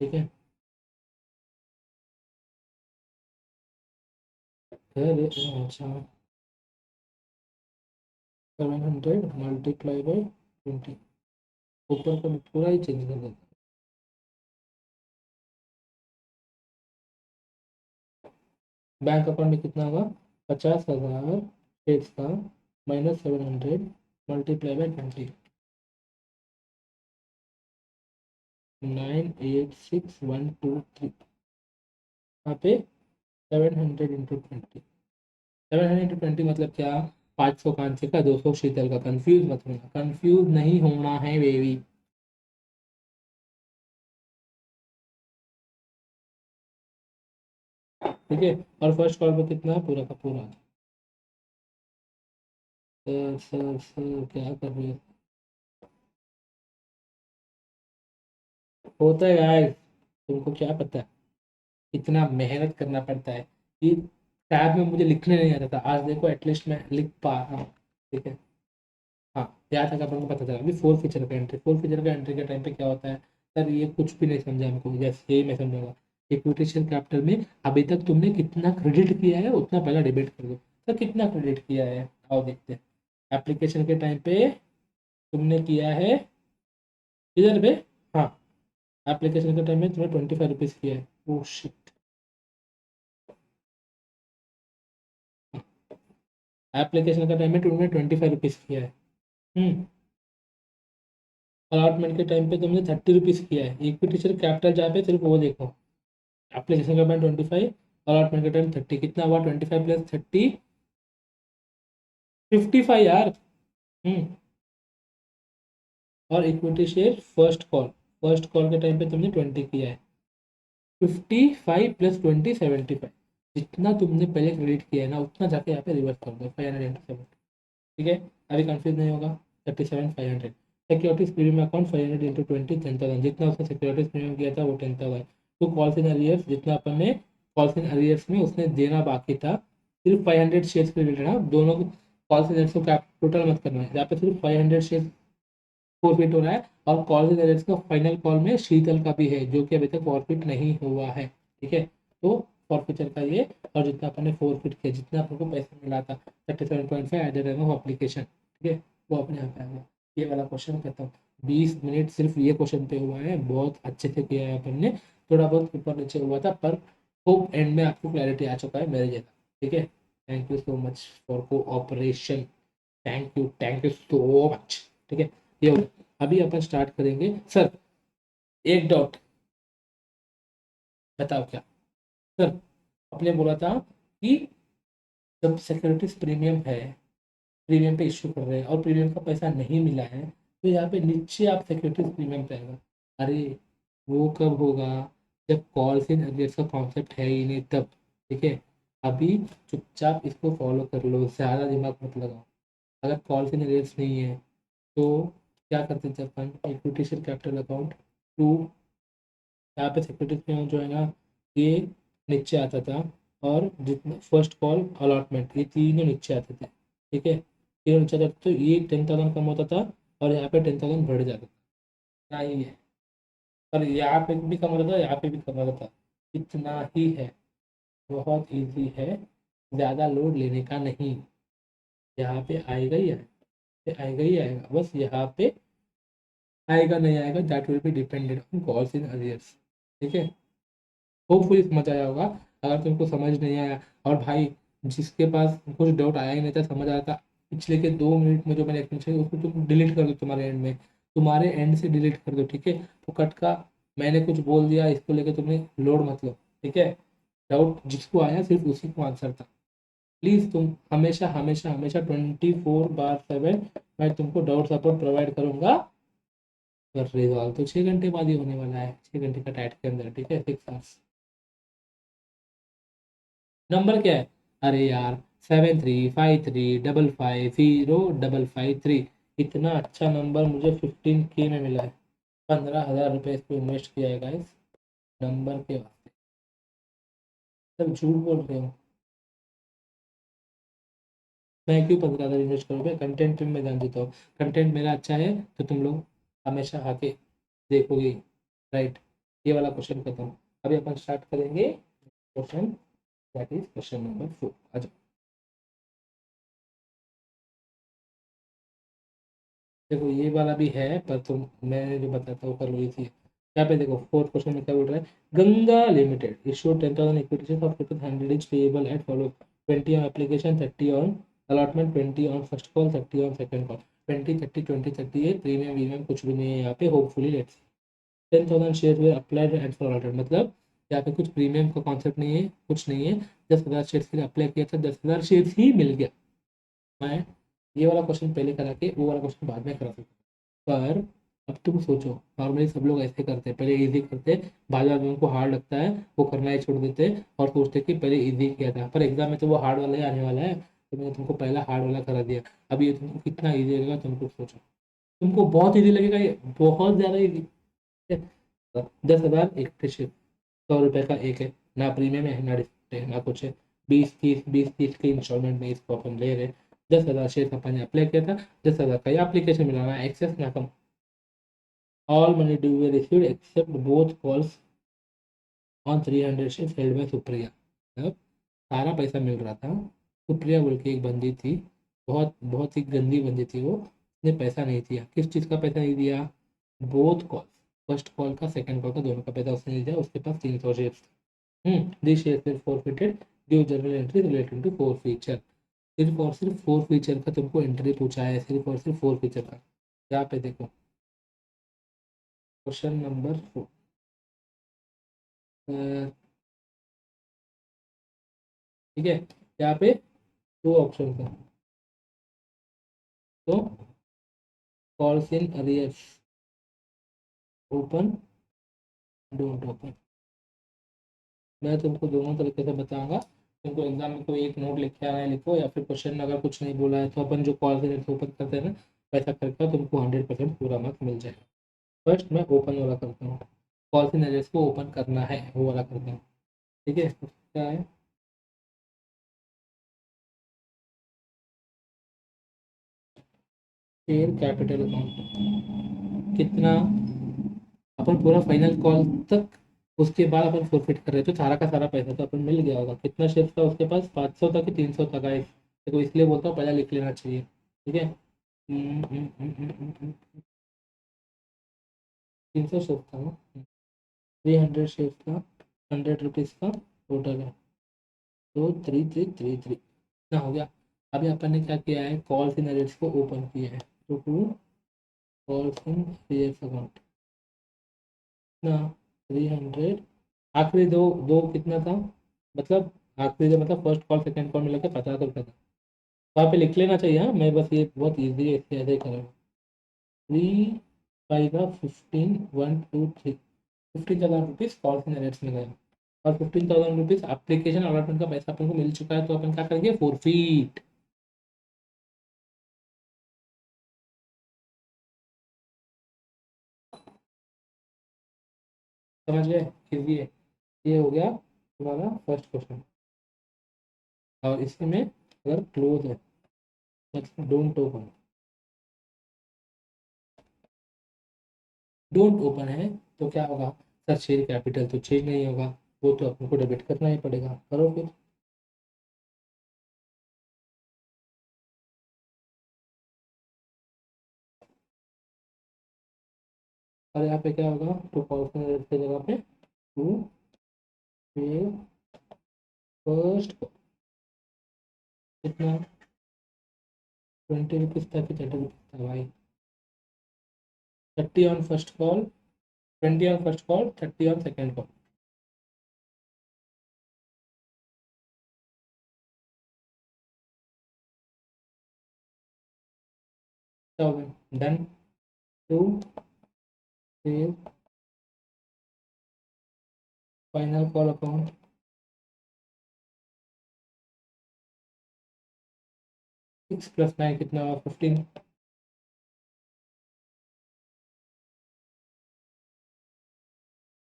ठीक है, फिर अच्छा 700 मल्टीप्लाई बाई 20, ऊपर का पूरा ही चेंज कर देता हूँ। बैंक अकाउंट में कितना होगा, 50,000 शेष का माइनस 700 मल्टीप्लाई बाई 20, 986123। यहाँ पे 700 × 20, 700 × 20 मतलब क्या, 500 कांचे का, 200 शीतल का। कंफ्यूज मत होना, कंफ्यूज नहीं होना है बेबी। ठीक है, और फर्स्ट कॉल पे कितना पूरा का पूरा। सर क्या कर रहे हो, होता है यार, तुमको क्या पता है, इतना मेहनत करना पड़ता है कि टैब में मुझे लिखने नहीं आता था, आज देखो एटलीस्ट मैं लिख पा रहा हूँ। ठीक है, हाँ, यहाँ तक अपन को पता चला। अभी फोर फीचर का एंट्री के टाइम पे क्या होता है, सर ये कुछ भी नहीं समझा हमको, जैसे यही मैं समझाऊंगा। इक्विटी शेयर कैपिटल में अभी तक तुमने कितना क्रेडिट किया है उतना पहले डिबेट कर दो। सर कितना क्रेडिट किया है, आओ देखते हैं। एप्लीकेशन के टाइम पे तुमने किया है, इधर पे, हाँ, एप्लीकेशन के टाइम में तुमने 25 रुपीज़ किया है। ओ शिट, एप्लीकेशन का टाइम में तुमने 25 रुपीज़ किया है। अलॉटमेंट के टाइम पे तुमने 30 रुपीज़ किया है। इक्विटी शेयर कैपिटल जहाँ पे सिर्फ वो देखो, एप्लीकेशन का टाइम 25, अलॉटमेंट का टाइम 30, कितना हुआ, 25 + 30, 55 यार। हम्म, और इक्विटी शेयर फर्स्ट कॉल के टाइम पे तुमने 20 किया है। 55 + 20 75, जितना तुमने पहले क्रेडिट किया है ना उतना जाके यहाँ पे रिवर्स कर दो, 507। ठीक है, अभी कंफ्यूज नहीं होगा। 37,500, सिक्योरिटीज प्रीमियम अकाउंट 500 × 20, 10,000, जितना उसने सिक्योरिटीज प्रीमियम किया था वो 10,000। तो कॉल्स इन अरियर्स, जितना अपन ने कॉल्स इन अरियर्स में उसने देना बाकी था, सिर्फ 500 शेयर्स के रिलेटेड, हाँ, दोनों कॉल्स इन अरियर्स को टोटल मत करना है, यहाँ पे सिर्फ 500 शेयर फॉरफिट हो रहा है। और कॉल इन अरियर्स का फाइनल कॉल में शीतल का भी है जो कि अभी तक फॉरफिट नहीं हुआ है। ठीक है, तो फॉरफिचर का ये, और जितना अपन ने फॉरफिट किया, जितना अपन को पैसा मिला था 37.5 eight the time of application, ठीक है, वो अपने यहाँ पे आ गया। ये वाला क्वेश्चन करता हूँ, 20 मिनट सिर्फ ये क्वेश्चन पे हुआ है, बहुत अच्छे से किया है अपन ने। थोड़ा बहुत ऊपर नीचे हुआ था पर होप एंड में आपको क्लैरिटी आ चुका है मेरे जैसा। ठीक है, thank you so much for cooperation, thank you so much. ठीक है, ये हो गया। अभी अपन स्टार्ट करेंगे सर। एक डाउट, बताओ क्या सर, आपने बोला था कि जब सिक्योरिटीज प्रीमियम है, प्रीमियम पे इश्यू कर रहे हैं और प्रीमियम का पैसा नहीं मिला है, तो यहाँ पे नीचे आप सिक्योरिटीज प्रीमियम पे आएगा। अरे वो कब होगा, जब कॉल्स इन अरियर्स का कॉन्सेप्ट है ही नहीं तब। ठीक है, अभी चुपचाप इसको फॉलो कर लो, ज़्यादा दिमाग मत लगाओ। अगर कॉल्स इन अरियर्स नहीं है तो क्या करते थे अपन, equity share capital account to, यहाँ पे सिक्योरिटीज प्रीमियम जो है ना, ये नीचे आता था, और जितना फर्स्ट कॉल अलॉटमेंट, ये तीनों नीचे आते थे। ठीक है, तीनों नीचे आते थे, तो ये 10,000 कम होता था और यहाँ पे 10,000 बढ़ जाता था, इतना ही है। और यहाँ पे भी कम होता था, यहाँ पे भी कम होता था, इतना ही है। बहुत इजी है, ज़्यादा लोड लेने का नहीं। यहाँ पे आएगा ही आएगा, आएगा ही आएगा, बस यहाँ पे आएगा नहीं आएगा that will be dependent on calls in arrears. ठीक है, होपफुली समझ आया होगा। अगर तुमको समझ नहीं आया, और भाई जिसके पास कुछ डाउट आया ही नहीं था, समझ आया था, पिछले के 2 मिनट में जो मैंने एक्सप्लेन उसको तुम डिलीट कर दो, तुम्हारे एंड में, तुम्हारे एंड से डिलीट कर दो। ठीक है, तो कट का मैंने कुछ बोल दिया इसको लेके तुमने लोड मत लो। ठीक है, डाउट जिसको आया सिर्फ उसी को आंसर था। प्लीज़ तुम हमेशा हमेशा हमेशा 24/7 मैं तुमको डाउट सपोर्ट प्रोवाइड करूंगा। पर रिजॉल्व तो 6 घंटे बाद ही होने वाला है, 6 घंटे का टाइट के अंदर। ठीक है, 6 आवर्स। नंबर क्या है, अरे यार 735355505553, इतना अच्छा नंबर मुझे 15K में मिला है। 15,000 रुपये इस पर इन्वेस्ट किया है गाइस, नंबर के वास्ते। सब झूठ बोल रहे हो। मैं क्यों 15,000 इन्वेस्ट करूँ? मैं कंटेंट पे मैं ध्यान देता हूँ। कंटेंट मेरा अच्छा है तो तुम लोग हमेशा आके देखोगे, राइट? ये वाला क्वेश्चन खत्म। अभी अपन स्टार्ट करेंगे question, that is question number 4। आ जाओ। देखो ये वाला भी है, पर तुम, मैंने जो बताता हूँ कर लो इसी। यहाँ पे देखो फोर्थ क्वेश्चन में क्या बोल रहा है, Ganga limited issue 10,000 equities of rupees 100 is payable eight follow 20 on application, 30 on allotment, 20 on first call, 30 on second call. 20 30 20 30 है, प्रीमियम वीमियम कुछ भी नहीं है यहाँ पे। Hopefully let's 10,000 share way applied at for allotted, मतलब यहाँ पे कुछ प्रीमियम का कॉन्सेप्ट नहीं है, कुछ नहीं है। 10,000 शेयर के लिए अप्लाई किया था, 10,000 शेयर ही मिल गया। मैं ये वाला क्वेश्चन पहले करा के वो वाला क्वेश्चन बाद में करा सकता हूँ। पर अब तुम सोचो, नॉर्मली सब लोग ऐसे करते हैं, पहले इजी करते, बाद में उनको हार्ड लगता है वो करना ही छोड़ देते और सोचते कि पहले इजी किया था, पर एग्जाम में तो वो हार्ड वाला ही आने वाला है, तो मैंने तुमको पहला हार्ड वाला करा दिया। अब ये तुमको कितना ईजी लगेगा तुमको सोचो। तुमको बहुत ईजी लगेगा, ये बहुत ज़्यादा ईजी है। 10,000 एक टिश्यू, 100 रुपये का एक है, ना प्रीमियम है ना डिस्काउंट है ना कुछ है। 20 30 के इंस्टॉलमेंट में इसको अपन ले रहे हैं। 10,000 शेयर अपन ने अप्लाई किया था, 10,000 का एप्लीकेशन मिला ना एक्सेस ना कम। All money due were received except both calls on 300 share held by Supriya. मतलब सारा पैसा मिल रहा था। सुप्रिया बोल के एक बंदी थी, बहुत बहुत ही गंदी बंदी थी वो, उसने पैसा नहीं दिया। किस चीज़ का पैसा नहीं दिया? बोथ कॉल, फर्स्ट कॉल का सेकंड कॉल का दोनों का पैसा उसने नहीं दिया। उसके पास 300 शेयर। दिस शेयर फिर forfeited due journal entry relating to forfeiture. सिर्फ और सिर्फ फोर फीचर का तुमको एंट्री पूछा है, सिर्फ और सिर्फ फोर फीचर का। यहाँ पे देखो क्वेश्चन नंबर 4, ठीक है? यहाँ पे दो ऑप्शन है, तो calls in arrears, open, don't open. मैं तुमको दोनों तरीके से बताऊंगा। तुमको एग्जाम में कोई एक नोट लिख के आना है, लिखो, या फिर क्वेश्चन में अगर कुछ नहीं बोला है तो अपन जो कॉल से ओपन करते हैं ना, वैसा करके तुमको 100% पूरा मार्क्स मिल जाएगा। फर्स्ट मैं ओपन वाला करता हूँ, कॉल इन एरियर्स को ओपन करना है वो वाला करता हूँ, ठीक है? तो क्या है, शेयर कैपिटल अकाउंट कितना, अपन पूरा फाइनल कॉल तक, उसके बाद अपन फॉरफिट कर रहे थे, तो सारा का सारा पैसा तो अपन मिल गया होगा। कितना शेयर था उसके पास? 500 तक कि 300 तक है, तो इसलिए बोलता हूँ पहले लिख लेना चाहिए, ठीक है? 300 शेयर था ना, 300 शेयर था, 100 रुपीज़ का टोटल है, तो 3,333 इतना हो गया। अभी अपन ने क्या किया है, कॉल्स इन एरियर्स को ओपन किया है, तो to calls in arrears account ना 300, आखिरी दो दो कितना था, मतलब आखिरी दो मतलब फर्स्ट कॉल सेकंड कॉल मिला के 50 रुपये था। वहाँ पे लिख लेना चाहिए, हाँ, मैं बस ये बहुत ईजी है इसलिए ऐसे ही करूँगा। 3 5 15 1 2 3, 15,000 रुपीज़ कॉल इन एरियर्स में गया, और 15,000 रुपीज़ एप्लीकेशन अलॉटमेंट का पैसा अपन को मिल चुका है, तो अपन क्या करेंगे, फोरफीट। समझ गए? इजी है। ये हो गया तुम्हारा फर्स्ट क्वेश्चन। और इसमें अगर क्लोज है मतलब डोंट ओपन है, तो क्या होगा? सर शेयर कैपिटल तो चेंज नहीं होगा, वो तो अपन को डेबिट करना ही पड़ेगा, करो फिर। और यहाँ पे क्या होगा, टू थाउजेंड की जगह पे टू पे फर्स्ट, कितना, 20 रुपीज़ था कि 30 रुपीज़ था भाई? 30 on first call, 20 on first call, 30 on second call. Done. To फिर फाइनल कॉल अकाउंट, 6 + 9 कितना हुआ, 15।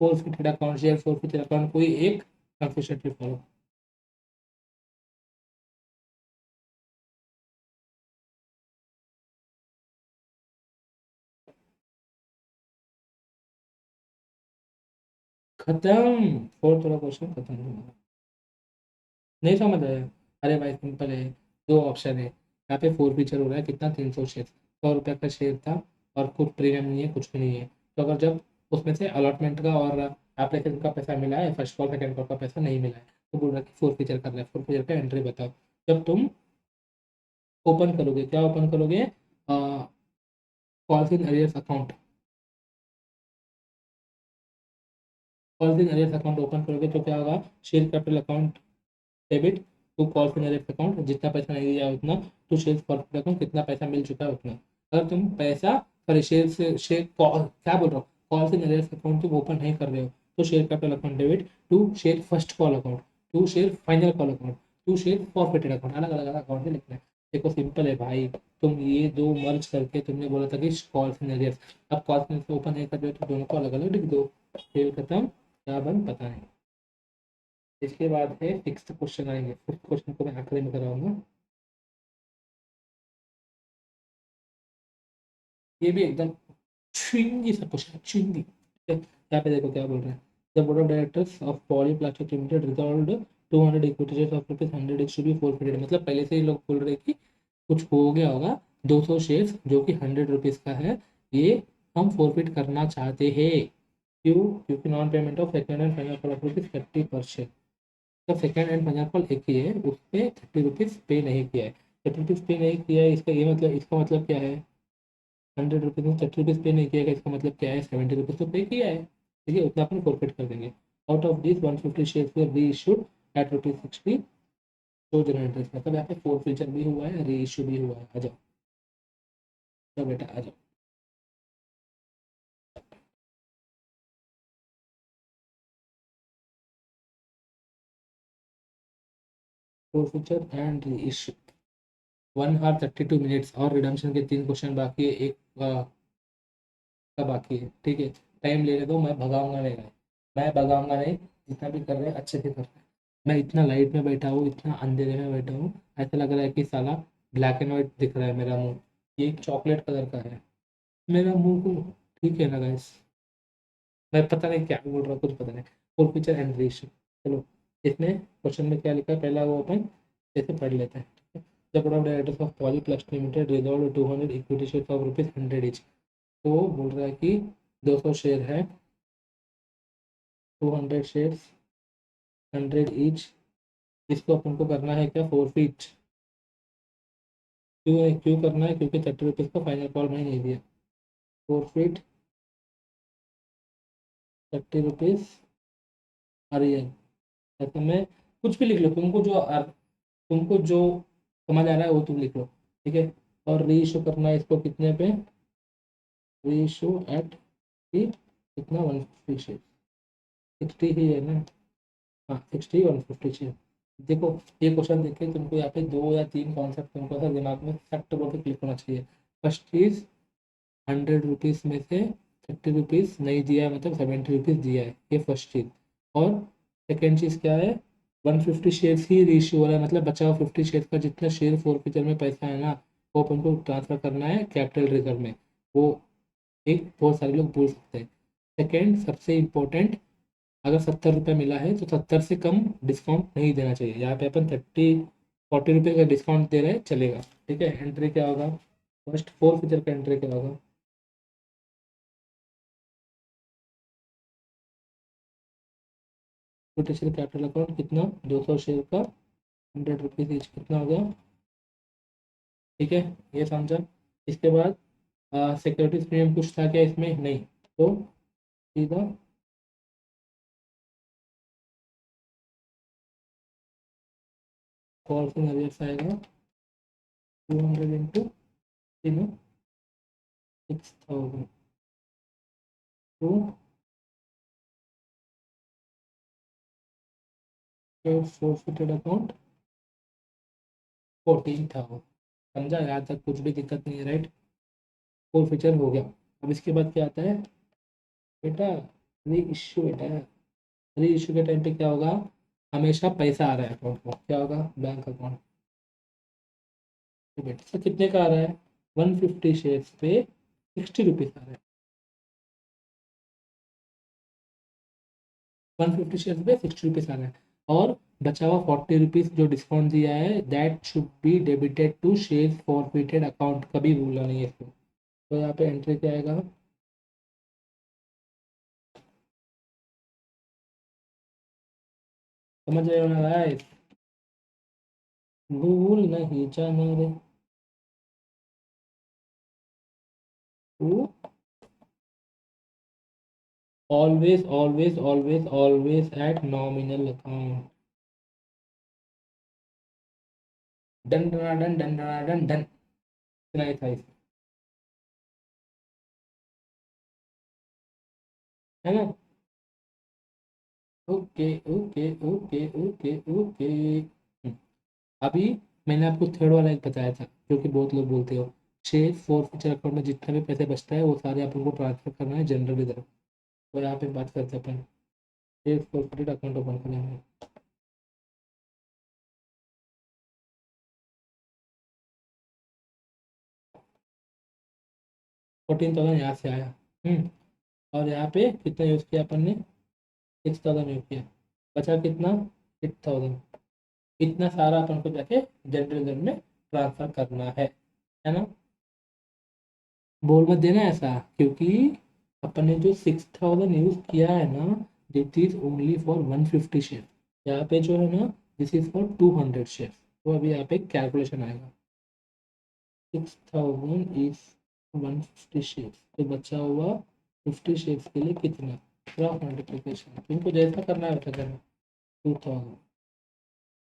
Forfeited account, share forfeited account, कोई एक कंफिशनली फॉलो। खत्म, फोर्थ वाला क्वेश्चन खत्म। नहीं समझ आया? अरे भाई सिंपल है, दो ऑप्शन है यहाँ पे। फोर फीचर हो रहा है कितना, 300 शेयर, 100 रुपये का शेयर था और कुछ प्रीमियम नहीं है, कुछ भी नहीं है। तो अगर जब उसमें से अलॉटमेंट का और एप्लीकेशन का पैसा मिला है, फर्स्ट कॉल सेकंड कॉल का पैसा नहीं मिला है, तो बोल रहा है कि फोर फीचर करना है। फोर फीचर का एंट्री बताओ। जब तुम ओपन करोगे, क्या ओपन करोगे, calls in arrears account, calls in arrears account open करोगे तो क्या होगा, share capital account debit to call फिनरेट अकाउंट, जितना पैसा नहीं दिया उतना, टू शेयर फॉरवर्ड अकाउंट, कितना पैसा मिल चुका है उतना। अगर तुम पैसा, सॉरी शेयर से शेयर कॉल, क्या बोल रहा हूँ, कॉल फिनरेट अकाउंट तुम ओपन नहीं कर रहे हो, तो share capital account debit to share first call account, to share final call account, to share forfeited account, अलग अलग अकाउंट में लिखना है। देखो सिंपल है भाई, तुम ये दो मर्ज करके तुमने बोला था कि कॉल फिनरेट, अब कॉल फिनरेट ओपन नहीं कर रहे हो तो दोनों को अलग अलग लिख दो, फिर खत्म, क्या बन पता नहीं। इसके बाद है फिक्स क्वेश्चन आएंगे, फिफ्थ क्वेश्चन को मैं आखिरी में कराऊंगा। ये भी एकदम चुंगी सा क्वेश्चन, चुंगी। यहाँ पे देखो क्या बोल रहे हैं, the board of directors of Poly Plastic Limited resolved 200 equity shares of rupees 100 each to be forfeited. मतलब पहले से ही लोग बोल रहे हैं कि कुछ हो गया होगा, 200 शेयर्स जो कि 100 रुपीज का है, ये हम फोरफिट करना चाहते हैं। क्यों? क्योंकि non payment of second and final call of rupees 30 पर शेयर। तो सेकंड एंड फाइनल कॉल एक ही है, उस पर 30 रुपीज पे नहीं किया है। 30 रुपीज पे नहीं किया है, इसका ये मतलब, इसका मतलब क्या है, 100 रुपीज में 30 रुपीज पे नहीं किया गया, इसका मतलब क्या है, 70 रुपीज तो पे किया है। ठीक है, उतना अपन फॉरफिट कर देंगे। आउट ऑफ दिस 150 शेयर्स वर री इशूड एट रुपीज 60, तो जनरल इंटरेस्ट, मतलब यहाँ पे फोर फीचर भी हुआ है, री इशू भी हुआ है। आ जाओ, तो बेटा आ जाओ। Four feature and re issue, 1 hour 32 minutes, और रिडम्पशन के 3 क्वेश्चन बाकी है, एक का बाकी है। ठीक है, टाइम लेने दो, मैं भगाऊंगा नहीं भाई, मैं भगाऊंगा नहीं। जितना भी कर रहे हैं अच्छे से कर रहे हैं। मैं इतना लाइट में बैठा हूँ, इतना अंधेरे में बैठा हूँ, ऐसा लग रहा है कि साला ब्लैक एंड व्हाइट दिख रहा है मेरा मुंह। ये एक चॉकलेट कलर का है मेरा मुंह को। ठीक है ना गाइस, मैं पता नहीं क्या बोल रहा हूँ, कुछ पता नहीं। फुल पिक्चर एंड रेशियो, चलो इसमें क्वेश्चन में क्या लिखा है, पहला वो अपन जैसे पढ़ लेते हैं। ठीक है, the board of directors of Polyplus limited resolve 200 equity share of rupees 100 each. तो बोल रहा है कि 200 शेयर है, 200 शेयर्स, 100 ईच। इसको अपन को करना है क्या, फोरफिट। क्यों है, क्यों करना है, क्योंकि 30 रुपीज़ का फाइनल कॉल मैंने नहीं दिया। फोरफिट 30 रुपीज़ अरियर, ऐसा मैं कुछ भी लिख लो, तुमको जो समझ आ रहा है वो तुम लिख लो। ठीक है, और री इशू करना है इसको कितने पे, री इशू एट की कितना, 150 शेयर, 60 ही है ना, हाँ 60 150 शेयर। देखो ये क्वेश्चन देख के तुमको यहाँ पे 2 या 3 कॉन्सेप्ट तुमको ऐसा दिमाग में सट पे क्लिक होना चाहिए। फर्स्ट चीज, 100 रुपीज़ में से 30 रुपीज़ नहीं दिया है, मतलब 70 रुपीज़ दिया है, ये फर्स्ट चीज़। और सेकेंड चीज़ क्या है, 150 शेयर्स ही रेशियो हो रहा है, मतलब बचा हुआ 50 शेयर का जितना शेयर फोर फ्यूचर में पैसा है ना, वो अपन को ट्रांसफर करना है कैपिटल रिजर्व में। वो एक बहुत सारे लोग बोल सकते हैं। सेकेंड सबसे इम्पोर्टेंट, अगर 70 रुपये मिला है तो 70 से कम डिस्काउंट नहीं देना चाहिए। यहाँ पे अपन 40 रुपये का डिस्काउंट दे रहे हैं, चलेगा। ठीक है, एंट्री क्या होगा, फर्स्ट फोर फ्यूचर का एंट्री क्या होगा, छोटे शेयर कैपिटल अकाउंट कितना, 200 शेयर का 100 रुपीज ईच, कितना हो गया। ठीक है, ये समझा। इसके बाद सिक्योरिटीज प्रीमियम कुछ था क्या इसमें, नहीं, तो सीधा कॉल से नजर आएगा, 200 इंटू 6,000 टू फोरफिटेड अकाउंट 14,000। समझा, यहाँ तक कुछ भी दिक्कत नहीं है, राइट। फोर फीचर हो गया। अब इसके बाद क्या आता है बेटा, री इश्यू बेटा, री इश्यू के टाइम पे क्या होगा, हमेशा पैसा आ रहा है अकाउंट में, क्या होगा, बैंक अकाउंट। तो बेटा से कितने का आ रहा है, 150 शेयर्स पे 60 रुपीज आ रहा है, 150 शेयर्स पे 60 रुपीज आ रहा है, और बचा हुआ 40 रुपीज जो डिस्काउंट दिया है, that should be debited to share forfeited account, कभी भूलना नहीं है इसको। तो यहाँ पे एंट्री क्या आएगा, समझ रहे हो ना गाइस, भूल नहीं जाना रे तू, always always always always at nominal account, done done done done done done done, इतना ही था इसमें, है ना। Okay okay okay okay okay. अभी मैंने आपको थर्ड वाला एक बताया था, जो कि बहुत लोग बोलते हो, शेयर फोर फ्यूचर अकाउंट में जितना भी पैसे बचता है वो सारे आप लोगों को ट्रांसफर करना है जनरल रिजर्व। तो यहाँ पे बात करते हैं अपन, शेयर फॉरफिटेड अकाउंट ओपन करेंगे, 14,000 यहाँ से आया। और यहाँ पे कितना यूज़ किया अपन ने, 6,000 यूज़ किया, बचा कितना, 6,000। इतना सारा अपन को जाके जनरल रिजर्व में ट्रांसफर करना है ना। बोल मत देना ऐसा, क्योंकि अपन ने जो 6,000 यूज किया है ना, that is only for 150 share, यहाँ पे जो है ना, दिस इज फॉर 200 शेयर। तो अभी यहाँ पे कैलकुलेशन आएगा, 6,000 इज 150 शेयर, तो बचा हुआ 50 शेयर के लिए कितना, क्रॉस मल्टीप्लीकेशन तुमको जैसा करना है वैसा करना, 2,000,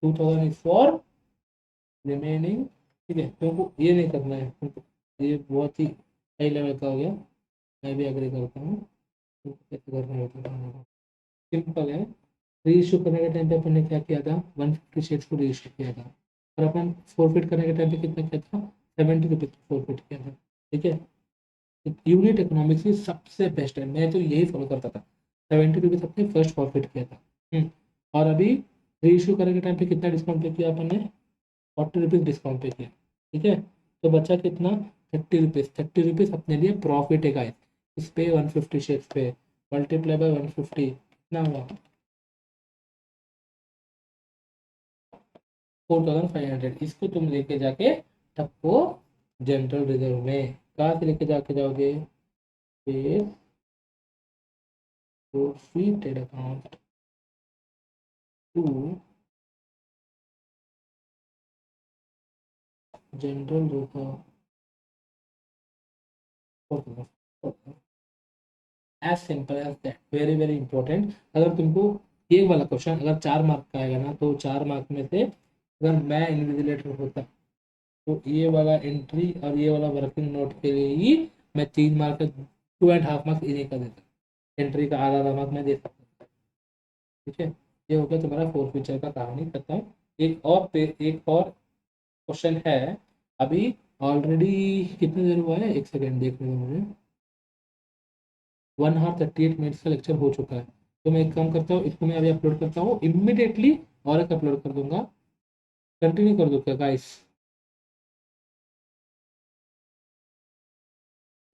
2,000 इज फॉर रिमेनिंग, ठीक है, तुमको ये नहीं करना है तुमको, ये बहुत ही हाई लेवल का हो गया, मैं भी एग्री करता हूँ, तुमको कैसे करना है बताता, सिंपल है। री इशू करने के टाइम पे अपन ने क्या किया था, 150 शेयर्स को री इशू किया था, और अपन फॉरफिट करने के टाइम पे कितना किया था, 70 रुपीज फॉरफिट किया था, ठीक है। यूनिट इकोनॉमिक्स में सबसे बेस्ट है, मैं तो यही फॉलो करता था, 70 रुपीज अपने फर्स्ट फॉरफिट किया था। और अभी री इशू करने के टाइम पे कितना डिस्काउंट पे किया अपन ने, 40 रुपीज डिस्काउंट पे किया, ठीक है। तो बचा कितना, 30 रुपीज, 30 रुपीज अपने लिए प्रॉफिट है गाइस, इस पे 150 शेयर्स पे मल्टीप्लाई बाय 150 कितना हुआ, 4,500। इसको तुम लेके जाके सबको जनरल रिजर्व में कहाँ से लेके जाके जाओगे, forfeited account to general reserve, as simple as that, very very important. अगर तुमको ये वाला क्वेश्चन अगर 4 मार्क का आएगा ना, तो 4 मार्क में से अगर मैं इन्विजिलेटर होता, तो ये वाला एंट्री और ये वाला वर्किंग नोट के लिए ही मैं 3 मार्क, 2.5 मार्क्स इन्हीं का देता, एंट्री का आधा आधा मार्क मैं दे सकता, ठीक है। ये हो गया तुम्हारा फोर फ्यूचर का कहानी खत्म। एक और क्वेश्चन है अभी, ऑलरेडी कितने देर हुआ है, एक सेकेंड देखने दो मुझे, 1 आवर 38 मिनट्स का लेक्चर हो चुका है। तो मैं एक काम करता हूँ, इसको मैं अभी अपलोड करता हूँ इमिडिएटली, और एक अपलोड कर दूंगा, कंटिन्यू कर दो क्या गाइस,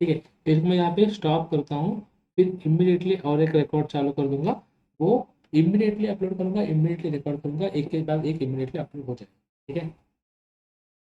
ठीक है। फिर मैं यहाँ पे स्टॉप करता हूँ, फिर इमिडिएटली और एक रिकॉर्ड चालू कर दूंगा, वो इमिडिएटली अपलोड करूंगा, इमिडिएटली रिकॉर्ड करूंगा, एक के बाद एक इमिडिएटली अपलोड हो जाए, ठीक है।